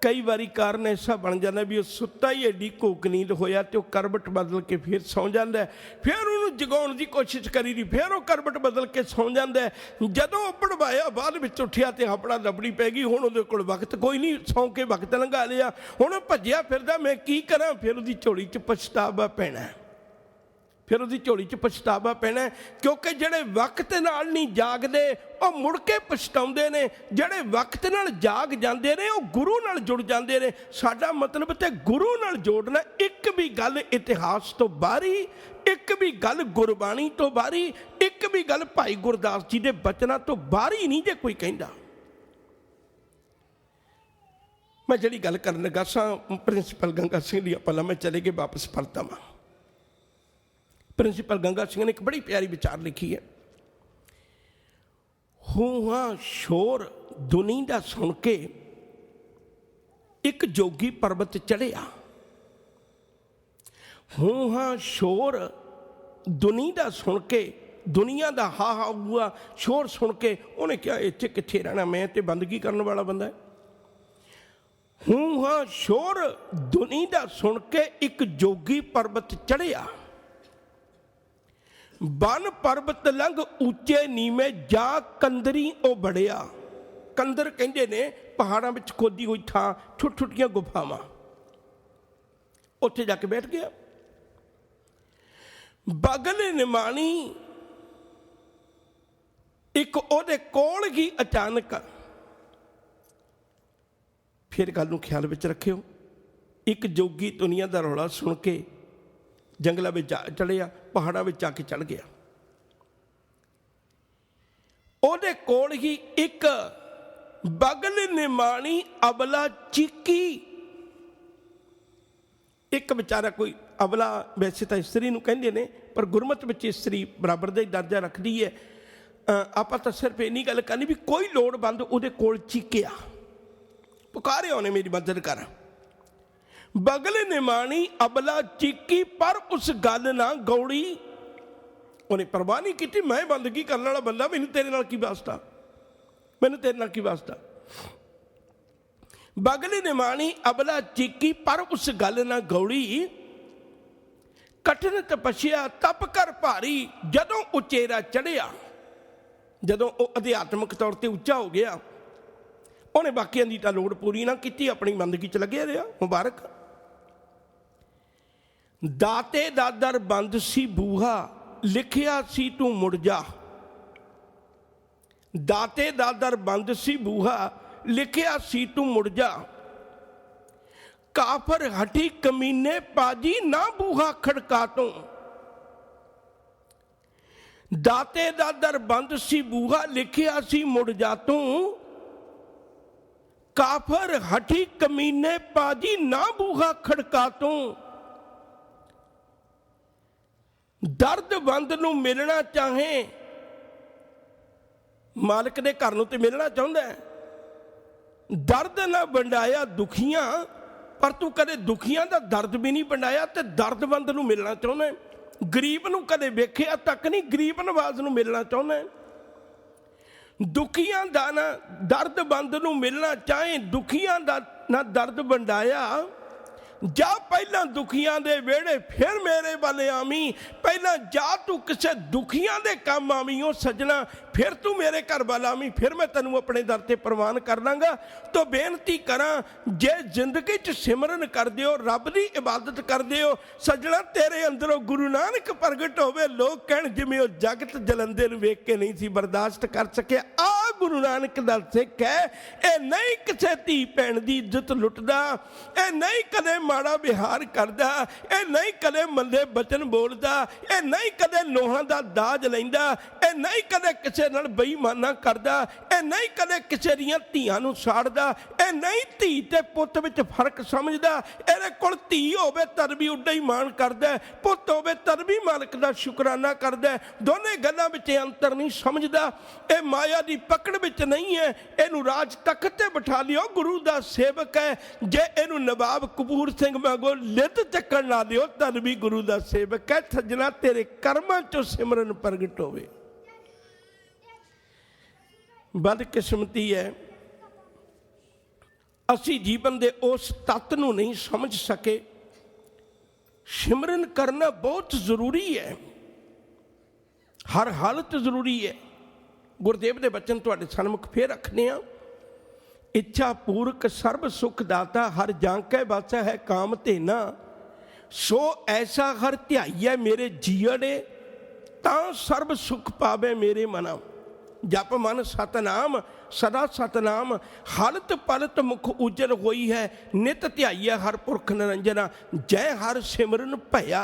कई बारी कारण ऐसा बन जाता भी सुता ही एडी घूक नींद होया तो करबट बदल के फिर सौ जाता है, फिर उन्होंने जगाउण की कोशिश करी दी, फिर वो करबट बदल के सौ जाता है। जदों पढ़वाया बाद में उठिया तो अपना लबड़ी पै गई, हुण उहदे कोल वक्त कोई नहीं, सौ के वक्त लंघा लिया, हुण भज्जिया फिरदा मैं की करा, फिर उसकी झोली च पछतावा पैना है, फिर उसकी झोली च पछतावा पैना है। क्योंकि जेड़े वक्त नाल नहीं जागदे वो मुड़ के पछताउंदे ने, जेड़े वक्त नाल जाग जांदे ने वो गुरु नाल जुड़ जांदे ने। साडा मतलब ते गुरु नाल जोड़ना। एक भी गल इतिहास तो बाहरी, एक भी गल गुरबाणी तो बाहरी, एक भी गल भाई गुरदास जी के बचना तो बाहरी नहीं जे कोई कहंदा। मैं जिहड़ी गल करन लगा सां प्रिंसीपल गंगा सिंह दी, पहला मैं चले गए वापस परता वां। प्रिंसीपल गंगा सिंह ने एक बड़ी प्यारी विचार लिखी है। हूहा शोर दुनी दा सुन के एक जोगी पर्वत चढ़िया। हूहा शोर दुनी दा सुन के, दुनिया दा हा हा हुआ शोर सुन के उन्हें क्या इत्थे कित्थे रहना, मैं ते बंदगी करने वाला बंदा है। हूहा शोर दुनी दा सुन के एक जोगी पर्वत चढ़िया। बन पर्वत लंघ ऊंचे नीवे जा कंदरी ओ बड़िया। कंदर कहंदे ने पहाड़ों में खोदी हुई थां, छुट छुटियां गुफावां, उत्थे जाके बैठ गया। बगल निमाणी एक ओदे कोल ही अचानक, फिर गल नूं ख्याल विच रखियो, एक जोगी दुनिया दा रौला सुन के जंगलों में जा चढ़िया, पहाड़ों में जाके चढ़ गया। ओदे कोल ही एक बगल निमाणी अबला चीकी। एक बेचारा कोई अबला, वैसे तो इस्त्री नूं कहंदे ने पर गुरमत में इस्त्री बराबर का ही दर्जा रखती है। आप तो सिर्फ इन्नी गल करनी भी कोई लोड़वंद उहदे कोल चीकिया, पुकारे उन्हें मेरी मदद कर। बगल निमाणी अबला चीकी पर उस गल ना गौड़ी। उन्हें परवाह नहीं की, मैं बंदगी करने वाला बंदा, मैनू तेरे नाल की वास्ता, मैनू तेरे नाल की वास्ता। बगल निमाणी अबला चीकी पर उस गल ना गौड़ी। कठिन तपस्या तप कर भारी जदों उचेरा चढ़िया, जदों वो अध्यात्मक तौर पर उच्चा हो गया, उन्हें बाकियां दी तां लोड़ पूरी ना की, अपनी बंदगी च लगे रहा। मुबारक। दाते दा दर बंद सी बूहा लिखिया सी तू मुड़ जा। दाते दा दर बंद सी बूहा लिखिया सी तू मुड़ जा। काफर हटी कमीने पाजी ना बूहा खड़का तू। दाते दा दर बंद सी बूहा लिखिया सी मुड़ जा तू। काफर हटी कमीने पाजी ना बूहा खड़का तू। दर्द बंद नू मिलना चाहे, मालिक दे घर नू ते मिलना चाहुंदा है। दर्द ना वंडाया दुखियां, पर तू कदे दुखियां दा दर्द भी नहीं वंडाया ते दर्दबंद नू मिलना चाहुंदा है। गरीब नू कदे वेखिया तक नहीं, गरीब नवाज नू मिलना चाहुंदा है। दुखियां दा ना दर्दबंद नू मिलना चाहे, दुखियां दा ना दर्द वंडाया। जा पहला दुखियां दे वेड़े फिर मेरे वाले आवी। पहला जा तू किसे दुखियां दे काम आवी हो सजना, फिर तू मेरे घर वाल आवी, फिर मैं तेनू अपने दर ते प्रवान कर लांगा। तो बेनती करा, जे जिंदगी च सिमरन कर दिओ, रब दी इबादत कर दिओ सजना, तेरे अंदरों गुरु नानक प्रगट होवे। लोग कहण जिवें ओ जगत जलंदे नूं वेख के नहीं सी बर्दाश्त कर सके। आ गुरु नानक दा सिख है, ए नहीं किसे धी भैन दी इज्जत लुटदा, ए नहीं कदे माड़ा विहार करदा, ए नहीं कदे मंदे बचन बोलदा, ए नहीं कदे नोहां दा दाज लैंदा, ए नहीं कदे किसे नाल बेईमाना करदा, ए नहीं कदे किसे दियां धीआं नूं साड़दा, ए नहीं धी ते पुੱਤ विच फर्क समझदा। इहदे कोल धी होवे तर भी उड्डा ही मान करदा, पुੱਤ होवे तर भी मालिक दा शुकराना करदा। दोने गल्लां विच अंतर नहीं समझदा। ए माया दी पकड़ विच नहीं है, इहनूं राज तख्त ते बिठा लियो, गुरु दा सेवक है। जे इहनूं नवाब कपूर सिंह वांगू लिद चक्कण ला दिओ, तद भी गुरु दा सेवक है। सज्जना तेरे कर्मां चों सिमरन प्रगट होवे। बदकिस्मती है, असी जीवन दे उस तत्त नूं नहीं समझ सके। सिमरन करना बहुत जरूरी है, हर हालत जरूरी है। गुरदेव दे बचन तुहाडे सन्मुख फिर रखने आ। इच्छा पूरक सर्व सुख दाता, हर जांकै वासा है काम तेना। सो ऐसा हर ध्याइए मेरे जीअड़े, तां सर्व सुख पावे मेरे मना। जप मन सतनाम सदा सतनाम, हालत पलत मुख उजल होई है। नित ध्याइए हर पुरख निरंजना, जय हर सिमरन भया।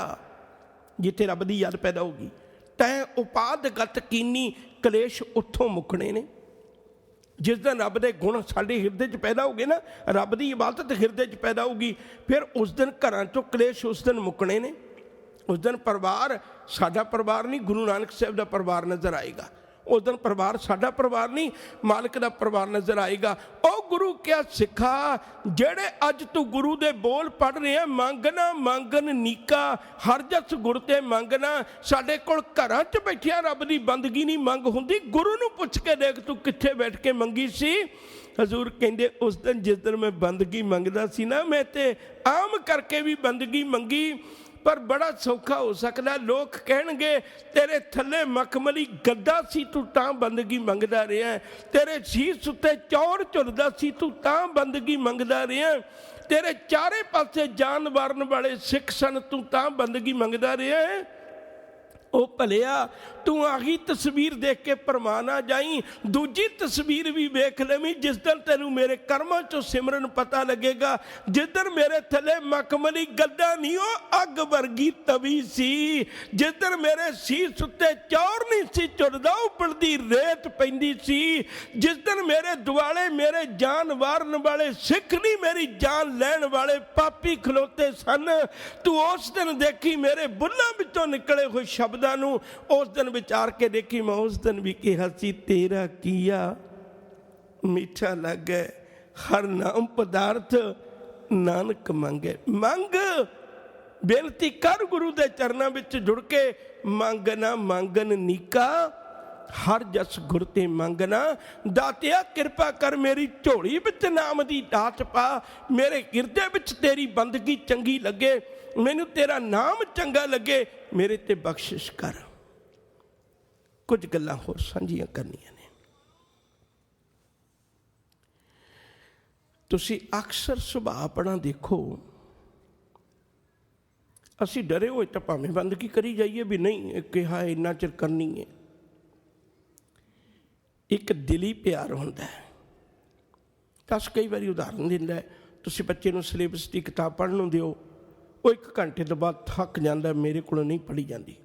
जिथे रब दी याद पैदा होगी, तैं उपाधगत कीनी, कलेश उत्थों मुकने ने। जिस दिन रब दे गुण साडे हिरदे च पैदा हो गए ना, रब दी इबादत हिरदे च पैदा होगी, फिर उस दिन घरां चों कलेश उस दिन मुकने ने। उस दिन परिवार साडा परिवार नहीं, गुरु नानक साहब दा परिवार नजर आएगा। उस दिन परिवार साडा परिवार नहीं, मालिक दा परिवार नजर आएगा। ओ गुरु क्या सिखा, जेड़े अज तू गुरु दे बोल पढ़ रहे हैं, मंगना मंगन नीका, हर जस गुर ते मंगना। साडे कोल घरां च बैठिया रब दी बंदगी नहीं मंग हुंदी। गुरु नूं पुछ के देख तू कित्थे बैठ के मंगी सी। हजूर कहंदे उस दिन जिस दिन मैं बंदगी मंगदा सी ना, मैं ते आम करके भी बंदगी मंगी, पर बड़ा सौखा हो सकता। लोग कहणगे तेरे थले मखमली गद्दा सी, तू तां बंदगी मंगदा रहा। तेरे शीस उत्ते चौर झुलदा सी, तू तां बंदगी मंगदा रहा। तेरे चारे पासे जान वारन वाले सिख सन, तू तां बंदगी मंगदा रहा। ओ भलिया, तू आही तस्वीर देख के परमा ना जाई, दूजी तस्वीर भी वेख लवीं। जिस दिन तेनू मेरे कर्मां चों सिमरन पता लगेगा, जिस दिन मेरे थले मखमली गद्दा नहीं, हो अग वर्गी तवी सी। जिस दिन मेरे शीस उत्ते चौर नहीं सी झुलदा, उबलदी रेत पैंदी सी। जिस दिन मेरे दुआले मेरे जान वारन वाले सिख नहीं, मेरी जान लैण वाले पापी खलोते सन, तू उस दिन देखी मेरे बुल्लां विचों निकले हुए शब्दां नूं, उस दिन विचार के देखी। मैं उस दिन भी कहा सी, तेरा किया मीठा लगे हर नाम पदार्थ नानक मंगे। मंग, बेनती कर गुरु दे चरणों विच जुड़ के, मंग ना मंगन नीका, हर जस गुर ते मंगना। दातिया किरपा कर मेरी झोली विच नाम दी दात पा, मेरे हिरदे विच तेरी बंदगी चंगी लगे, मैनू तेरा नाम चंगा लगे, मेरे ते बख्शिश कर। कुछ गल्लां होर साझियां करनियां ने। तुसी अक्सर सुभाਅ अपना देखो, असी डरे होए तो भावें बंदगी करी जाइए भी नहीं कहा इन्ना चिर करनी है। एक दिली प्यार होंदा है। दस कई बार उदाहरण दिंदा है, तुसी बच्चे नूं सिलेबस की किताब पढ़न दिओ, वो 1 घंटे तो बाद थक जाता, मेरे को नहीं पढ़ी जाती,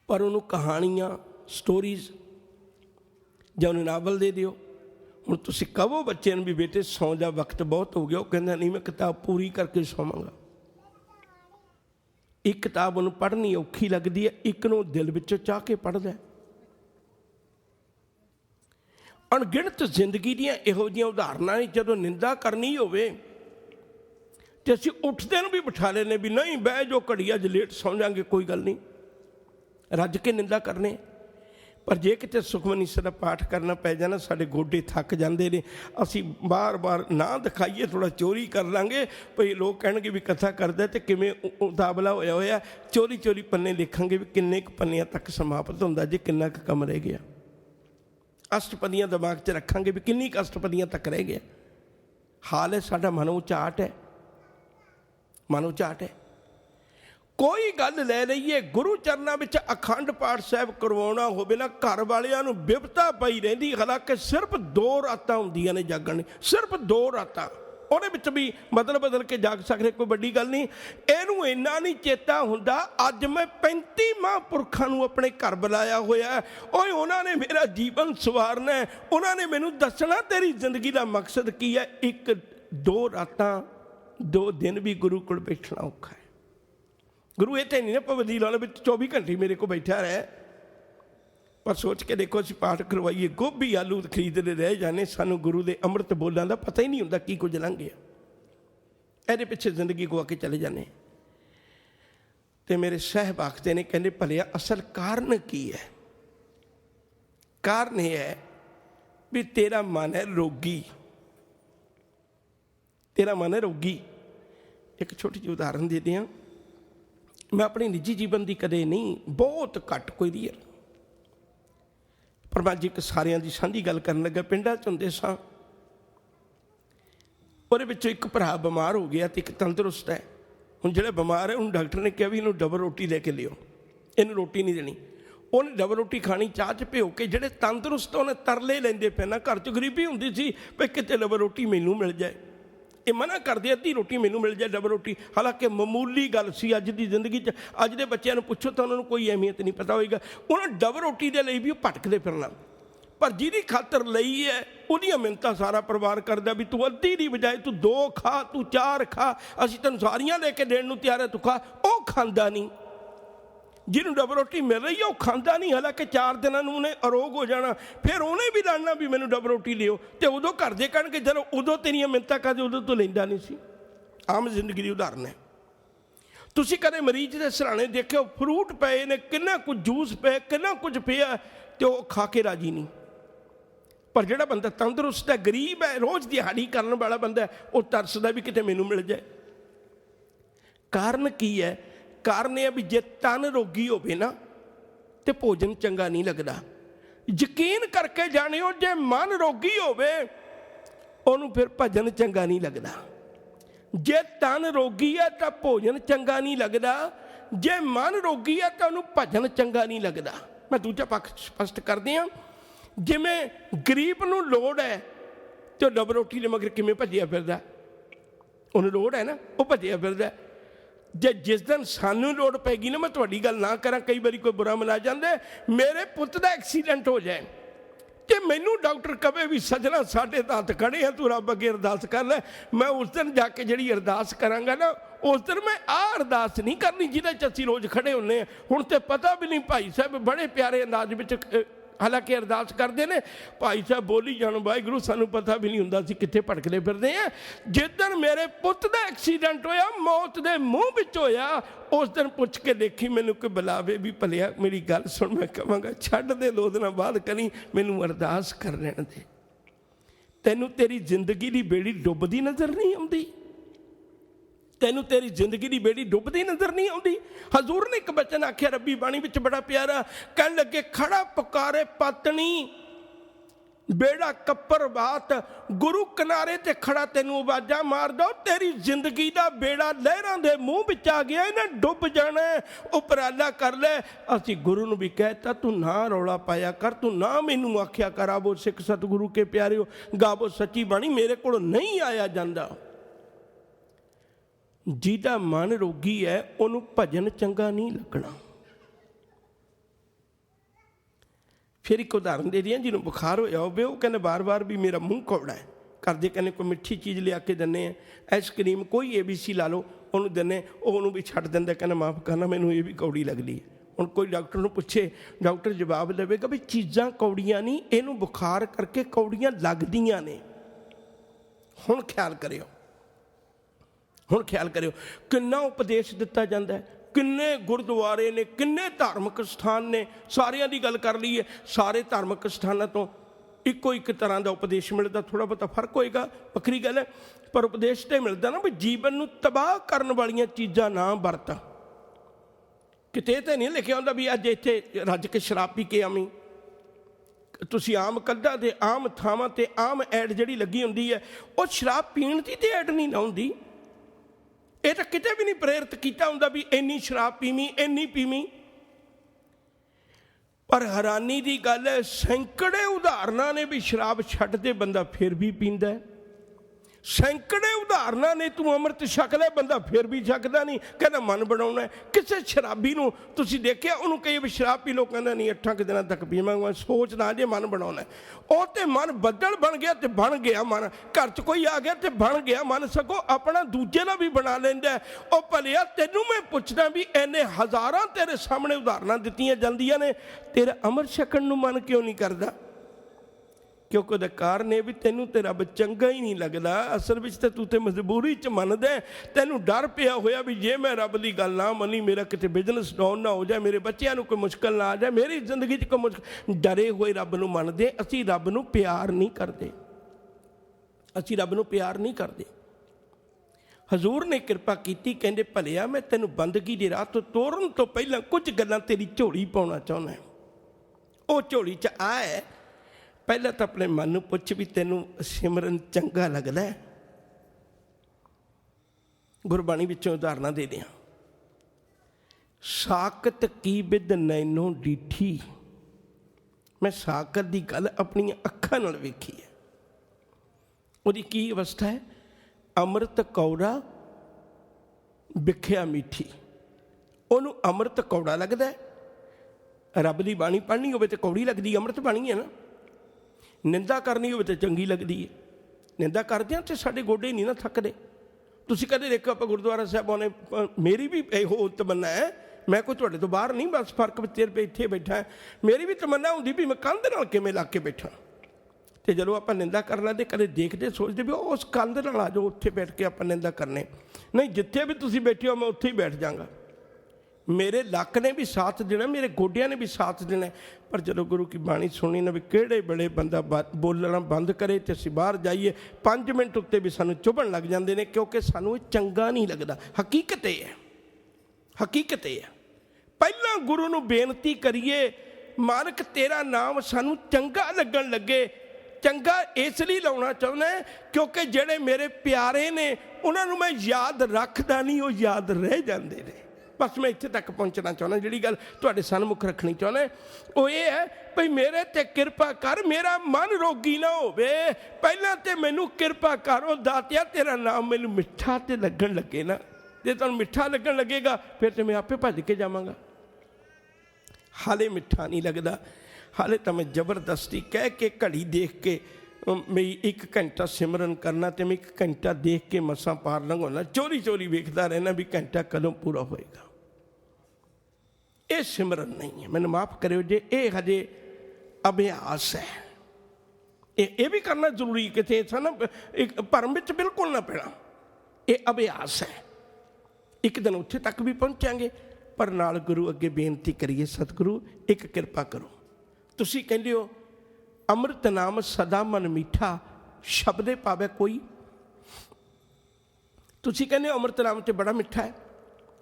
पर उन्होंने कहानियाँ स्टोरीज ਜਾਂ ਉਹਨੂੰ नावल दे दिओ। ਹੁਣ ਤੁਸੀਂ ਕਹੋ ਬੱਚੇ ਨੂੰ भी बेटे सौ जा वक्त बहुत हो गया, वो कहता नहीं मैं किताब पूरी करके सोवांगा। एक किताब उन्होंने पढ़नी औखी लगती है, एक नूं दिल विचों चाह के पढ़दा। अणगिणत जिंदगी दियां इहो जिहियां उदाहरणां ने जदों निंदा करनी होवे ते असीं उठदे नूं भी बिठा लेने भी नहीं बह जो घड़ी अज लेट सौ जांगे, कोई गल नहीं, रज के निंदा करने। पर जे किते सुखमनी साहिब दा पाठ करना पै जाना, साडे गोडे थक जाते हैं, असी बार बार ना दिखाइए, थोड़ा चोरी कर लांगे, भई लोग कहणगे भी कथा करदा ते किवें उतावला होया होया, चोरी चोरी पन्ने लिखांगे भी किन्ने क पन्नियां तक समाप्त हुंदा जे किन्ना क कम रह गया। अष्टपदियां दिमाग च रखांगे भी किन्नी क अष्टपदियां तक रह गया। हाल है साडा मनोचाट है, मनोचाट है। कोई गल ले लईए, गुरु चरणों में अखंड पाठ साहब करवाना होवे ना, घर वालियां नूं बिपता पई रहिंदी। हालांकि सिर्फ 2 रातां हुंदियां ने जागण, सिर्फ 2 रातां, ਉਹਦੇ ਵਿੱਚ भी बदल बदल के जाग सकते, कोई बड़ी गल नहीं। ਇਹਨੂੰ ਇੰਨਾ नहीं चेता हुंदा अज मैं 35 महापुरखों ਨੂੰ अपने घर बुलाया होया, ओए उन्होंने मेरा जीवन सवारना है, उन्होंने मैनू दसना तेरी जिंदगी का मकसद की है। 1-2 रातां 2 दिन भी गुरु कोल बैठना औखा है। गुरु इत्थे नहीं ना पवदी लाल 24 घंटे मेरे को बैठा रहे। पर सोच के देखो, असीं पाठ करवाइए, गोभी आलू खरीदते रह जाने, सानू गुरु के अमृत बोलों का पता ही नहीं होंदा की कुछ लंघ गया, ਇਹਦੇ पिछे जिंदगी गुआ के चले जाने। तो मेरे साहब आखते ने, कहते भलिया असल कारण की है? कारण यह है भी तेरा मन है रोगी, तेरा मन है रोगी। एक छोटी जी उदाहरण दे दियाँ। मैं अपने निजी जीवन की कदे नहीं, बहुत घट, कोई रीयर, पर मैं अज एक सारियां दी सांझी गल करन लगा। पिंडां च हुंदे सां, ਉਹਦੇ ਵਿੱਚੋਂ एक भरा बीमार हो गया तो एक तंदुरुस्त है। हुण जिहड़ा बीमार है उन्होंने डॉक्टर ने कहा भी इन्हूं डबल रोटी लेके लिओ, इन्हूं रोटी नहीं देनी। उन्हें डबल रोटी खानी चाह च भिओ के। जिहड़े तंदुरुस्त उन्हें तरले लैंदे पे ना, घर च गरीबी हुंदी सी भी किते डबल रोटी मैनूं मिल जाए, ये मना करते अद्धी रोटी मैनू मिल जाए डबल रोटी। हालांकि मामूली गल सी अज की जिंदगी च। अज के बच्चों को पुछो तो उन्होंने कोई अहमियत नहीं पता होएगा। उन्होंने डबल रोटी के लिए भी भटकते फिरना, पर जिहदी खातर लई है उहदियां मिन्नतां सारा परिवार करदा भी तू अद्धी दी बजाए तू 2 खा, तू 4 खा, असीं तैनूं सारियां लेके देण नूं तैयार है, तू खा। वो खांदा नहीं, जिन्होंने डबल रोटी मिल रही है वह खाता नहीं। हालांकि 4 दिनों में उन्हें अरोग हो जाना, फिर उन्हें भी लड़ना भी मैनू डबल रोटी लियो। तो उदों घर दे कहणगे चलो उदों तेरियां मिन्नतां करदे, उदों तो लैंदा नहीं सी। आम जिंदगी की उदाहरण है। तुसीं कदे मरीज के सराणे देखियो, फ्रूट पे ने, किन्ना कुछ जूस पे, किन्ना कुछ पिया, तो वह खा के राजी नहीं। पर जिहड़ा बंदा तंदुरुस्त है, गरीब है, रोज़ दिहाड़ी करने वाला बंदा है, वह तरसदा भी किते मैनू मिल जाए। कारण की है? कारण यह भी जे तन रोगी होवे ना तो भोजन चंगा नहीं लगता। यकीन करके जानियो, जे मन रोगी होवे उन्होंने फिर भजन चंगा नहीं लगता। जे तन रोगी है तो भोजन चंगा नहीं लगता, जे मन रोगी है तो उन्होंने भजन चंगा नहीं लगता। मैं दूजा पक्ष स्पष्ट कर दियाँ, जिमें गरीब नूं लोड़ है तो डबल रोटी के मगर किमें भजिया फिरदा, उन्हें लोड़ है ना, वो भजिया फिरदा। जे जिस दिन सानू लोड़ पैगी ना, मैं तुहाडी गल ना करा, कई बारी कोई बुरा मना जाता, मेरे पुत का एक्सीडेंट हो जाए तो मैनू डॉक्टर कहे भी सजना साढ़े दांत खड़े हैं, तू रब अगे अरदास कर ले। मैं उस दिन जाके जी अरदास करांगा ना, उस दिन मैं अरदास नहीं करनी जिहदे च असीं रोज़ खड़े होंगे। हुण तो पता भी नहीं, भाई साहब बड़े प्यारे अंदाज में हालांकि अरदास करते हैं भाई साहब बोली जान वाहिगुरू सानू पता भी नहीं हुंदा सी कित्थे भटकदे फिरदे आ। जिस दिन मेरे पुत का एक्सीडेंट होया मौत के मूँह विच होया उस दिन पुछ के देखी मैनू कोई बुलावे भी भलिया मेरी गल सुन, मैं कहांगा छड्ड दे 2 दिन बाद करी मैनू अरदास कर लेण दे। तैनू तेरी जिंदगी की बेड़ी डुबदी नज़र नहीं आउंदी, तैनू तेरी जिंदगी की बेड़ी डुबदी नज़र नहीं आउंदी। हजूर ने एक बचन आख्या रब्बी बाणी विच बड़ा प्यारा, कहन लगे खड़ा पुकारे पत्नी बेड़ा कप्पर बात, गुरु किनारे ते खड़ा तेनू आवाजा मार दो, तेरी जिंदगी का बेड़ा लहरां दे मूँह विच आ गया, इन्हें डुब जाना, उपराला कर ले। असी गुरु नूं भी कहता तू ना रौला पाया कर, तू ना मैनू आख्या कर आवो सिख सतगुरु के प्यारे गावो सच्ची बाणी, मेरे को नहीं आया जांदा। जिहदा मन रोगी है उन्होंने भजन चंगा नहीं लगना। फिर एक उदाहरण दे दी, जिन्होंने बुखार होया होवे वो कहने बार बार भी मेरा मूँह कौड़ा है, करते कहने कोई मिठी चीज़ लिया के देने आइसक्रीम कोई ABC ला लो उन्होंने देने, उन्होंने भी छड्ड दिंदा कहना माफ़ करना मैनू ये भी कौड़ी लगती है। हुण कोई डॉक्टर नूं पुछे डॉक्टर जवाब देवेगा भी चीज़ां कौड़ियां नहीं, इनू बुखार करके कौड़ियां लगदियां ने। हुण ख्याल करियो, हुण ख्याल करियो किन्ना उपदेश दिता जाता है, किन्ने गुरुद्वारे ने, किन्ने धार्मिक स्थान ने, सारियां दी गल कर ली है। सारे धार्मिक स्थानों तो इको एक तरह का उपदेश मिलता, थोड़ा बहुत फर्क होएगा वक्री गल है, पर उपदेश तो मिलता ना भी जीवन नूं तबाह करने वाली चीज़ां ना वरत। किते तो नहीं लिखिया होंदा भी अज इत्थे रज के शराब पी के आवी। तुसीं आम कद्दा ते आम थावां ते आम ऐड जिहड़ी लगी हुंदी है वो शराब पीण दी ते ऐड नहीं ना हुंदी। ये तो किते भी नहीं प्रेरित किया होंदा भी इन्नी शराब पीवी इन्नी पीवी। पर हैरानी की गल है सैकड़े उदाहरणों ने भी शराब छड्डदे बंदा फिर भी पींदा है। सैकड़े उदाहरणों ने तू अमृत छक ले बंदा फिर भी छकदा नहीं, कहना मन बनाउणा है। किसी शराबी नूं तुसीं देखिया उन्होंने कई भी शराब पी लो कहना नहीं 8 दिनों तक पीवांगा, सोच ना जे मन बनाउणा है। ਉਹ ਤੇ मन बदल बन गया तो बन गया मन, घर च कोई आ गया तो बन गया मन, सगों अपना दूजे का भी बना लेंदा। ਉਹ ਭਲਿਆ ਤੈਨੂੰ मैं पुछदा भी इन्ने हज़ारां तेरे सामने उदाहरण दित्तियां जांदियां ने, तेरा अमृत छकण नूं मन क्यों नहीं करदा? क्योंकि ਉਹਦਾ ਕਾਰਨ ਇਹ भी तेनू तो रब चंगा ही नहीं लगता। असल में तो तू तो मजबूरी च मनदा, तेनू डर पिया होया भी जे मैं रब की गल ना मनी मेरा कितने बिजनेस डाउन ना हो जाए, मेरे बच्चों को कोई मुश्किल ना आ जाए, मेरी जिंदगी च कोई मुश्किल। डरे हुए रब नूं मनदे, असीं रब नूं प्यार नहीं करते, असीं रब नूं प्यार नहीं करते। हजूर ने कृपा की कहते भलिया मैं तेनू बंदगी की राह तो तोड़न तो पहला कुछ गल्लां तेरी झोली पाउणा चाहुंदा। वो झोली च आ है, पहला तो अपने मन नूं पुछ भी तेनू सिमरन चंगा लगदा है। गुरबाणी विचों उदाहरण दे दियां, साकत की बिद नैनो डीठी, मैं साकत की गल अपनी अखां नाल वेखी है। उहदी की अवस्था है? अमृत कौड़ा विख्या मीठी, उहनूं अमृत कौड़ा लगदा है। रब की बाणी पढ़नी होवे ते कौड़ी लगदी, अमृत बाणी है ना। निंदा करनी हो तो चंगी लगती है, निंदा करते हैं तो साढ़े गोडे नहीं ना थकते। तुसीं कदे देखो आप गुरुद्वारा साहब आने, मेरी भी इहो तमन्ना है, मैं कोई तुहाडे तो बाहर नहीं, बस फर्क तेरे पे इत्थे बैठा है। मेरी भी तमन्ना होंदी भी मैं कंध नाल किवें ला के बैठा, तो जदों आपां निंदा कर लैंदे कदे देखते सोचते भी उस कंध नाल आ जाओ, उत्थे बैठ के आपां निंदा करने। नहीं, जिथे भी तुसीं बैठे हो मैं उत्थे ही बैठ जाऊँगा। मेरे लक ने भी साथ देना, मेरे गोडिया ने भी साथ देना। पर जो गुरु की बाणी सुनी ना भी किहड़े बड़े बंदा बोलना बंद करे तो असीं बाहर जाइए 5 मिनट उत्ते भी सानूं चुभन लग जाते हैं, क्योंकि सानूं चंगा नहीं लगता। हकीकत ये है, हकीकत ये है। पहला गुरु नूं बेनती करिए मालक तेरा नाम सानूं चंगा लगन लगे। चंगा इसलिए लाउणा चाहुंदा क्योंकि जिहड़े मेरे प्यारे ने उन्होंने मैं याद रखदा नहीं, वो याद रह जाते हैं। बस मैं इत्थे तक पहुँचना चाहना, जिहड़ी गल तुहाडे सन्मुख रखनी चाहना वो ये है भई मेरे ते कृपा कर, मेरा मन रोगी ना होवे। पहला ते मैनू कृपा कर, ओ दातिया तेरा नाम मैनू मिठा ते लगन लगे ना। जे तुहानूं मिठा लगन लगेगा फिर तो मैं आपे भज के जावांगा। हाले मिठा नहीं लगता, हाले तो मैं जबरदस्ती कह के घड़ी देख के मैं 1 घंटा सिमरन करना तो मैं 1 घंटा देख के मसा पार लंघाना, चोरी चोरी वेखदा रहना भी घंटा कदों पूरा होएगा। ये सिमरन नहीं है। मैंने माफ़ करो जे ये हजे अभ्यास है। ये भी करना जरूरी, कितने ऐसा ना एक भरम विच बिल्कुल ना पैना। ये अभ्यास है। एक दिन उत्थे तक भी पहुँचांगे, पर नाल गुरु अगे बेनती करिए, सतगुरु एक किरपा करो। तुसीं कहंदे हो अमृत नाम सदा मन मीठा, शब्दे पावे कोई। तुसीं कहंदे हो अमृत नाम ते बड़ा मिठा है।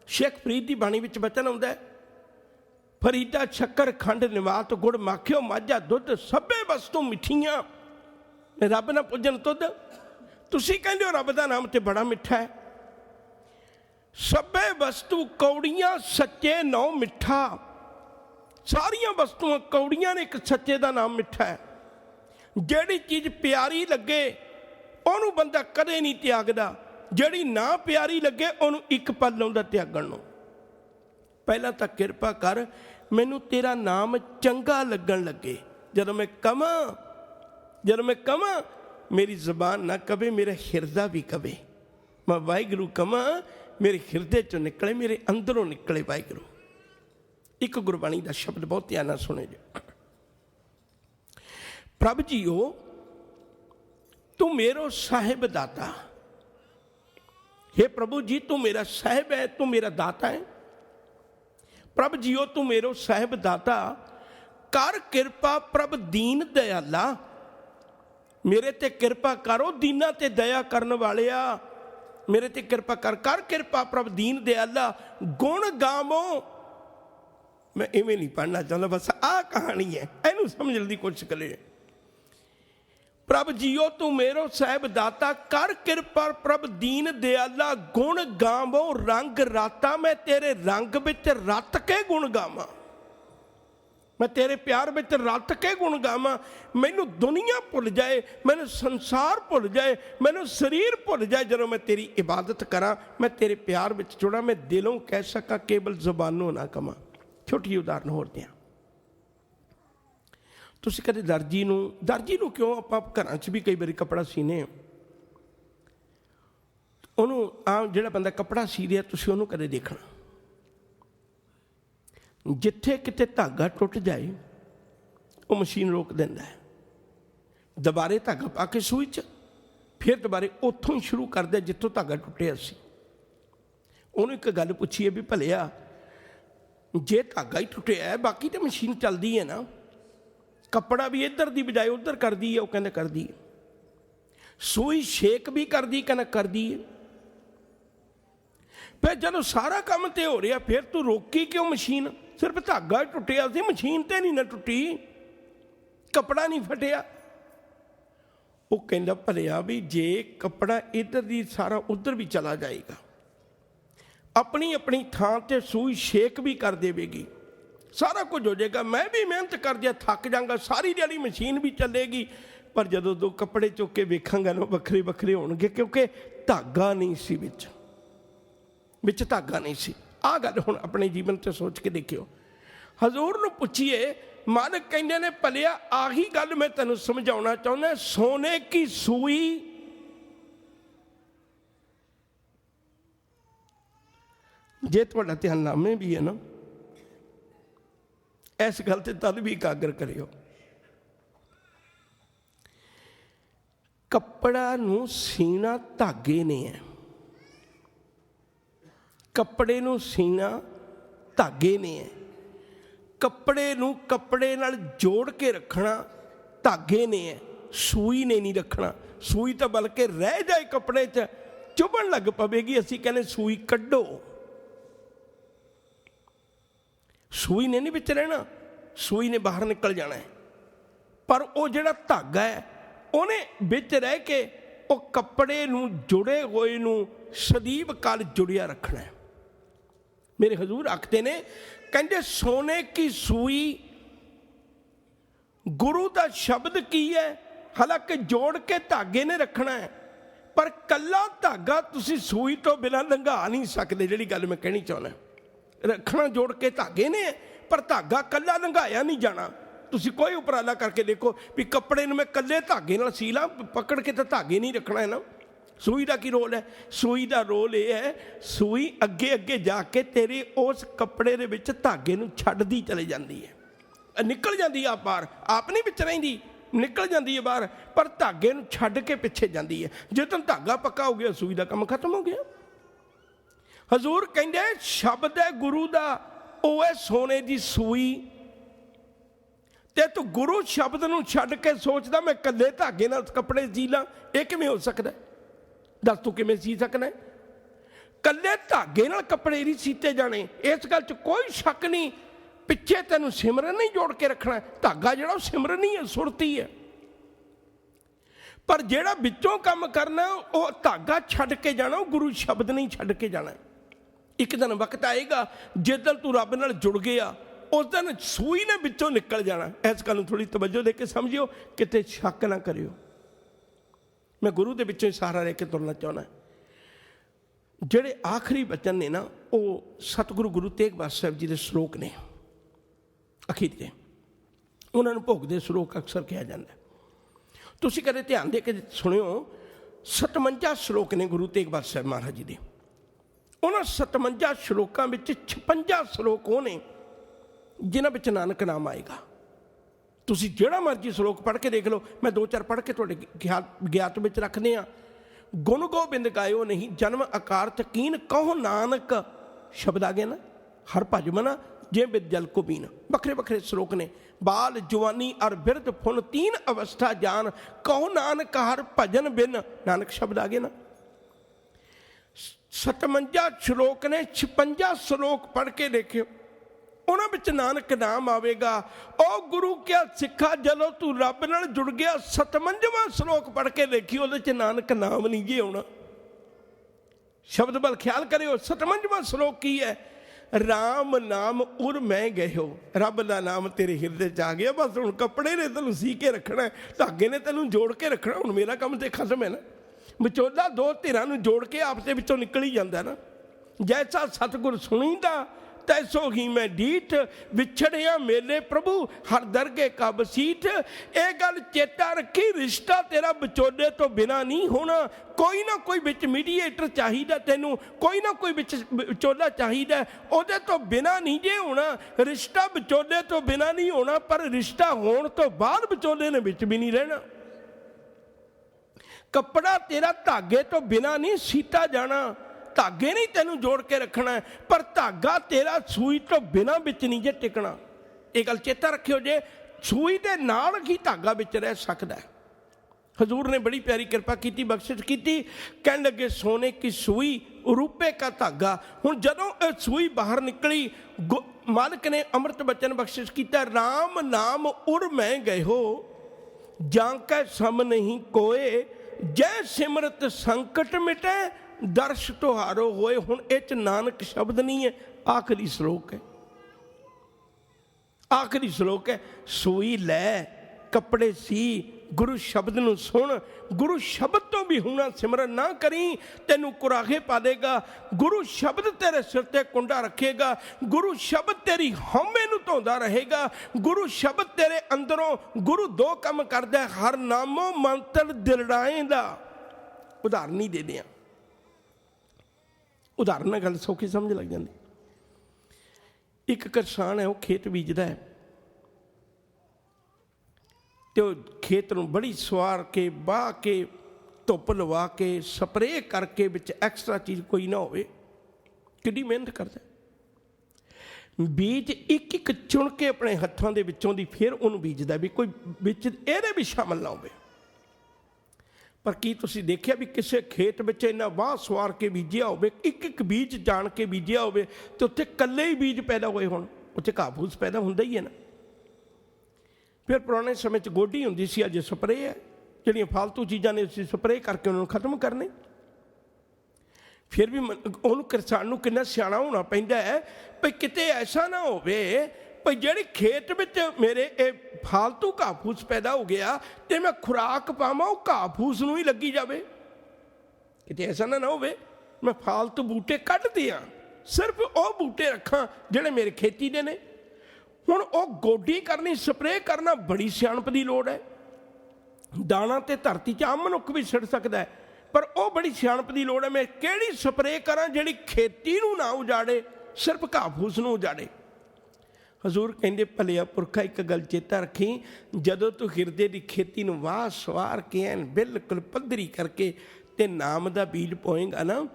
शेख फरीद की बाणी विच बचन आउंदा है, फरीदा शक्कर खंड निवात गुड़ माखियो माझा दुध, सभे वस्तु मिठियां रब ना पुजन तुद। तुसीं कहंदे हो रब दा नाम ते बड़ा मिठा है। सभे वस्तु कौड़ियां सच्चे नौ मिठा, सारियां वस्तुआं कौड़ियां ने, एक सच्चे दा नाम मिठा है। जिहड़ी चीज़ प्यारी लगे उहनूं बंदा कदे नहीं त्यागदा, जिहड़ी ना प्यारी लगे उहनूं एक पल लाउंदा त्यागण नूं। पहला तो किरपा कर मैनू तेरा नाम चंगा लगन लगे। जदों मैं कवां मेरी जबान ना कवे, मेरा हिरदा भी कवे। मैं वाहिगुरू कवां मेरे हिरदे चों निकले, मेरे अंदरों निकले वाहिगुरू। एक गुरबाणी का शब्द बहुत ध्यान नाल सुने जी। प्रभ जीओ तू मेरो साहिब दाता। हे प्रभु जी तू मेरा साहिब है, तू मेरा दाता है। प्रभ जीओ तू मेरो साहिब दाता, कर किरपा प्रभ दीन दयाला। मेरे ते किरपा करो दीना ते दया करन वालिया, मेरे ते किरपा कर। कर किरपा प्रभ दीन दयाला, गुण गावो। मैं इवें नहीं पढ़ना चाहता, बस आ कहानी है, इनू समझने की कोशिश करिए। प्रभ जीओ तू मेरो साहिब दाता, कर किरपा प्रभ दीन दयाला, गुण गावो रंग राता। मैं तेरे रंग विच रत के गुण गावां, मैं तेरे प्यार विच रत के गुण गावां। मैनू दुनिया भुल जाए, मैनू संसार भुल जाए, मैनू शरीर भुल जाए, जदों मैं तेरी इबादत करा, मैं तेरे प्यार विच जुड़ा, मैं दिलों कह सका, केवल जुबानों ना कमा। छोटी उदाहरण होर दियां। तुसीं कदे दर्जी नूं क्यों आपां घरां च भी कई बारी कपड़ा सीने, उहनूं आम जिहड़ा बंदा कपड़ा सी रिहा, तुसीं उहनूं कदे देखना, जिथे किते धागा टुट जाए वो मशीन रोक दिंदा है, दुबारे धागा पा के सूई च, फिर दुबारे उत्थों ही शुरू कर दे जिथों धागा टुटिया सी। उहनूं एक गल पुछी भी भलिया जे धागा ही टुटिया है, बाकी तो मशीन चलदी है ना, कपड़ा भी इधर की बजाय उधर कर दी है, वो कहते कर दी है। सूई शेक भी कर दी, कहना कर दी है। फिर जब सारा काम तो हो रहा, फिर तू रोकी क्यों मशीन? सिर्फ धागा टुटिया सी, मशीन तो नहीं ना टुटी, कपड़ा नहीं फटिया। वो कहता भलिया भी जे कपड़ा इधर दी सारा उधर भी चला जाएगा, अपनी अपनी थां ते सूई शेक भी कर देगी, सारा कुछ हो जाएगा, मैं भी मेहनत कर दिया थक जाऊंगा, सारी दिहाड़ी मशीन भी चलेगी, पर जदों दो कपड़े चुक के वेखांगा ना वखरे वखरे होणगे, क्योंकि धागा नहीं सी विच धागा नहीं सी। आ गल हुण अपने जीवन से सोच के देखियो। हजूर नूं पुछिए, मालिक कहंदे ने भलिया आही गल मैं तैनूं समझाउणा चाहुंदा, सोने की सूई जे तुहाडा ध्यान नामे भी है ना, इस गल ते तद भी एकागर करियो। कपड़ा नूं सीना धागे ने है, कपड़े नूं सीना धागे ने है, कपड़े नूं कपड़े नाल जोड़ के रखना धागे ने है, सूई ने नहीं रखना। सूई तो बल्कि रह जाए कपड़े च चुभन लग पवेगी, असीं कहने सूई कड्डो, सूई ने नहीं विच रहना, सूई ने बाहर निकल जाना है। पर वो जिहड़ा धागा है उन्हें विच रह के वो कपड़े नूं जुड़े होए नूं सदीव काल जुड़िया रखना है। मेरे हजूर आखते ने, कहंदे सोने की सूई, गुरु का शब्द की है, हालांकि जोड़ के धागे ने रखना है, पर कल्ला धागा तुसी सूई तो बिना लंघा नहीं सकते। जिहड़ी गल मैं कहनी चाहुंदा, रखना जोड़ के धागे ने, पर धागा कल्ला लंघाया नहीं जाना। तुसी कोई उपराला करके देखो भी कपड़े में कल्ले धागे नाल सी ला, पकड़ के तो धागे नहीं रखना है ना। सूई का की रोल है? सूई का रोल यह है, सूई अगे अगे जाके तेरे उस कपड़े दे विच धागे नूं छड्डदी चली जाती है, निकल जाती आप बाहर, आप नहीं विच रहिंदी, निकल जाती है बाहर, पर धागे नूं छड्ड के पिछे जाती है। जिदन धागा पक्का हो गया सूई का काम खत्म हो गया। हजूर कहंदे शब्द है गुरु का, वो है सोने की सूई। ते तू गुरु शब्द नूं छड्ड के सोचदा मैं कल्ले धागे नाल कपड़े सी ला, ये किवें हो सकदा? दस तू किवें सी सकना है? कल्ले धागे नाल कपड़े नहीं सीते जाने, इस गल च कोई शक नहीं। पिछे तेनों सिमरन नहीं जोड़ के रखना, धागा जिहड़ा सिमरन ही है, सुरती है। पर जिहड़ा विचों काम करना वो धागा छड्ड के जाना, गुरु शब्द नहीं छड्ड के जाना। एक दिन वक्त आएगा जिस दिन तू रब नाल जुड़ गया, उस दिन सूई ने विचों निकल जाना। इस गल थोड़ी तवज्जो दे के समझियो, किते शक ना करियो। मैं गुरु दे विचों सहारा लेके तुरना चाहना। ਜਿਹੜੇ आखिरी वचन ने ना, वो सतगुरु गुरु तेग बहादुर साहब जी के श्लोक ने अखीर के, उन्होंने भोग के श्लोक अक्सर कहा जाता है। तुसीं कदे ध्यान दे के सुनियो, 57 श्लोक ने गुरु तेग बहादुर साहब महाराज जी के। उन्होंने 57 श्लोकों में 56 श्लोक वो ने जिन्हां विच नानक नाम आएगा। तुसीं जिहड़ा मर्जी श्लोक पढ़ के देख लो, मैं 2-4 पढ़ के तुहाडे ज्ञात में रखने आ। गुण गोबिंद गायो नहीं, जन्म अकारत कीन, कहो नानक शब्द आ गया ना, हर भज मना जे बिद जल को पीन। बखरे बखरे श्लोक ने, बाल जवानी और बिरध फुन तीन अवस्था जान, कहो नानक हर भजन बिन, नानक शब्द आ गया ना। 57 श्लोक ने, 56 श्लोक पढ़ के देखे, उन्हां विच नानक नाम आवेगा। ओ गुरु क्या सिखा, जदों तू रब नाल जुड़ गया, 57वां श्लोक पढ़ के देखी, उहदे च नानक नाम नहीं जी आउणा। शब्द बल ख्याल करियो, 57वां श्लोक की है? राम नाम उर मैं गयो, रब दा नाम तेरे हिरदे च आ गया। बस हुण कपड़े ने तैनूं सी के रखना है, धागे ने तैनूं जोड़ के रखना। हुण मेरा काम ते खत्म है ना। विचोला दो धिरां नूं जोड़ के आपस दे विचों निकल ही जांदा ना। जैसा सतगुर सुणीदा तैसो ही मैं डीठ, विछड़िया मेले प्रभु हर दरगे का बसीठ। ये गल चेता रखी, रिश्ता तेरा विचोले तो बिना नहीं होना। कोई ना कोई विच मीडिएटर चाहिए तेनू, कोई ना कोई विच विचोला चाहिए, उहदे तो बिना नहीं जे होना। रिश्ता विचोले तो बिना नहीं होना, पर रिश्ता होने तो बाद विचोले ने विच भी नहीं रहना। कपड़ा तेरा धागे तो बिना नहीं सीता जाना, धागे नहीं तेनू जोड़ के रखना है, पर धागा तेरा सूई तो बिना बिच नहीं जे टिकना। ये गल चेता रखियो जे, सूई दे नाल ही धागा बिच रह सकदा है। हजूर ने बड़ी प्यारी कृपा की, बख्शिश की, कहने लगे सोने की सूई रूपे का धागा। हुण जदों सूई बाहर निकली, मालिक ने अमृत बचन बख्शिश किया, राम नाम उर मैं गयो, जांकै सम नहीं कोए, जय सिमरत संकट मिटे, दर्श तुहारो होए। हुण इच नानक शब्द नहीं है, आखिरी श्लोक है, आखिरी श्लोक है। सूई लै, कपड़े सी, गुरु शब्द नूं सुन। गुरु शब्द तो भी हुणा सिमरन ना करी, तेनू कुराहे पा देगा। गुरु शब्द तेरे सिर ते कुंडा रखेगा, गुरु शब्द तेरी हौमे नूं धोंदा रहेगा। गुरु शब्द तेरे अंदरों, गुरु दो काम करदा, हर नामों मंत्र दिलड़ाएंदा। उदाहरण ही दे दिया, उदाहरण नाल गल सौखी समझ लग जाती। एक किसान है, वो खेत बीजदा है, तो खेत नूं बड़ी सवार के बाह के धुप लवा के स्प्रे करके विच एक्सट्रा चीज़ कोई ना होवे, कितनी मेहनत करता है। बीज एक एक चुन के अपने हत्थों के विचों दी फिर उन्होंने बीजदा भी कोई विच इहदे भी शामिल ना होवे। पर की तुसीं देखिया भी किसी खेत में इन्ना बाह सवार के बीजिया होवे, एक एक बीज जान के बीजिया होवे, तो उत्थे कल्ले ही बीज पैदा होए होण, उत्थे घाह फूस पैदा हुंदा ही है ना। फिर पुराने समय गोडी हुंदी सी, अज स्प्रे है। जिहड़ियां फालतू चीज़ां ने स्प्रे करके उन्होंने खत्म करने। फिर भी उन्होंने किसान नूं कितना सियाणा होना पैंदा है, भई किते ऐसा ना होवे भई जिहड़ी खेत विच मेरे फालतू घाह फूस पैदा हो गया तो मैं खुराक पावां वो घाह फूस नूं ही लगी जावे। किते ऐसा ना होवे मैं फालतू बूटे कढ दियां, सिर्फ वो बूटे रखां जिहड़े मेरे खेती दे ने। हुण वो गोडी करनी, स्प्रे करना बड़ी सियाणप की लोड़ है। दाना तो धरती च आम मनुख भी सिड़ सकता है, पर वो बड़ी सियाणप की लोड़ है। मैं किहड़ी स्प्रे करा जिहड़ी खेती नूं ना उजाड़े, सिर्फ घाह फूस नूं उजाड़े। ਹਜ਼ੂਰ ਕਹਿੰਦੇ ਭਲਿਆ ਪੁਰਖਾ ਇੱਕ ਗੱਲ ਚੇਤਾ ਰੱਖੀ, ਜਦੋਂ ਤੂੰ ਹਿਰਦੇ ਦੀ ਖੇਤੀ ਨੂੰ ਵਾਹ ਸਵਾਰ ਕੇ ਐਨ ਬਿਲਕੁਲ ਪੱਧਰੀ ਕਰਕੇ ਤੇ ਨਾਮ ਦਾ ਬੀਜ ਪੋਏਗਾ ਨਾ,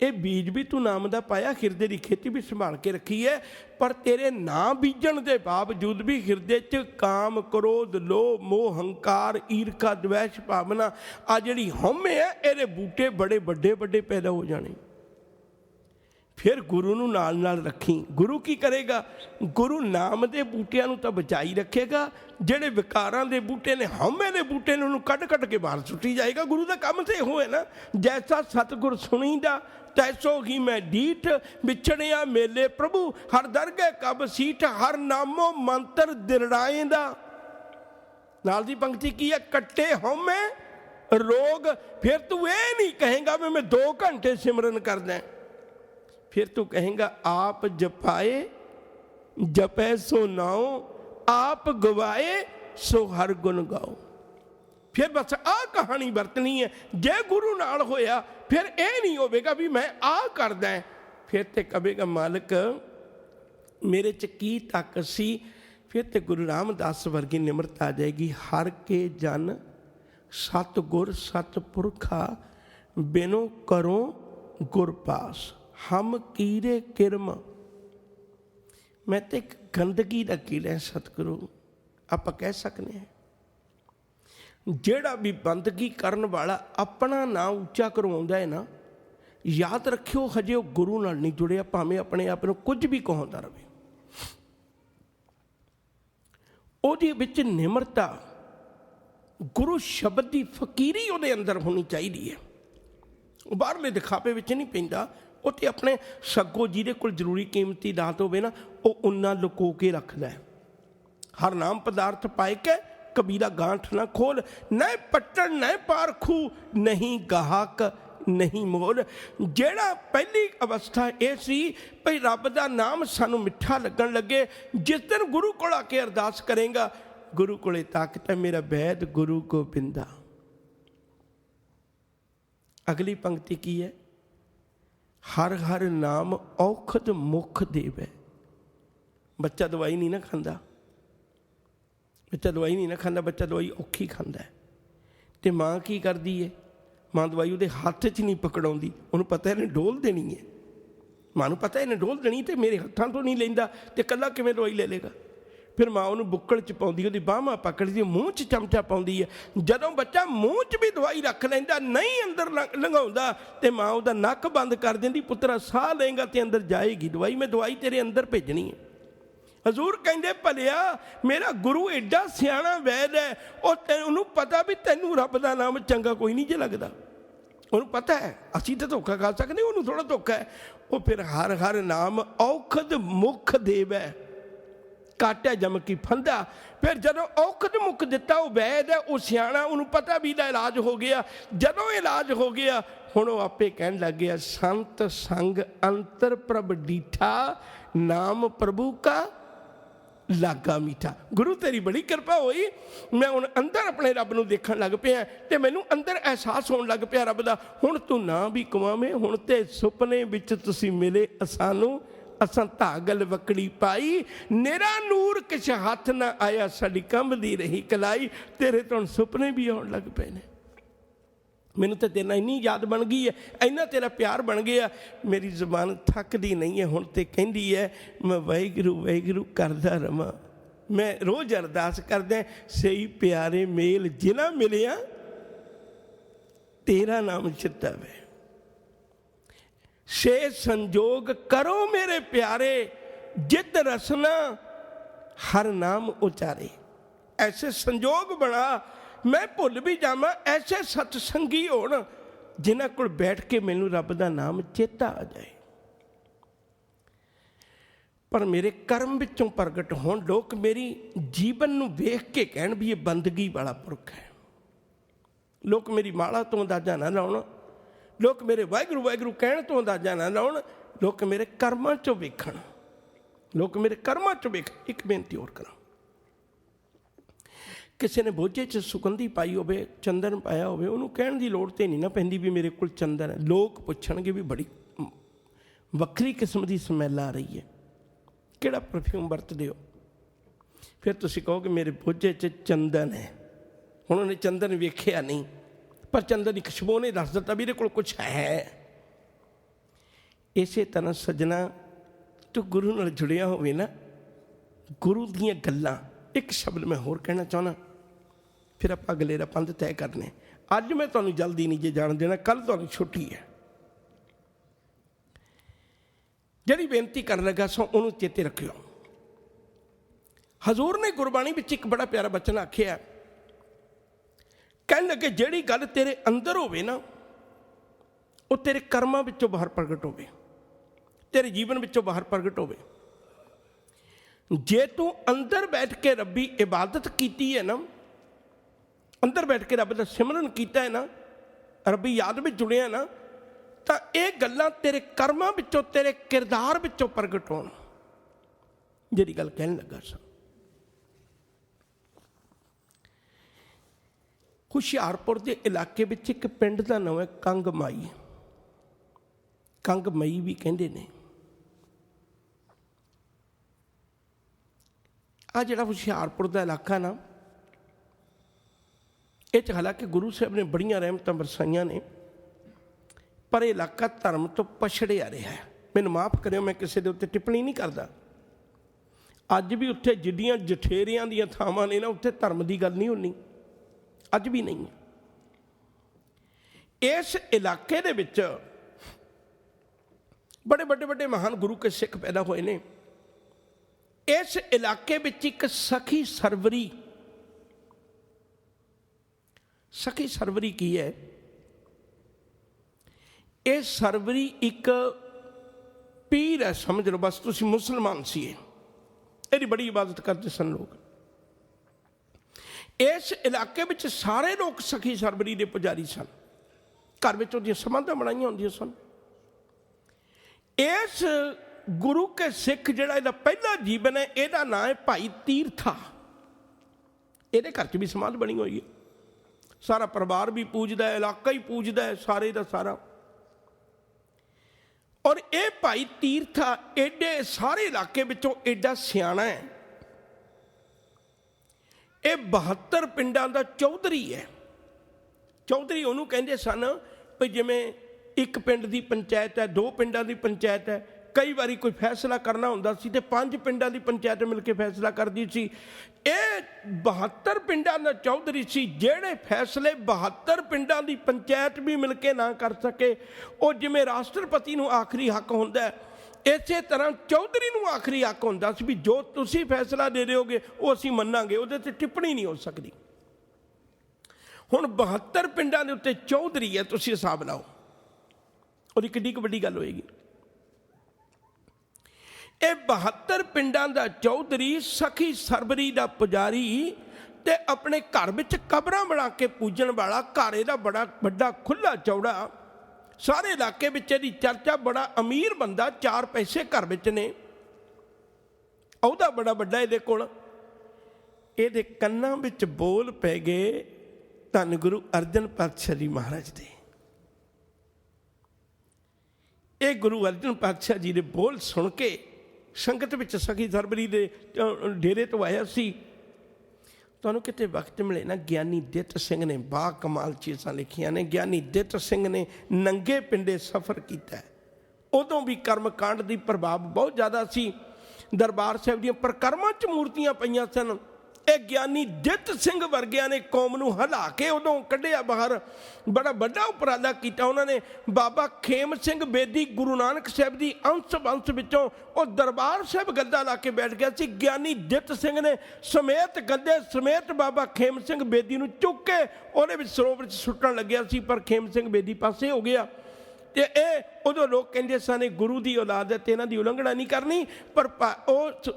ਇਹ ਬੀਜ ਵੀ ਤੂੰ ਨਾਮ ਦਾ ਪਾਇਆ, ਹਿਰਦੇ ਦੀ ਖੇਤੀ ਵੀ ਸੰਭਾਲ ਕੇ ਰੱਖੀ ਹੈ, ਪਰ ਤੇਰੇ ਨਾ ਬੀਜਣ ਦੇ ਬਾਵਜੂਦ ਵੀ ਹਿਰਦੇ 'ਚ ਕਾਮ, ਕ੍ਰੋਧ, ਲੋਭ, ਮੋਹ, ਹੰਕਾਰ, ਈਰਖਾ, ਦਵੈਸ਼ ਭਾਵਨਾ, ਆ ਜਿਹੜੀ ਹਉਮੈ ਹੈ, ਇਹਦੇ ਬੂਟੇ ਬੜੇ ਵੱਡੇ ਵੱਡੇ ਪੈਦਾ ਹੋ ਜਾਣੇ। ਫਿਰ ਗੁਰੂ ਨੂੰ ਨਾਲ ਨਾਲ ਰੱਖੀ। ਗੁਰੂ ਕੀ ਕਰੇਗਾ? ਗੁਰੂ ਨਾਮ ਦੇ ਬੂਟਿਆਂ ਨੂੰ ਤਾਂ ਬਚਾਈ ਰੱਖੇਗਾ, ਜਿਹੜੇ ਵਿਕਾਰਾਂ ਦੇ ਬੂਟੇ ਨੇ, ਹਉਮੈ ਦੇ ਬੂਟੇ ਨੇ, ਉਹਨੂੰ ਕੱਢ ਕੱਢ ਕੇ ਬਾਹਰ ਸੁੱਟੀ ਜਾਏਗਾ। ਗੁਰੂ ਦਾ ਕੰਮ ਤੇ ਇਹੋ ਹੈ ਨਾ, ਜੈਸਾ ਸਤਿਗੁਰ ਸੁਣੀਦਾ ਤੈਸੋ ਹੀ ਮੈਂ ਡੀਠ, ਵਿਛੜਿਆ ਮੇਲੇ ਪ੍ਰਭੂ ਹਰ ਦਰਗਹਿ ਕਬ ਸੀਠ, ਹਰ ਨਾਮੋ ਮੰਤਰ ਦਿਰੜਾਏ ਦਾ। ਨਾਲ ਦੀ ਪੰਕਤੀ ਕੀ ਹੈ? ਕੱਟੇ ਹਉਮੈ ਰੋਗ। ਫਿਰ ਤੂੰ ਇਹ ਨਹੀਂ ਕਹੇਗਾ ਵੀ ਮੈਂ 2 ਘੰਟੇ ਸਿਮਰਨ ਕਰਦਾ, ਫਿਰ ਤੂੰ ਕਹੇਗਾ ਆਪ ਜਪਾਏ ਜਪੈ ਸੋ ਨਾਉ, ਆਪ ਗਵਾਏ ਸੋ ਹਰ ਗੁਣ ਗਾਓ। ਫਿਰ ਬਸ ਆਹ ਕਹਾਣੀ ਵਰਤਣੀ ਹੈ। ਜੇ ਗੁਰੂ ਨਾਲ ਹੋਇਆ ਫਿਰ ਇਹ ਨਹੀਂ ਹੋਵੇਗਾ ਵੀ ਮੈਂ ਆਹ ਕਰਦਾ, ਫਿਰ ਤੇ ਕਹੇਗਾ ਮਾਲਕ ਮੇਰੇ 'ਚ ਕੀ ਤਾਕਤ ਸੀ। ਫਿਰ ਤੇ ਗੁਰੂ ਰਾਮਦਾਸ ਵਰਗੀ ਨਿਮਰਤਾ ਆ ਜਾਏਗੀ। ਹਰ ਕੇ ਜਨ ਸਤਿਗੁਰ ਸਤਿਪੁਰਖਾ, ਬਿਨੋ ਕਰੋ ਗੁਰ ਪਾਸ, ਹਮ ਕੀਰੇ ਕਿਰਮ। ਮੈਂ ਤੇ ਇੱਕ ਗੰਦਗੀ ਦਾ ਕੀੜਾ ਸਤਿਗੁਰੂ, ਆਪਾਂ ਕਹਿ ਸਕਦੇ ਹਾਂ। ਜਿਹੜਾ ਵੀ ਬੰਦਗੀ ਕਰਨ ਵਾਲਾ ਆਪਣਾ ਨਾਂ ਉੱਚਾ ਕਰਵਾਉਂਦਾ ਹੈ ਨਾ, ਯਾਦ ਰੱਖਿਓ ਹਜੇ ਉਹ ਗੁਰੂ ਨਾਲ ਨਹੀਂ ਜੁੜਿਆ, ਭਾਵੇਂ ਆਪਣੇ ਆਪ ਨੂੰ ਕੁਝ ਵੀ ਕਹਾਉਂਦਾ ਰਹੇ। ਉਹਦੇ ਵਿੱਚ ਨਿਮਰਤਾ, ਗੁਰੂ ਸ਼ਬਦ ਦੀ ਫਕੀਰੀ ਉਹਦੇ ਅੰਦਰ ਹੋਣੀ ਚਾਹੀਦੀ ਹੈ। ਉਹ ਬਾਹਰਲੇ ਦਿਖਾਵੇ ਵਿੱਚ ਨਹੀਂ ਪੈਂਦਾ। ਉਹ ਤੇ ਆਪਣੇ ਸੱਗੋ ਜਿਹਦੇ ਕੋਲ ਜ਼ਰੂਰੀ ਕੀਮਤੀ ਦਾਤ ਹੋਵੇ ਨਾ, ਉਹ ਉਨਾ ਲੁਕੋ ਕੇ ਰੱਖਦਾ ਹੈ। ਹਰ ਨਾਮ ਪਦਾਰਥ ਪਾਏ ਕੇ ਕਬੀਰਾ ਗਾਂਠ ਨਾ ਖੋਲ, ਨਾ ਪੱਟਣ ਨਾ ਪਾਰਖੂ, ਨਹੀਂ ਗਾਹਕ ਨਹੀਂ ਮੋਲ। ਜਿਹੜਾ ਪਹਿਲੀ ਅਵਸਥਾ ਇਹ ਸੀ ਭਈ ਰੱਬ ਦਾ ਨਾਮ ਸਾਨੂੰ ਮਿੱਠਾ ਲੱਗਣ ਲੱਗੇ, ਜਿਸ ਦਿਨ ਗੁਰੂ ਕੋਲ ਆ ਕੇ ਅਰਦਾਸ ਕਰੇਗਾ, ਗੁਰੂ ਕੋਲੇ ਤਾਕਤ ਹੈ ਮੇਰਾ ਵੈਦ ਗੁਰੂ ਗੋਬਿੰਦਾ। ਅਗਲੀ ਪੰਕਤੀ ਕੀ ਹੈ? ਹਰ ਹਰ ਨਾਮ ਔਖਦ ਮੁਖ ਦੇਵੈ। ਬੱਚਾ ਦਵਾਈ ਨਹੀਂ ਨਾ ਖਾਂਦਾ, ਬੱਚਾ ਦਵਾਈ ਨਹੀਂ ਨਾ ਖਾਂਦਾ, ਬੱਚਾ ਦਵਾਈ ਔਖੀ ਖਾਂਦਾ ਹੈ। ਅਤੇ ਮਾਂ ਕੀ ਕਰਦੀ ਹੈ? ਮਾਂ ਦਵਾਈ ਉਹਦੇ ਹੱਥ 'ਚ ਨਹੀਂ ਪਕੜਾਉਂਦੀ, ਉਹਨੂੰ ਪਤਾ ਇਹਨੇ ਡੋਲ ਦੇਣੀ ਹੈ। ਮਾਂ ਨੂੰ ਪਤਾ ਇਹਨੇ ਡੋਲ ਦੇਣੀ ਅਤੇ ਮੇਰੇ ਹੱਥਾਂ ਤੋਂ ਨਹੀਂ ਲੈਂਦਾ, ਅਤੇ ਇਕੱਲਾ ਕਿਵੇਂ ਦਵਾਈ ਲੈ ਲੇਗਾ। ਫਿਰ ਮਾਂ ਉਹਨੂੰ ਬੁੱਕਲ 'ਚ ਪਾਉਂਦੀ, ਉਹਦੀ ਬਾਹਾਂ ਪਕੜਦੀ, ਮੂੰਹ 'ਚ ਚਮਚਾ ਪਾਉਂਦੀ ਹੈ। ਜਦੋਂ ਬੱਚਾ ਮੂੰਹ 'ਚ ਵੀ ਦਵਾਈ ਰੱਖ ਲੈਂਦਾ, ਨਹੀਂ ਅੰਦਰ ਲੰਘਾਉਂਦਾ, ਅਤੇ ਮਾਂ ਉਹਦਾ ਨੱਕ ਬੰਦ ਕਰ ਦਿੰਦੀ, ਪੁੱਤਰਾ ਸਾਹ ਲਏਗਾ ਅਤੇ ਅੰਦਰ ਜਾਏਗੀ ਦਵਾਈ, ਮੈਂ ਦਵਾਈ ਤੇਰੇ ਅੰਦਰ ਭੇਜਣੀ ਹੈ। ਹਜ਼ੂਰ ਕਹਿੰਦੇ ਭਲਿਆ ਮੇਰਾ ਗੁਰੂ ਐਡਾ ਸਿਆਣਾ ਵੈਦ ਹੈ, ਉਹਨੂੰ ਪਤਾ ਵੀ ਤੈਨੂੰ ਰੱਬ ਦਾ ਨਾਮ ਚੰਗਾ ਕੋਈ ਨਹੀਂ ਜੇ ਲੱਗਦਾ। ਉਹਨੂੰ ਪਤਾ ਹੈ ਅਸੀਂ ਤਾਂ ਧੋਖਾ ਖਾ ਸਕਦੇ, ਉਹਨੂੰ ਥੋੜ੍ਹਾ ਧੋਖਾ ਹੈ। ਉਹ ਫਿਰ ਹਰ ਹਰ ਨਾਮ ਔਖਦ ਮੁਖ ਦੇਵੈ, ਕਾਟਿਆ ਜਮ ਕੀ ਫੰਦਾ। ਫਿਰ ਜਦੋਂ ਔਖਦ ਮੁਖ ਦਿੱਤਾ, ਉਹ ਵੈਦ ਹੈ, ਉਹ ਸਿਆਣਾ, ਉਹਨੂੰ ਪਤਾ ਵੀ ਇਹਦਾ ਇਲਾਜ ਹੋ ਗਿਆ। ਜਦੋਂ ਇਲਾਜ ਹੋ ਗਿਆ, ਹੁਣ ਉਹ ਆਪੇ ਕਹਿਣ ਲੱਗ ਗਿਆ ਸੰਤ ਸੰਗ ਅੰਤਰ ਪ੍ਰਭ ਡੀਠਾ, ਨਾਮ ਪ੍ਰਭੂ ਕਾ ਲਾਗਾ ਮੀਠਾ। ਗੁਰੂ ਤੇਰੀ ਬੜੀ ਕਿਰਪਾ ਹੋਈ, ਮੈਂ ਹੁਣ ਅੰਦਰ ਆਪਣੇ ਰੱਬ ਨੂੰ ਦੇਖਣ ਲੱਗ ਪਿਆ ਅਤੇ ਮੈਨੂੰ ਅੰਦਰ ਅਹਿਸਾਸ ਹੋਣ ਲੱਗ ਪਿਆ ਰੱਬ ਦਾ। ਹੁਣ ਤੂੰ ਨਾ ਵੀ ਕਮਾਵੇਂ, ਹੁਣ ਤੇ ਸੁਪਨੇ ਵਿੱਚ ਤੁਸੀਂ ਮਿਲੇ ਸਾਨੂੰ, ਅਸਾਂ ਧਾਗਲ ਵਕੜੀ ਪਾਈ, ਨਿਰਾ ਨੂਰ ਕਿਸ ਹੱਥ ਨਾ ਆਇਆ, ਸਾਡੀ ਕੰਬਦੀ ਰਹੀ ਕਲਾਈ। ਤੇਰੇ ਤੋਂ ਸੁਪਨੇ ਵੀ ਆਉਣ ਲੱਗ ਪਏ ਨੇ। ਮੈਨੂੰ ਤਾਂ ਤੇਰੇ ਨਾਲ ਇੰਨੀ ਯਾਦ ਬਣ ਗਈ ਹੈ, ਇੰਨਾ ਤੇਰਾ ਪਿਆਰ ਬਣ ਗਿਆ, ਮੇਰੀ ਜ਼ੁਬਾਨ ਥੱਕਦੀ ਨਹੀਂ ਹੈ। ਹੁਣ ਤੇ ਕਹਿੰਦੀ ਹੈ ਮੈਂ ਵਾਹਿਗੁਰੂ ਵਾਹਿਗੁਰੂ ਕਰਦਾ ਰਵਾਂ। ਮੈਂ ਰੋਜ਼ ਅਰਦਾਸ ਕਰਦਾ, ਸਹੀ ਪਿਆਰੇ ਮੇਲ ਜਿਨ੍ਹਾਂ ਮਿਲਿਆ, ਤੇਰਾ ਨਾਮ ਚਿਤਾਵੇ। ਸੇ ਸੰਜੋਗ ਕਰੋ ਮੇਰੇ ਪਿਆਰੇ, ਜਿੱਦ ਰਸਨਾ ਹਰ ਨਾਮ ਉਚਾਰੇ। ਐਸੇ ਸੰਜੋਗ ਬਣਾ ਮੈਂ ਭੁੱਲ ਵੀ ਜਾਵਾਂ, ਐਸੇ ਸਤਸੰਗੀ ਹੋਣ ਜਿਨ੍ਹਾਂ ਕੋਲ ਬੈਠ ਕੇ ਮੈਨੂੰ ਰੱਬ ਦਾ ਨਾਮ ਚੇਤਾ ਆ ਜਾਏ। ਪਰ ਮੇਰੇ ਕਰਮ ਵਿੱਚੋਂ ਪ੍ਰਗਟ ਹੋਣ, ਲੋਕ ਮੇਰੀ ਜੀਵਨ ਨੂੰ ਵੇਖ ਕੇ ਕਹਿਣ ਵੀ ਇਹ ਬੰਦਗੀ ਵਾਲਾ ਪੁਰਖ ਹੈ। ਲੋਕ ਮੇਰੀ ਮਾਲਾ ਤੋਂ ਅੰਦਾਜ਼ਾ ਨਾ ਲਾਉਣ, ਲੋਕ ਮੇਰੇ ਵਾਹਿਗੁਰੂ ਵਾਹਿਗੁਰੂ ਕਹਿਣ ਤੋਂ ਅੰਦਾਜ਼ਾ ਨਾ ਲਾਉਣ, ਲੋਕ ਮੇਰੇ ਕਰਮਾਂ 'ਚੋਂ ਵੇਖਣ, ਲੋਕ ਮੇਰੇ ਕਰਮਾਂ 'ਚੋਂ ਵੇਖਣ। ਇੱਕ ਬੇਨਤੀ ਹੋਰ ਕਰਾਂ, ਕਿਸੇ ਨੇ ਬੋਝੇ 'ਚ ਸੁਗੰਧੀ ਪਾਈ ਹੋਵੇ, ਚੰਦਨ ਪਾਇਆ ਹੋਵੇ, ਉਹਨੂੰ ਕਹਿਣ ਦੀ ਲੋੜ ਤਾਂ ਨਹੀਂ ਨਾ ਪੈਂਦੀ ਵੀ ਮੇਰੇ ਕੋਲ ਚੰਦਨ ਹੈ। ਲੋਕ ਪੁੱਛਣਗੇ ਵੀ ਬੜੀ ਵੱਖਰੀ ਕਿਸਮ ਦੀ ਸਮੈਲ ਆ ਰਹੀ ਹੈ, ਕਿਹੜਾ ਪਰਫਿਊਮ ਵਰਤਦੇ ਹੋ? फिर तुसीं कहोगे मेरे बोझे च चंदन है। हुण उन्हें चंदन वेखिया नहीं, पर चंदन की खुशबू ने दस दिता भी इहदे कोल कुछ है। इसे तरह सज्जना तू गुरु नाल जुड़िया होवे ना, गुरु दीयां गल्लां, एक शब्द मैं होर कहना चाहना, फिर आप अगले दा पंथ तय करने। अज मैं तुहानूं जल्दी नहीं जे जाण देना, कल तुहानूं छुट्टी है। जिहड़ी बेनती कर लगा सो उहनूं चेते रखियो। हजूर ने गुरबाणी विच एक बड़ा प्यारा बचन आखिया, कहण लगे जिहड़ी गल तेरे अंदर होवे ना वो तेरे कर्मां विचों बाहर प्रगट होवे, तेरे जीवन विचों बाहर प्रगट होवे। जे तू अंदर बैठ के रब्बी इबादत कीती है ना, अंदर बैठ के रब दा सिमरन कीता है ना, रब्बी याद में जुड़िया ना, तो ये गल्लां तेरे कर्मां विचों तेरे किरदार विचों प्रगट होण। जिहड़ी गल कहण लगा सा, हुशियारपुर के इलाके विच एक पिंड का नाम है कंग माई, कंग मई भी कहंदे ने। आ जिहड़ा हुशियारपुर का इलाका ना, ये हालांकि गुरु साहब ने बड़ियां रहमतां बरसाइयां ने, पर इलाका धर्म तो पछड़िया रहा है। मैनूं माफ़ करियो, मैं किसी के उत्ते टिप्पणी नहीं करता। अज भी उत्थे जिड्डियां जठेरियां दीयां थावां ने ना, उत्थे धर्म की गल नहीं होनी, अज भी नहीं। इस इलाके दे विच बड़े बड़े बड़े महान गुरु के सिख पैदा होए ने। इस इलाके विच एक सखी सरवरी, सखी सरवरी की है? ये सरवरी एक पीर है, समझ लो बस। तुसीं मुसलमान सी, ये बड़ी इबादत करते सन लोग। इस इलाके में सारे लोग सखी सरवरी के पुजारी सन, घर में उहदियां समाधां बनाईयां होंदियां सन। इस गुरु के सिख जिहड़ा इहदा पहला जीवन है, इहदा नाम है भाई तीरथा। इहदे घर च भी समाध बनी हुई है, सारा परिवार भी पूजदा है, इलाका ही पूजदा है, सारे दा सारा। और ये भाई तीरथा एडे सारे इलाके विचों एडा सियाणा है। ये 72 पिंडां दा चौधरी है। चौधरी उहनूं कहंदे सन भी जिवें एक पिंड की पंचायत है, 2 पिंडां की पंचायत है। कई बारी कोई फैसला करना हुंदा सी ते 5 पिंडां की पंचायत मिलकर फैसला करती सी। ये 72 पिंडां दा चौधरी सी, जिहड़े फैसले 72 पिंडां की पंचायत भी मिलके ना कर सके। वो जिवें राष्ट्रपति नूं आखिरी हक हुंदा है, इसे तरह चौधरी नूं आखिरी हक हुंदा सी भी जो तुसीं फैसला दे दोगे वो असीं मन्नांगे, उहदे ते टिप्पणी नहीं हो सकदी। हुण 72 पिंडां दे उत्ते चौधरी है, तुसीं हिसाब लाओ उहदी किड्डी क वड्डी गल होएगी। ये 72 पिंडां दा चौधरी, सखी सरवरी दा पुजारी ते अपने घर विच कबरां बना के पूजन वाला, घर इहदा बड़ा वड्डा खुला चौड़ा, सारे इलाके विच इहदी चर्चा, बड़ा अमीर बंदा, 4 पैसे घर विच ने, औहदा बड़ा वड्डा इहदे कोल। इहदे कन्नां विच बोल पै गए धन गुरु अर्जन पातशाह जी महाराज दे। ये गुरु अर्जन पातशाह जी दे बोल सुन के संगत विच सखी सरवरी दे डेरे तो आया सी। तुहानूं किते वक्त मिले ना, ज्ञानी दित सिंह ने बा कमाल चीज़ां लिखियां ने। ज्ञानी दित सिंह ने नंगे पिंडे सफ़र किया, उदों भी कर्म कांड की प्रभाव बहुत ज़्यादा सी। दरबार साहिब दीयां प्रकरमां च मूर्तियां पईयां सन। ये ज्ञानी दित सिंह वर्गिया ने कौम नूं हिला के उदों कढ़िया बाहर, बड़ा बड़ा उपराला किया उन्होंने। बाबा खेम सिंह बेदी गुरु नानक साहब की अंश वंश विचों वो दरबार साहब गद्दा ला के बैठ गया सी। ज्ञानी दित सिंह ने समेत गद्दे समेत बाबा खेम सिंह बेदी नूं चुक के उहदे विच सरोवर च सुट्टण लग्या सी, पर खेम सिंह बेदी पासे हो गया। ते उदों लोग कहते सन गुरु की औलाद है, इन्हां दी उलंघना नहीं करनी। पर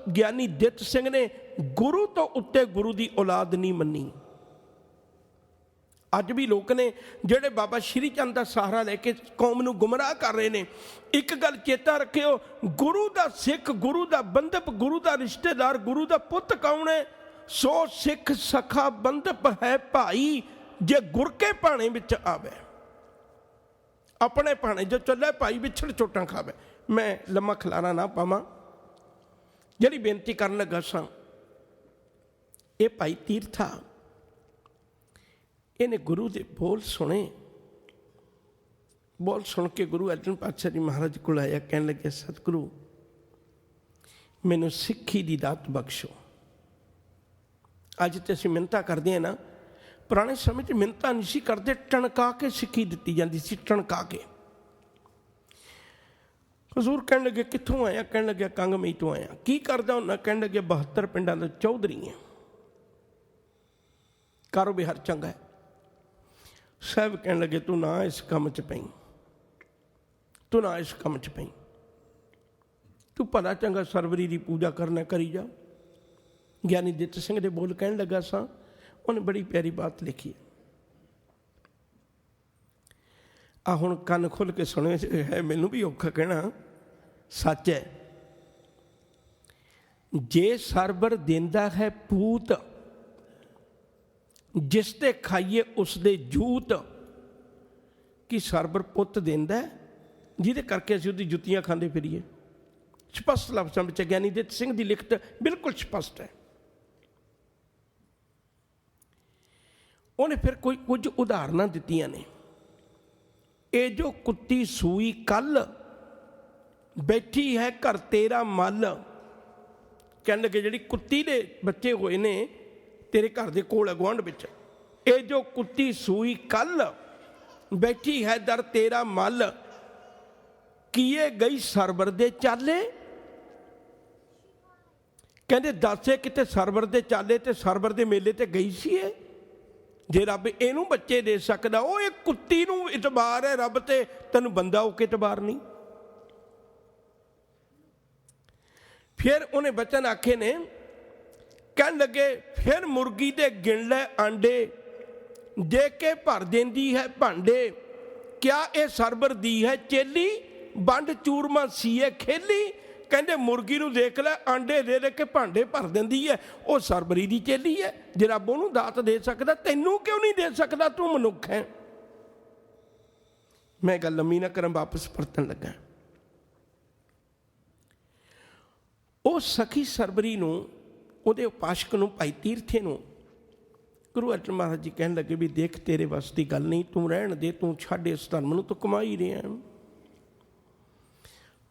ज्ञानी दित सिंह ने गुरु तो उत्ते गुरु की औलाद नहीं मनी। अज भी लोग ने जिहड़े बाबा श्री चंद का सहारा लैके कौम नूं गुमराह कर रहे हैं। एक गल चेता रखियो, गुरु का सिख, गुरु का बंधप, गुरु का रिश्तेदार, गुरु का पुत कौन है? सो सिख सखा बंधप है भाई, जे गुर के भाणे विच आवे। अपने भाणे जो चले भाई विछड़ चोटां खावे। मैं लम्मा खलारा ना पावां, जिहड़ी बेनती करन लगा सां ये भाई तीरथा, इन्हें गुरु के बोल सुने। बोल सुन के गुरु अर्जन पातशाह जी महाराज को आया, कहने लगे सतगुरु मैनू सिक्खी की दात बख्शो। अज तो असीं मिन्नतां करदे हैं ना, पुराने समय च मिन्नतां नहीं सी करदे, टणका के सिक्खी दित्ती जाती सी, टणका के। हजूर कहने लगे कित्थों आया? कहने लगे कंगमई तो आया। की करदा हुन्ना? कहने लगे 72 पिंडां दा चौधरी है, कारोबार चंगा है। साहब कहने लगे तू ना इस काम च पई, तू ना इस काम च पई, तू भला चंगा सरवरी की पूजा करना करी जा। ज्ञानी दित सिंह दे बोल कहन लगा सा, उन्हें बड़ी प्यारी बात लिखी आ, हुण कन खुल के सुने है, मैनू भी औखा कहना, सच है। जे सरबर देंदा है पूत, जिसते खाइए उसदे जूत। कि सरबर पुत देंदा है जिहदे करके असीं उहदी जुत्तियां खांदे फिरीए। स्पष्ट लफ्ज़ां विच ज्ञानी दित सिंह की लिखत बिल्कुल स्पष्ट है। उन्हें फिर कोई कुछ उदाहरण दित्तियां ने। ये जो कुत्ती सूई कल, बैठी है घर तेरा मल। कहने लगे जिहड़ी कुत्ती दे बच्चे होए ने तेरे घर दे कोल गुआंढ विच, ये जो कुत्ती सूई कल, बैठी है दर तेरा मल। किए गई सरवर दे चाले। कहते दस किते सरवर दे चाले ते सरवर दे मेले ते गई सी। जे रब इनू बच्चे दे सकदा, वो एक कुत्ती नू इतबार है रब ते, तैनू बंदा होके इतबार नहीं। फिर उन्हें बचन आखे ने, कहन लगे फिर मुर्गी दे गिन लै आंडे, दे के भर देंदी है भांडे। क्या ये सरवर दी है चेली, बंड चूरमा सीए खेली। कहते मुर्गी नू देख लै आंडे दे दे के भांडे भर देंदी है, वो सरवरी दी चेली है। जे रब उहनू दात दे सकदा, तैनू क्यों नहीं दे सकदा? तू मनुख है। मैं गल लम्मी ना करां, वापस परतन लगा। वो सखी सरवरी नू, उहदे उपासक नू, भाई तीरथे नू गुरु अर्जन महाराज जी कहन लगे भी देख तेरे वस की गल नहीं, तू रहन दे, तू छड्ड इस धर्म नू, तू कमा ही रहा है।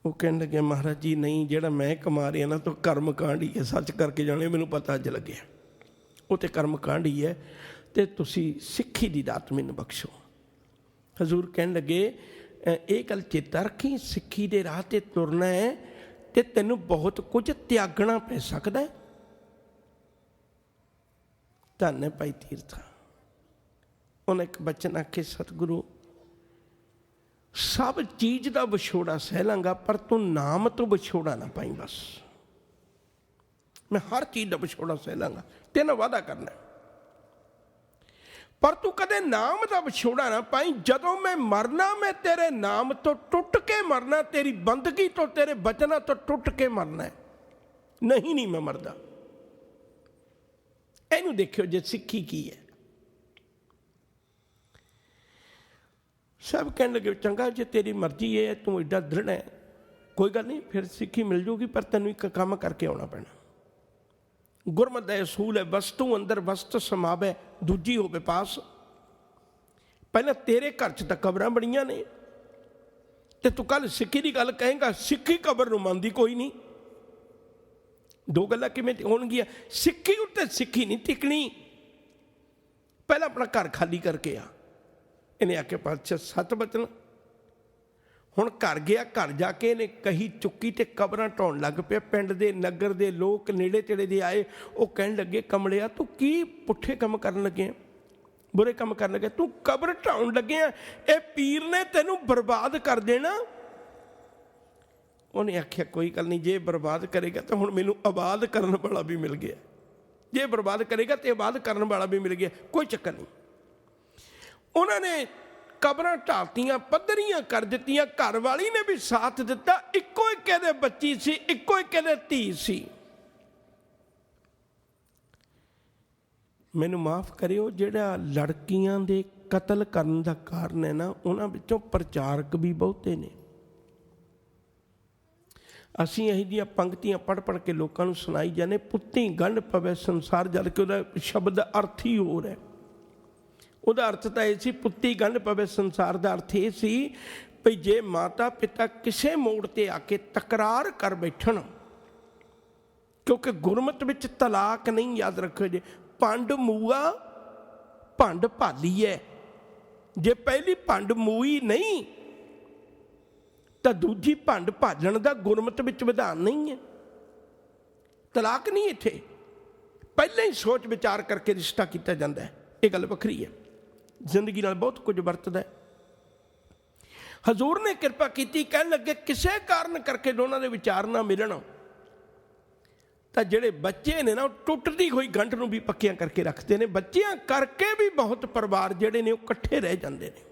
वो कहने लगे महाराज जी नहीं, जेड़ा मैं कमा रहा ना तो कर्म कांड ही है। सच करके जाने, मैनू पता अज लगे वो तो कर्म कांड ही है, तो तुसी सिक्खी की दात मैनू बख्शो। हजूर कहन लगे ये गल चेता रखी, सिक्खी दे राह ते तुरना है तो तैनू बहुत कुछ त्यागना पै सकदा है। धन है भाई तीरथा। उन्हें एक बचन आखे, सतगुरु सब चीज का विछोड़ा सह लांगा, पर तू नाम तो विछोड़ा ना पाई। बस मैं हर चीज का विछोड़ा सह लांगा, तेना वादा करना, पर तू कदे नाम का विछोड़ा ना पाई। जदों मैं मरना, मैं तेरे नाम तो टुट के मरना, तेरी बंदगी तो, तेरे बचना तो टुट के मरना है। नहीं मैं मरदा। इनू देखियो जे सिक्खी की है। सब कहने लगे चंगा जे तेरी मर्जी है, तू एडा दृढ़ है, कोई गल नहीं, फिर सिक्खी मिल जूगी, पर तेन एक काम करके आना पैना। गुरमत का असूल है, वस्तु अंदर वस्त समावे, दूजी होवे पास। पहले तेरे घर च तो कबरां बड़ियां ने, ते तू कल सिक्खी की गल कहेगा, सिक्खी कबर नूं मनदी कोई नहीं। दो गल्लां किवें होणगियां? सिक्खी उत्ते सिक्खी नहीं टिकनी। पहला अपना घर खाली करके आ। इन्हें आख्या पातशाह सत बचन। हुण घर गया, घर जाके इन्हें कही चुकी तो कबरां ढाउण लग पिया। पिंड दे नगर दे लोग नेड़े तेड़े दे आए, वो कहण लगे कमलिया तू की पुठे काम करन लगे, बुरे काम करन लगे, तू कबर ढाउण लगे, ये पीर ने तेनू बर्बाद कर देना। उन्हें आख्या कोई गल नहीं, जे बर्बाद करेगा तो हुण मैनू आबाद करन वाला भी मिल गया, जे बर्बाद करेगा तो आबाद करन वाला भी मिल गया, कोई चक्कर नहीं। उन्होंने कबरां ढालतियां, पद्धरियां कर दित्तियां, घर वाली ने भी साथ दिता। इक्को एक दे बच्ची सी, इक्को एक दे धी सी। मैनू माफ करियो, जिहड़ा लड़कियां दे कतल करन दा कारण है ना, उन्हां विचों प्रचारक भी बहुते ने। ਅਸੀਂ ਇਹੋ ਜਿਹੀਆਂ ਪੰਕਤੀਆਂ ਪੜ੍ਹ ਪੜ੍ਹ ਕੇ ਲੋਕਾਂ ਨੂੰ ਸੁਣਾਈ ਜਾਂਦੇ, ਪੁੱਤੀ ਗੰਢ ਪਵੇ ਸੰਸਾਰ, ਜਦ ਕਿ ਉਹਦਾ ਸ਼ਬਦ ਅਰਥ ਹੀ ਹੋਰ ਹੈ। ਉਹਦਾ ਅਰਥ ਤਾਂ ਇਹ ਸੀ, ਪੁੱਤੀ ਗੰਢ ਪਵੇ ਸੰਸਾਰ ਦਾ ਅਰਥ ਇਹ ਸੀ ਵੀ ਜੇ ਮਾਤਾ ਪਿਤਾ ਕਿਸੇ ਮੋੜ 'ਤੇ ਆ ਕੇ ਤਕਰਾਰ ਕਰ ਬੈਠਣ, ਕਿਉਂਕਿ ਗੁਰਮਤਿ ਵਿੱਚ ਤਲਾਕ ਨਹੀਂ, ਯਾਦ ਰੱਖੋ ਜੀ, ਭੰਡ ਮੂਆ ਭੰਡ ਭਾਲੀ ਹੈ। ਜੇ ਪਹਿਲੀ ਭੰਡ ਮੂਈ ਨਹੀਂ ਤਾਂ ਦੂਜੀ ਭੰਡ ਭਾਲਣ ਦਾ ਗੁਰਮਤਿ ਵਿੱਚ ਵਿਧਾਨ ਨਹੀਂ ਹੈ। ਤਲਾਕ ਨਹੀਂ, ਇੱਥੇ ਪਹਿਲਾਂ ਹੀ ਸੋਚ ਵਿਚਾਰ ਕਰਕੇ ਰਿਸ਼ਤਾ ਕੀਤਾ ਜਾਂਦਾ ਹੈ। ਇਹ ਗੱਲ ਵੱਖਰੀ ਹੈ, ਜ਼ਿੰਦਗੀ ਨਾਲ ਬਹੁਤ ਕੁਝ ਵਰਤਦਾ ਹੈ। ਹਜ਼ੂਰ ਨੇ ਕਿਰਪਾ ਕੀਤੀ, ਕਹਿਣ ਲੱਗੇ ਕਿਸੇ ਕਾਰਨ ਕਰਕੇ ਦੋਨਾਂ ਦੇ ਵਿਚਾਰ ਨਾ ਮਿਲਣ ਤਾਂ ਜਿਹੜੇ ਬੱਚੇ ਨੇ ਨਾ, ਉਹ ਟੁੱਟਦੀ ਹੋਈ ਗੰਢ ਨੂੰ ਵੀ ਪੱਕਿਆਂ ਕਰਕੇ ਰੱਖਦੇ ਨੇ। ਬੱਚਿਆਂ ਕਰਕੇ ਵੀ ਬਹੁਤ ਪਰਿਵਾਰ ਜਿਹੜੇ ਨੇ ਉਹ ਇਕੱਠੇ ਰਹਿ ਜਾਂਦੇ ਨੇ।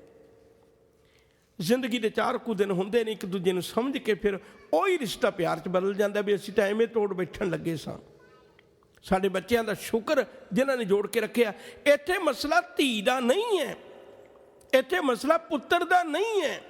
ਜ਼ਿੰਦਗੀ ਦੇ 4 ਕੁ ਦਿਨ ਹੁੰਦੇ ਨੇ, ਇੱਕ ਦੂਜੇ ਨੂੰ ਸਮਝ ਕੇ ਫਿਰ ਉਹੀ ਰਿਸ਼ਤਾ ਪਿਆਰ 'ਚ ਬਦਲ ਜਾਂਦਾ ਵੀ ਅਸੀਂ ਤਾਂ ਐਵੇਂ ਤੋੜ ਬੈਠਣ ਲੱਗੇ ਸਾਂ। ਸਾਡੇ ਬੱਚਿਆਂ ਦਾ ਸ਼ੁਕਰ ਜਿਨ੍ਹਾਂ ਨੇ ਜੋੜ ਕੇ ਰੱਖਿਆ। ਇੱਥੇ ਮਸਲਾ ਧੀ ਦਾ ਨਹੀਂ ਹੈ, ਇੱਥੇ ਮਸਲਾ ਪੁੱਤਰ ਦਾ ਨਹੀਂ ਹੈ।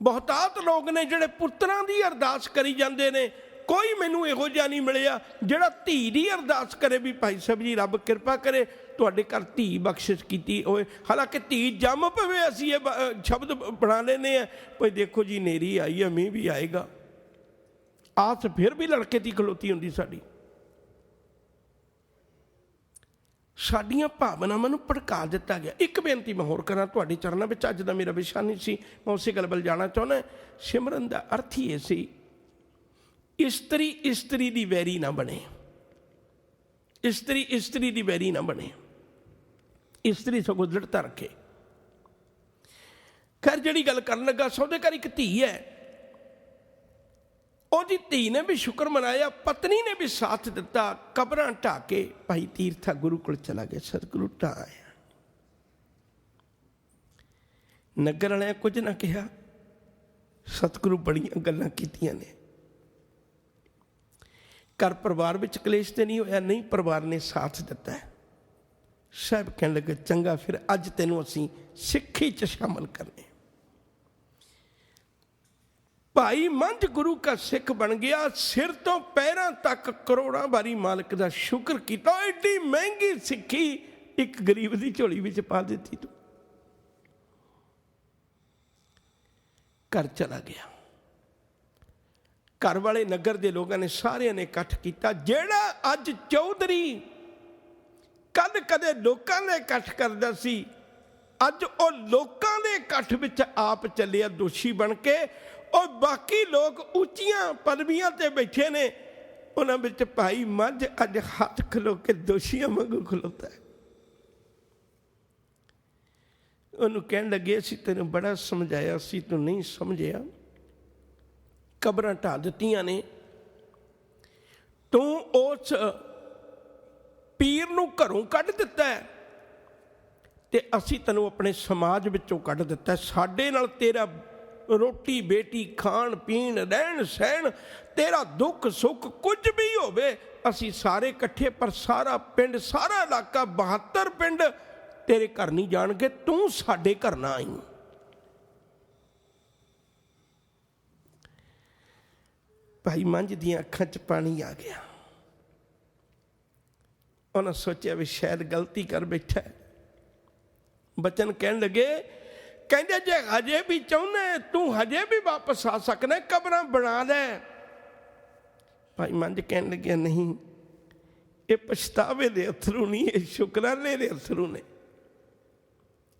ਬਹੁਤਾਤ ਲੋਕ ਨੇ ਜਿਹੜੇ ਪੁੱਤਰਾਂ ਦੀ ਅਰਦਾਸ ਕਰੀ ਜਾਂਦੇ ਨੇ, ਕੋਈ ਮੈਨੂੰ ਇਹੋ ਜਿਹਾ ਨਹੀਂ ਮਿਲਿਆ ਜਿਹੜਾ ਧੀ ਦੀ ਅਰਦਾਸ ਕਰੇ ਵੀ ਭਾਈ ਸਾਹਿਬ ਜੀ ਰੱਬ ਕਿਰਪਾ ਕਰੇ ਤੁਹਾਡੇ ਘਰ ਧੀ ਬਖਸ਼ਿਸ਼ ਕੀਤੀ ਹੋਏ। ਹਾਲਾਂਕਿ ਧੀ ਜੰਮ ਪਵੇ, ਅਸੀਂ ਇਹ ਸ਼ਬਦ ਬਣਾ ਲੈਂਦੇ ਹਾਂ, ਭਾਈ ਦੇਖੋ ਜੀ ਨੇਰੀ ਆਈ ਹੈ, ਮੀਂਹ ਵੀ ਆਏਗਾ। ਆਸ ਫਿਰ ਵੀ ਲੜਕੇ ਦੀ ਖਲੋਤੀ ਹੁੰਦੀ ਸਾਡੀ। ਸਾਡੀਆਂ ਭਾਵਨਾਵਾਂ ਨੂੰ ਭੜਕਾ ਦਿੱਤਾ ਗਿਆ। ਇੱਕ ਬੇਨਤੀ ਮੈਂ ਹੋਰ ਕਰਾਂ ਤੁਹਾਡੇ ਚਰਨਾਂ ਵਿੱਚ, ਅੱਜ ਦਾ ਮੇਰਾ ਵਿਸ਼ਾ ਨਹੀਂ ਸੀ, ਮੈਂ ਉਸੇ ਗੱਲ ਵੱਲ ਜਾਣਾ ਚਾਹੁੰਦਾ। ਸਿਮਰਨ ਦਾ ਅਰਥ ਹੀ ਇਹ ਸੀ, ਇਸਤਰੀ ਇਸਤਰੀ ਦੀ ਵੈਰੀ ਨਾ ਬਣੇ, ਇਸਤਰੀ ਇਸਤਰੀ ਦੀ ਵੈਰੀ ਨਾ ਬਣੇ, ਇਸਤਰੀ ਸਗੋਂ ਦ੍ਰਿੜਤਾ ਰੱਖੇ। ਖੈਰ ਜਿਹੜੀ ਗੱਲ ਕਰਨ ਲੱਗਾ, ਸਹੁਰੇ ਘਰ ਇੱਕ ਧੀ ਹੈ, ਉਹਦੀ ਧੀ ਨੇ ਵੀ ਸ਼ੁਕਰ ਮਨਾਇਆ, ਪਤਨੀ ਨੇ ਵੀ ਸਾਥ ਦਿੱਤਾ। ਕਬਰਾਂ ਢਾਹ ਕੇ ਭਾਈ ਤੀਰਥਾ ਗੁਰੂ ਕੋਲ ਚਲਾ ਗਿਆ, ਸਤਿਗੁਰੂ ਢਾਹ ਆਇਆ। ਨਗਰ ਵਾਲਿਆਂ ਕੁਝ ਨਾ ਕਿਹਾ, ਸਤਿਗੁਰੂ ਬੜੀਆਂ ਗੱਲਾਂ ਕੀਤੀਆਂ ਨੇ। ਘਰ ਪਰਿਵਾਰ ਵਿੱਚ ਕਲੇਸ਼ ਤੇ ਨਹੀਂ ਹੋਇਆ, ਨਹੀਂ, ਪਰਿਵਾਰ ਨੇ ਸਾਥ ਦਿੱਤਾ ਹੈ। ਸਾਹਿਬ ਕਹਿਣ ਲੱਗੇ ਚੰਗਾ, ਫਿਰ ਅੱਜ ਤੈਨੂੰ ਅਸੀਂ ਸਿੱਖੀ 'ਚ ਸ਼ਾਮਲ ਕਰਨੇ। ਭਾਈ ਮੰਝ ਗੁਰੂ ਕਾ ਸਿੱਖ ਬਣ ਗਿਆ, ਸਿਰ ਤੋਂ ਪੈਰਾਂ ਤੱਕ ਕਰੋੜਾਂ ਵਾਰੀ ਮਾਲਕ ਦਾ ਸ਼ੁਕਰ ਕੀਤਾ। ਐਡੀ ਮਹਿੰਗੀ ਸਿੱਖੀ ਇੱਕ ਗਰੀਬ ਦੀ ਝੋਲੀ ਵਿੱਚ ਪਾ ਦਿੱਤੀ ਤੂੰ। ਘਰ ਚਲਾ ਗਿਆ। ਘਰ ਵਾਲੇ ਨਗਰ ਦੇ ਲੋਕਾਂ ਨੇ ਸਾਰਿਆਂ ਨੇ ਇਕੱਠ ਕੀਤਾ। ਜਿਹੜਾ ਅੱਜ ਚੌਧਰੀ ਕੱਲ ਕਦੇ ਲੋਕਾਂ ਦੇ ਇਕੱਠ ਕਰਦਾ ਸੀ, ਅੱਜ ਉਹ ਲੋਕਾਂ ਦੇ ਇਕੱਠ ਵਿੱਚ ਆਪ ਚੱਲਿਆ ਦੋਸ਼ੀ ਬਣ ਕੇ। ਉਹ ਬਾਕੀ ਲੋਕ ਉੱਚੀਆਂ ਪਦਵੀਆਂ ਤੇ ਬੈਠੇ ਨੇ, ਉਹਨਾਂ ਵਿੱਚ ਭਾਈ ਮੱਝ ਅੱਜ ਹੱਥ ਖਲੋ ਕੇ ਦੋਸ਼ੀਆਂ ਵਾਂਗੂ ਖਲੋਤਾ ਹੈ। ਉਹਨੂੰ ਕਹਿਣ ਲੱਗੇ ਅਸੀਂ ਤੈਨੂੰ ਬੜਾ ਸਮਝਾਇਆ ਸੀ, ਤੂੰ ਨਹੀਂ ਸਮਝਿਆ। ਕਬਰਾਂ ਢਾਹ ਦਿੱਤੀਆਂ ਨੇ, ਤੂੰ ਉਸ ਪੀਰ ਨੂੰ ਘਰੋਂ ਕੱਢ ਦਿੱਤਾ ਤੇ ਅਸੀਂ ਤੈਨੂੰ ਆਪਣੇ ਸਮਾਜ ਵਿੱਚੋਂ ਕੱਢ ਦਿੱਤਾ। ਸਾਡੇ ਨਾਲ ਤੇਰਾ ਰੋਟੀ ਬੇਟੀ ਖਾਣ ਪੀਣ ਰਹਿਣ ਸਹਿਣ, ਤੇਰਾ ਦੁੱਖ ਸੁੱਖ ਕੁਝ ਵੀ ਹੋਵੇ, ਅਸੀਂ ਸਾਰੇ ਇਕੱਠੇ, ਪਰ ਸਾਰਾ ਪਿੰਡ ਸਾਰਾ ਇਲਾਕਾ 72 ਪਿੰਡ ਤੇਰੇ ਘਰ ਨਹੀਂ ਜਾਣਗੇ, ਤੂੰ ਸਾਡੇ ਘਰ ਨਾ ਆਈ। ਭਾਈ ਮੰਝ ਦੀਆਂ ਅੱਖਾਂ 'ਚ ਪਾਣੀ ਆ ਗਿਆ। ਉਹਨਾਂ ਸੋਚਿਆ ਵੀ ਸ਼ਾਇਦ ਗਲਤੀ ਕਰ ਬੈਠਾ। ਬਚਨ ਕਹਿਣ ਲੱਗੇ, ਕਹਿੰਦੇ ਜੇ ਹਜੇ ਵੀ ਚਾਹੁੰਦੇ ਤੂੰ ਹਜੇ ਵੀ ਵਾਪਸ ਆ ਸਕਣਾ, ਕਬਰਾਂ ਬਣਾ ਲੈ। ਭਾਈ ਮੰਝ ਕਹਿਣ ਲੱਗਿਆ ਨਹੀਂ, ਇਹ ਪਛਤਾਵੇ ਦੇ ਅਥਰੂ ਨਹੀਂ, ਇਹ ਸ਼ੁਕਰਾਨੇ ਦੇ ਅਥਰੂ ਨੇ,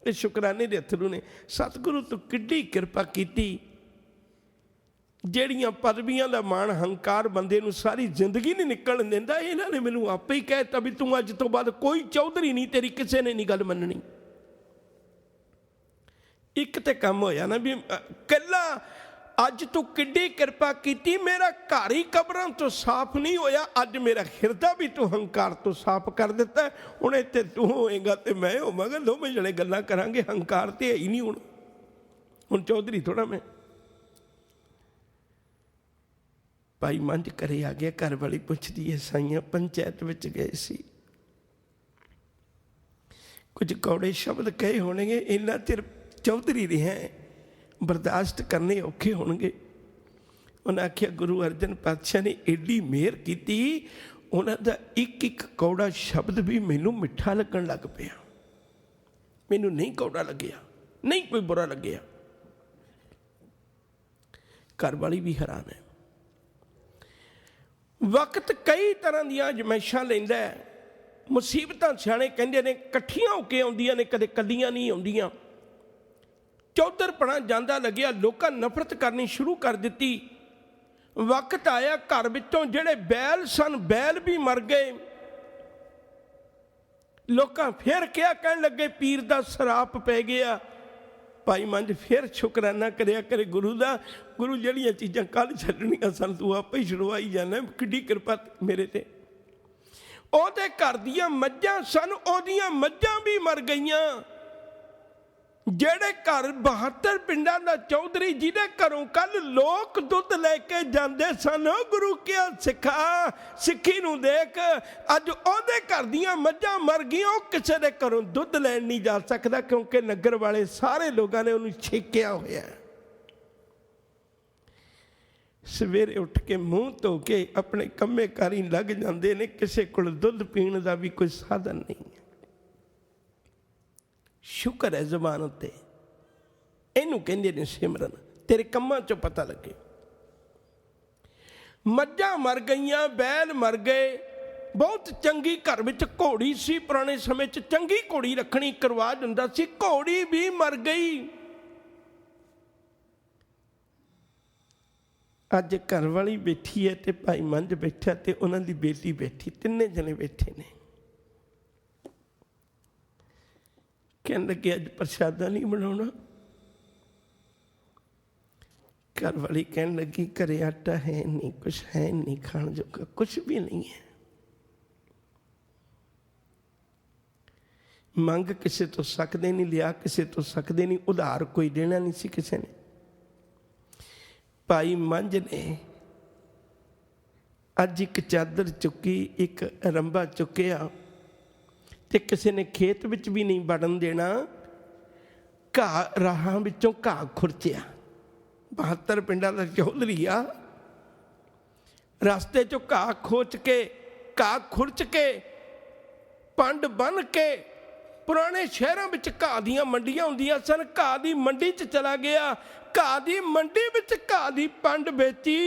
ਇਹ ਸ਼ੁਕਰਾਨੇ ਦੇ ਅਥਰੂ ਨੇ। ਸਤਿਗੁਰੂ ਤੂੰ ਕਿੱਡੀ ਕਿਰਪਾ ਕੀਤੀ, ਜਿਹੜੀਆਂ ਪਦਵੀਆਂ ਦਾ ਮਾਣ ਹੰਕਾਰ ਬੰਦੇ ਨੂੰ ਸਾਰੀ ਜ਼ਿੰਦਗੀ ਨਹੀਂ ਨਿਕਲਣ ਦਿੰਦਾ। ਇਹਨਾਂ ਨੇ ਮੈਨੂੰ ਆਪੇ ਹੀ ਕਹਿ ਦਿੱਤਾ ਵੀ ਤੂੰ ਅੱਜ ਤੋਂ ਬਾਅਦ ਕੋਈ ਚੌਧਰੀ ਨਹੀਂ, ਤੇਰੀ ਕਿਸੇ ਨੇ ਨਹੀਂ ਗੱਲ ਮੰਨਣੀ। ਇੱਕ ਤੇ ਕੰਮ ਹੋਇਆ ਨਾ ਵੀ ਕੱਲਾ ਅੱਜ ਤੂੰ ਕਿੱਡੀ ਕਿਰਪਾ ਕੀਤੀ, ਮੇਰਾ ਘਰ ਹੀ ਕਬਰਾਂ ਤੋਂ ਸਾਫ਼ ਨਹੀਂ ਹੋਇਆ, ਅੱਜ ਮੇਰਾ ਹਿਰਦਾ ਵੀ ਤੂੰ ਹੰਕਾਰ ਤੋਂ ਸਾਫ਼ ਕਰ ਦਿੱਤਾ। ਹੁਣ ਇੱਥੇ ਤੂੰ ਹੋਏਗਾ ਤੇ ਮੈਂ ਹੋਵਾਂਗਾ, ਦੋਵੇਂ ਜਣੇ ਗੱਲਾਂ ਕਰਾਂਗੇ, ਹੰਕਾਰ ਤੇ ਹੈ ਹੀ ਨਹੀਂ। ਹੁਣ ਚੌਧਰੀ ਥੋੜ੍ਹਾ ਮੈਂ। ਭਾਈ ਮੰਝ ਘਰੇ ਆ ਗਿਆ। ਘਰ ਵਾਲੀ ਪੁੱਛਦੀ ਹੈ, ਸਾਈਆਂ ਪੰਚਾਇਤ ਵਿੱਚ ਗਏ ਸੀ, ਕੁਝ ਕੌੜੇ ਸ਼ਬਦ ਕਹੇ ਹੋਣਗੇ, ਇੰਨਾ ਚਿਰ ਚੌਧਰੀ ਰਿਹਾ, ਬਰਦਾਸ਼ਤ ਕਰਨੇ ਔਖੇ ਹੋਣਗੇ। उन्हें आख्या गुरु अर्जन पातशाह ने एडी मेहर की, उन्होंने एक एक कौड़ा शब्द भी मैनू मिठा लगन लग पिया। मैनू नहीं कौड़ा लग्या, नहीं कोई बुरा लग्या। घर वाली भी हैरान है। वक्त कई तरह दियां अजमाइशां लैंदा है। मुसीबतां सियाणे कहंदे ने इकट्ठियां होके आउंदियां ने, कदे कलियां नहीं आउंदियां। चौधरपना जांदा लग्या, लोकां नफरत करनी शुरू कर दित्ती। वक्त आया घर विचों जिहड़े बैल सन, बैल भी मर गए। लोकां फिर क्या कहन लगे, पीर दा सराप पै गया। भाई मंझ फिर शुकराना करिया करे गुरु दा, गुरु जड़ियां चीज़ां कल छड्डणियां सन तू आपे ही छुड़वाई जाना, किड्डी किरपा मेरे ते। ओहदे घर दियां मੱਝਾਂ सन, ओहदियां मੱਝਾਂ भी मर गईयां। जेड़े घर 72 पिंडां दा चौधरी जिहदे घरों कल लोग दुध लैके जांदे सन, गुरु क्या सिखा सिक्खी नूं देख, अज ओहदे घर दियां मੱਝਾਂ मर गईयां। ओह किसी दे घरों दुध लैण नहीं जा सकदा, क्योंकि नगर वाले सारे लोगों ने उन्हें छेकिया होया। सवेरे उठ के मुँह धो के अपने कम्मे कारी लग जाते ने, किसी कोल दुध पीण का भी कोई साधन नहीं है। शुक्र है जबान उत्ते, इनू कहंदे ने सिमरन, तेरे कम्मां चों पता लगे। मੱਝਾਂ मर गईयां, बैल मर गए। बहुत चंगी घर विच घोड़ी सी, पुराने समय च चंगी घोड़ी रखनी एक रिवाज हुंदा सी, घोड़ी भी मर गई। अज घर वाली बैठी है ते भाई मंझ बैठा ते उन्हां दी बेटी बैठी, तिन्ने जने बैठे ने। कहन लगे अज प्रसादा नहीं बनाना। घर वाली कहन लगी घरे आटा है नहीं, कुछ है नहीं खाण जोगा, कुछ भी नहीं है। मंग किसी तो सकते नहीं, लिया किसी तो सकते नहीं, उधार कोई देना नहीं सी किसी ने। भाई मंझ ने अज एक चादर चुकी, एक रंबा चुकिया, ते किसी ने खेत विच भी नहीं वड़न देना। घाह राहां विचों घाह खुरचिया। 72 पिंडां दा चौधरी आ, रस्ते चों घाह खोच के, घाह खुरच के, पंड बन के, पुराने शहरों में घाह दी मंडियां हुंदियां सन, घाह दी मंडी च चला गया। घाह दी मंडी विच घाह दी पंड बेची,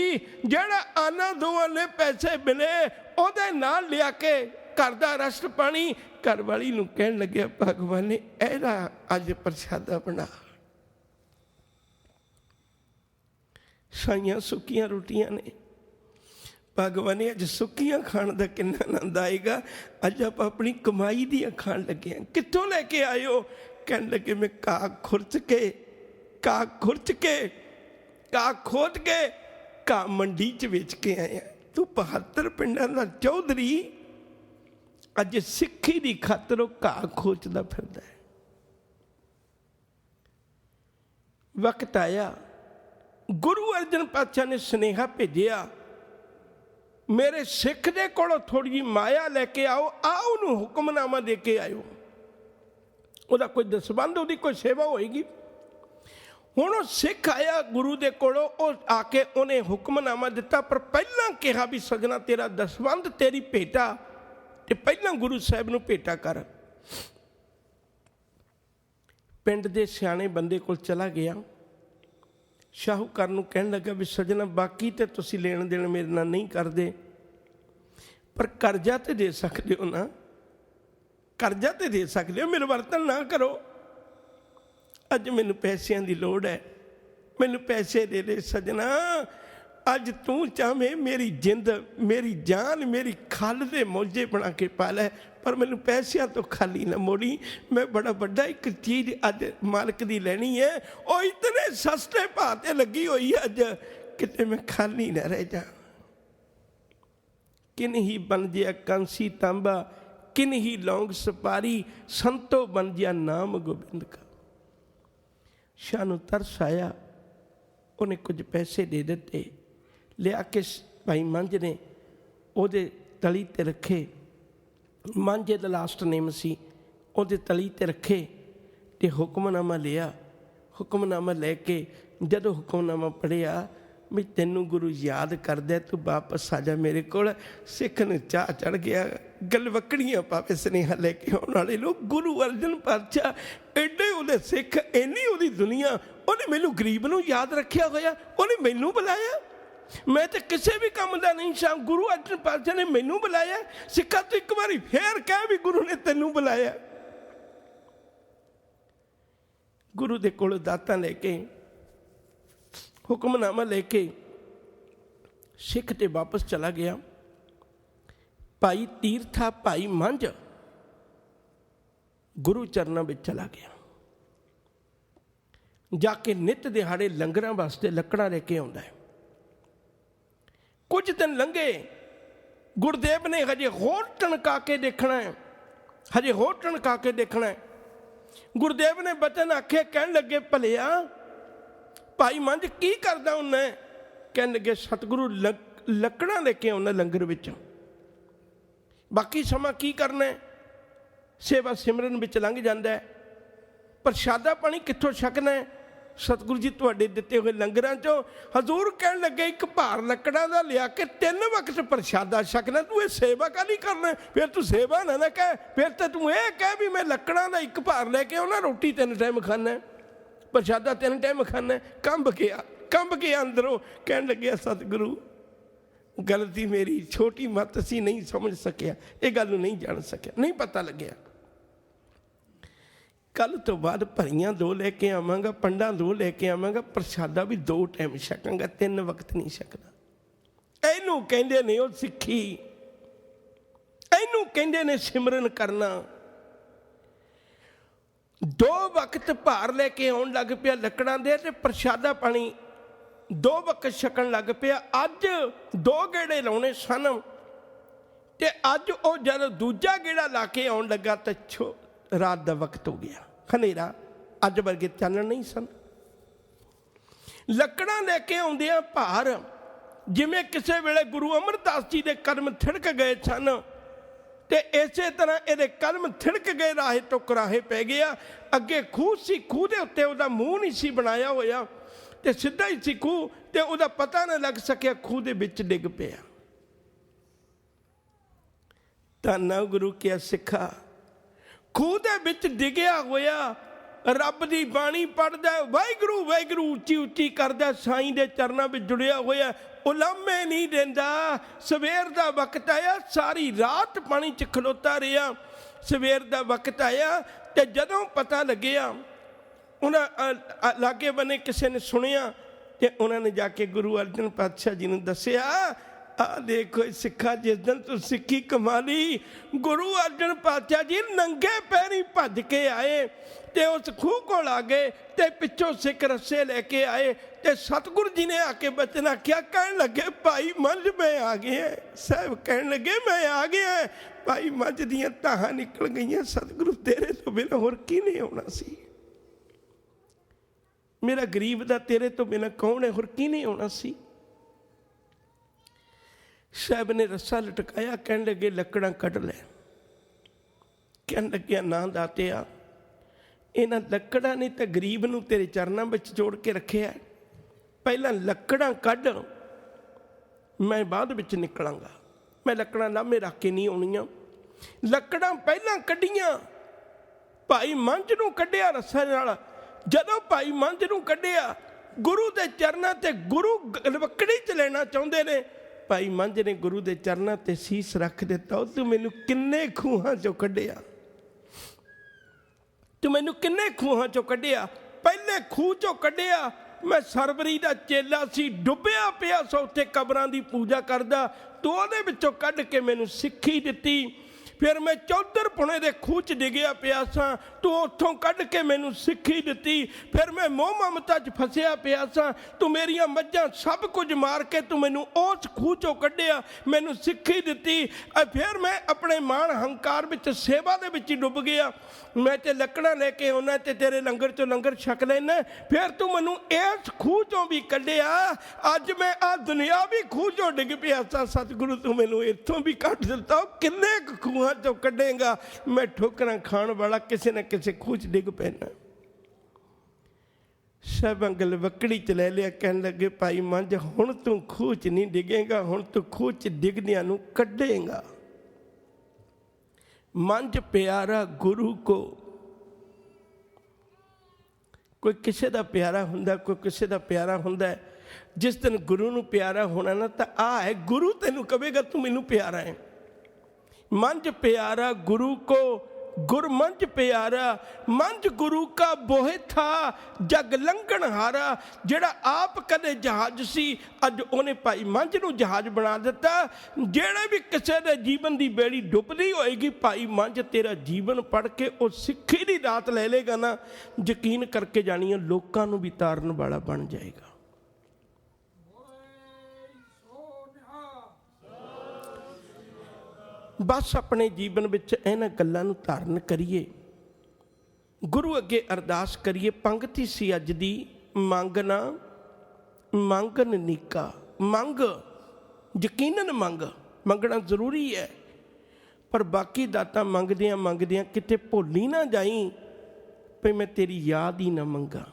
जिहड़ा आना दोवां ने पैसे मिले ओहदे नाल लिया के घर दा रस्ट पानी। घर वाली नूं कहन लग्या भगवान ने एहदा अज प्रसादा बना। साइयां सुक्कियां रोटियां ने, भगवान ने अज सुक्कियां खाण दा किन्ना आनंद आएगा। अज आप अपनी कमाई दियां खाण लगे हैं। कित्थों लैके आए हो? कहन लगे मैं घाह खुरच के, घाह खुरच के, घाह खोद के घाह मंडी च वेच के आया। तू 72 पिंडां दा चौधरी अज सिक्खी दी खातर घाह खोचदा फिरदा है। वक्त आया, गुरु अर्जन पातशाह ने सुनेहा भेजिया, मेरे सिख दे कोलों थोड़ी जी माया लैके आओ, आओ नूं हुक्मनामा दे के आयो। उहदा कोई दसबंध, उहदी कोई सेवा होएगी। हुण वो सिख आया गुरु दे कोलों, आके उन्हें हुक्मनामा दिता, पर पहलां कहा भी सजना तेरा दसबंध तेरी भेटा, ते पहलां गुरु साहब नूं भेटा कर। पिंड दे सियाणे बंदे कोल चला गया। शाहूकार नूं कहन लगा भी सजना बाकी तो तुसी लेन देन मेरे नाल नहीं करदे, पर करजा तो दे सकदे हो ना, करजा तो दे सकदे हो, मेरे वर्तन ना करो। अज मैनूं पैसिਆਂ ਦੀ लोड़ है, मैनूं पैसे दे दे सजना। अज तू चाहे मेरी जिंद, मेरी जान, मेरी खल दे मौजे बना के पा लै, पर मैनूं पैसिਆਂ तो खाली ना मोड़ी। मैं बड़ा बड़ा एक चीज़ अज मालक दी लैनी है, वो इतने सस्ते भाव ते लगी हुई है, अज किते मैं खाली ना रह जा। किन ही बन जिया कंसी तांबा, किन ही लौंग सुपारी, संतो बन जिया नाम गोबिंद का। शाह नूं तरस आया, उन्हें कुछ पैसे दे दिते, लिया के भाई मंझ ने ओहदे तली ते रखे। मांझे दा लास्ट नेम सी, ओहदे तली ते रखे ते हुक्मनामा लिया। हुक्मनामा लैके जदों हुक्मनामा पढ़िया, भी तैनू गुरु याद कर दे, तू वापस आ जा मेरे को। सिख ने चाह चढ़ गया, गलवकड़ियां पावे सुनेहा लेके आने वाले लोग। गुरु अर्जन पातशाह एडे उहदे सिख, इन्नी उहदी दुनिया, उन्हें मैनू गरीब नू याद रखिया होया, उन्हें मैनू बुलाया। मैं तो किसी भी काम का नहीं सा, गुरु अर्जन पातशाह ने मैनू बुलाया। सिखा तू एक बार फिर कह भी गुरु ने तैनू बुलाया। गुरु दे कोल दाता लेके, हुक्मनामा लेके सिख ते वापस चला गया। भाई तीरथा, भाई मंझ गुरु चरणों में चला गया। जाके नित दिहाड़े लंगरां वास्ते लकड़ां लेके आउंदा है। कुछ दिन लंघे, गुरदेव ने हजे होर टणका के देखना है, हजे होर टणका के देखना है। गुरदेव ने बचन आखे, कहन लगे भलिया भाई मंझ की करदा हुन्ना? कहन लगे सतगुरु लकड़ां लेके आउंदा लंगर विच, बाकी समा की करना है? सेवा सिमरन विच लंघ जांदा है, प्रशादा पानी कित्थों छकना है? सतगुरु जी तुहाडे दिते हुए लंगरां चों। हजूर कहन लगे एक भार लकड़ां दा लिया के 3 वक्त प्रशादा छकना, तू ये सेवा काहदी करना? फिर तू सेवा ना कह, फिर तो तू ये कह भी मैं लकड़ां दा एक भार लेके आउणा, रोटी 3 टाइम खाना, प्रशादा 3 टाइम खाना। कंब गया अंदरों। कहन लगे सतगुरु गलती मेरी, छोटी मत सी, नहीं समझ सकिया, ये गल नहीं जान सकिया, नहीं पता लग्या। कल तो बाद भरियां 2 लेके आवांगा, पंडा 2 लेके आवांगा, प्रशादा भी 2 टाइम छकांगा, 3 वक्त नहीं छकना। इनू कहंदे ने ओ सिक्खी, इनू कहंदे ने सिमरन करना। 2 वक्त भार लेके आउण लग पिया लकड़ां दे, ते प्रशादा पानी 2 वक्त छकण लग पिया। अज 2 गेड़े लाउणे सन, ते अज ओ जद दूजा गेड़ा ला के आउण लगा तो रात का वक्त हो गया, हनेरा। अज वर्गे चानण नहीं सन। लकड़ां लेके आउंदियां भार, जिवें किसी वेले गुरु अमरदास जी के कदम थिड़क गए सन, ते इसे तरह ये कदम थिड़क गए, राहे तो कराहे पै गया। अगे खूह सी, खूह के उत्ते उहदा मूँह नहीं सी बनाया होया, ते सीधा ही सी खूह, ते उहदा पता ना लग सकिया, खूह दे विच डिग पिया। धन्ना गुरु क्या सिखा, खूह दे विच डिगिया होया, रब दी बाणी पढ़दा, वाहिगुरू वाहिगुरू उच्ची उच्ची करदा, साईं दे चरनां विच जुड़िया होया, उलामे नहीं देंदा। सवेर दा वक्त आया, सारी रात पानी च खलोता रहा। सवेर दा वक्त आया, ते जदों पता लग्या, उन्हां लागे बने किसी ने सुनिया, ते उन्होंने जाके गुरु अर्जन पातशाह जी ने दसिया, आ देखो सिखा, जिस दिन तू सिक्खी कमाली, गुरु अर्जन पातशाह जी नंगे पैरी भज के आए, ते उस खूह को आ गए, ते पिछों सिख रस्से लेके आए, ते सतगुरु जी ने आके बचन आख्या। कहन लगे भाई मंझ मैं आ गया। साहब कहन लगे मैं आ गया। भाई मंझ दियां धाहां निकल गई। सतगुरु तेरे तो बिना होर किने आउणा सी? मेरा गरीब दा तेरे तो बिना कौन है, होर किने आउणा सी? साहब ने रस्सा लटकाया, कहन लगे लकड़ां कढ़ लै। कहन लग्या ना दातिया, इन्हां लकड़ां ने तो गरीब नूं तेरे चरनां विच जोड़ के रखिया। पहलां लकड़ां कढ़, मैं बाद विच निकलांगा। मैं लकड़ां लामे रख के नहीं आउणियां। लकड़ां पहलां कढ़ियां, भाई मंझ नूं कढ़िया रस्से नाल। जदों भाई मंझ नूं कढ़िया, गुरु दे चरनां ते गुरु लकड़ी च लेना चाहुंदे ने। भाई मंझ ने गुरु के चरणों ते सीस रख दिता। तू मैनू किन्ने खूहां चों कढ़िया, तू मैनू किन्ने खूहां चों कढ़िया? पहले खूह चों कढ़िया, मैं सरवरी का चेला सी, डुबिया पिया सो उत्थे कबरां दी पूजा करदा, तू उहदे विचों कढ़ के मैनू सिक्खी दित्ती। फिर मैं चौधर पुणे दे खूह च डिगिया पिया सा, तू उत्थों कढ़ के मैनू सिक्खी दित्ती। फिर मैं मोह ममता च फसिया पिया सा, तू मेरियां मज्जां सब कुछ मार के तू मैनू उस खूह चों कढ़िया, मैनू सिक्खी दित्ती। फिर मैं अपने मान हंकार विच सेवा दे विच डुब गया। मैं ते लकड़ां लेके आउणा ते तेरे लंगर चों लंगर छक लैना। फिर तू मैनू इस खूह चों भी कढ़िया। अज मैं आ दुनियावी खूह चों डिग पिया सा, सतगुरु तू मैनू इत्थों भी कढ़ दित्ता। किन्ने खूह चो कढ़ेगा? मैं ठोकरां खाण वाला किसी न किसी खूह च डिग पैना। सब अंगल वकड़ी च लै लिया, कहन लगे भाई मंझ हुण तू खूह च नहीं डिगेगा, हुण तू खूह च डिगदियां नूं कड्डेगा। मंझ प्यारा गुरु को, कोई किसी का प्यारा हुंदा, कोई किसी का प्यारा हुंदा। जिस दिन गुरु नूं प्यारा होना ना, तो आ है गुरु तैनूं कहेगा तू मैनूं प्यारा है। मंझ प्यारा गुरु को गुरमंच प्यारा, मंझ गुरु का बोहे था जग लंघन हारा। जेड़ा आप कदे जहाज सी, अज उन्हें भाई मंझ नूं जहाज बना दिता। जेड़े भी किसी दे जीवन की बेड़ी डुबदी होएगी, भाई मंझ तेरा जीवन पढ़ के वो सिक्खी दी दात ले लेगा ना, यकीन करके जानिए लोकां नूं भी तारन वाला बन जाएगा। बस अपने जीवन विच इन्हां गल्लां नूं धारण करिए, गुरु अगे अरदास करिए। पंगति सी अज दी, मंगना मंगन नीका। मंग यकीनन मंग, मंगना जरूरी है, पर बाकी दाता मंगदियां मंगदियां किते भुल ही ना जाई भी मैं तेरी याद ही ना मंगा।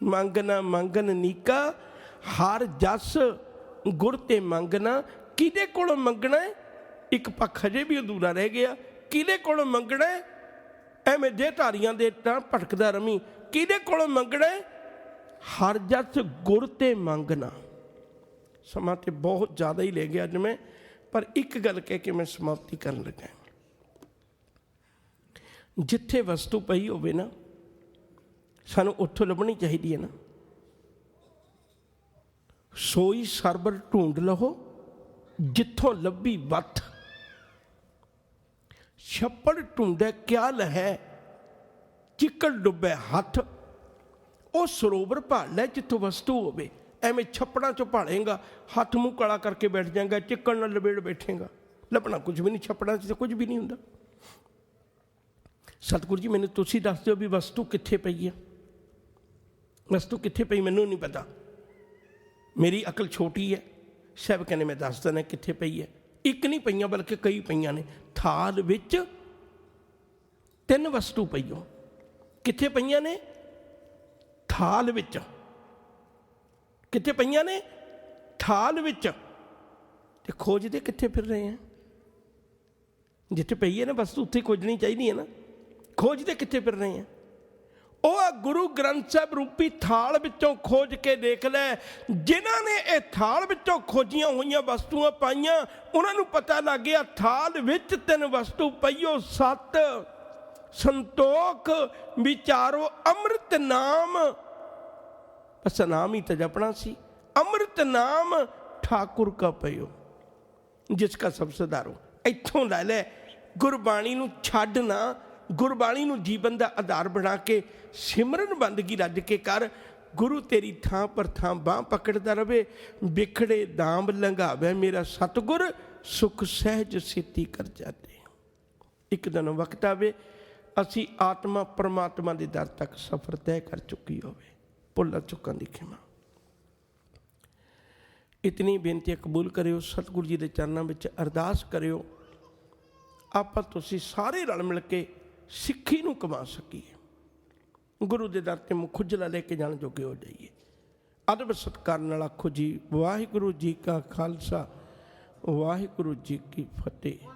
मंगना मंगन नीका, हर जस गुर ते मंगना। किहदे कोलों मंगना है? एक पक्ष हजे भी अधूरा रह गया। किहदे कोलों मंगना है? एवें देहधारियां दे तां भटकदा रमी। किहदे कोलों मंगना है? हर जस गुर ते मंगना। समा तो बहुत ज़्यादा ही ले गया अज मैं, पर एक गल कह के मैं समाप्ति करन लगा। जिथे वस्तु पई होवे ना, सानू उत्थों लभनी चाहिदी है ना। सोई सरबर ढूंढ लहो जिथों लभी वथ, छप्पड़ ढूंढे क्या लहै, चिकड़ डुबे हथ। वो सरोवर भाल लै जिथों वस्तु होवे। एवें छप्पड़ा चो भालेगा, हथ मूँह काला करके बैठ जाएगा, चिकड़ नाल लबेड़ बैठेगा, लभना कुछ भी नहीं। छप्पड़ा च कुछ भी नहीं हुंदा। सतगुरु जी मैनूं तुसीं दस दिओ भी वस्तु कित्थे पई है। वस्तु कित्थे पई मैनूं नहीं पता, मेरी अकल छोटी है। साहब कहने मैं दस देना कित्थे पई है। एक नहीं पईयां बल्कि कई पईयां ने। थाल विच 3 वस्तु पईओ। कित्थे पईयां ने? थाल विच। कित्थे पईयां ने? थाल विच। ते खोजदे कित्थे फिर रहे हैं? जिथे पई है ना वस्तु उत्थे खोजनी चाहिए है ना। खोजदे कित्थे फिर रहे हैं? वह गुरु ग्रंथ साहब रूपी थाल विचों खोज के देख लै। जिन्हां ने यह थाल विचों खोजियां हुई वस्तुआं पाइयां, उन्होंने पता लग गया थाल विच 3 वस्तु पईओ। सत संतोख विचारो अमृत नाम। बस नाम ही तो जपना सी। अमृत नाम ठाकुर का पईओ, जिसका सब सुधारो। इत्थों लै लै। गुरबाणी नूं छड्ड ना, गुरबाणी नूं जीवन का आधार बना के सिमरन बंदगी रज के कर। गुरु तेरी थां पर थां बांह पकड़ता रहे। बिखड़े दाम लंघावे मेरा सतगुर, सुख सहज सेती कर जाते। एक दिन वक्त आवे असी आत्मा परमात्मा के दर तक सफर तय कर चुकी होवे। भुल्लां चुकां दी खिमा। इतनी बेनती कबूल करियो। सतगुरु जी के चरणों में अरदास करियो, आपां तुसीं सारे रल मिल के सिक्खी नूं कमा सकीए। गुरु के दर ते मुँह खुजला लेके जाने जोगे हो जाइए। अदब सत्कार नाल आखो जी वाहिगुरु जी का खालसा, वाहिगुरु जी की फतेह।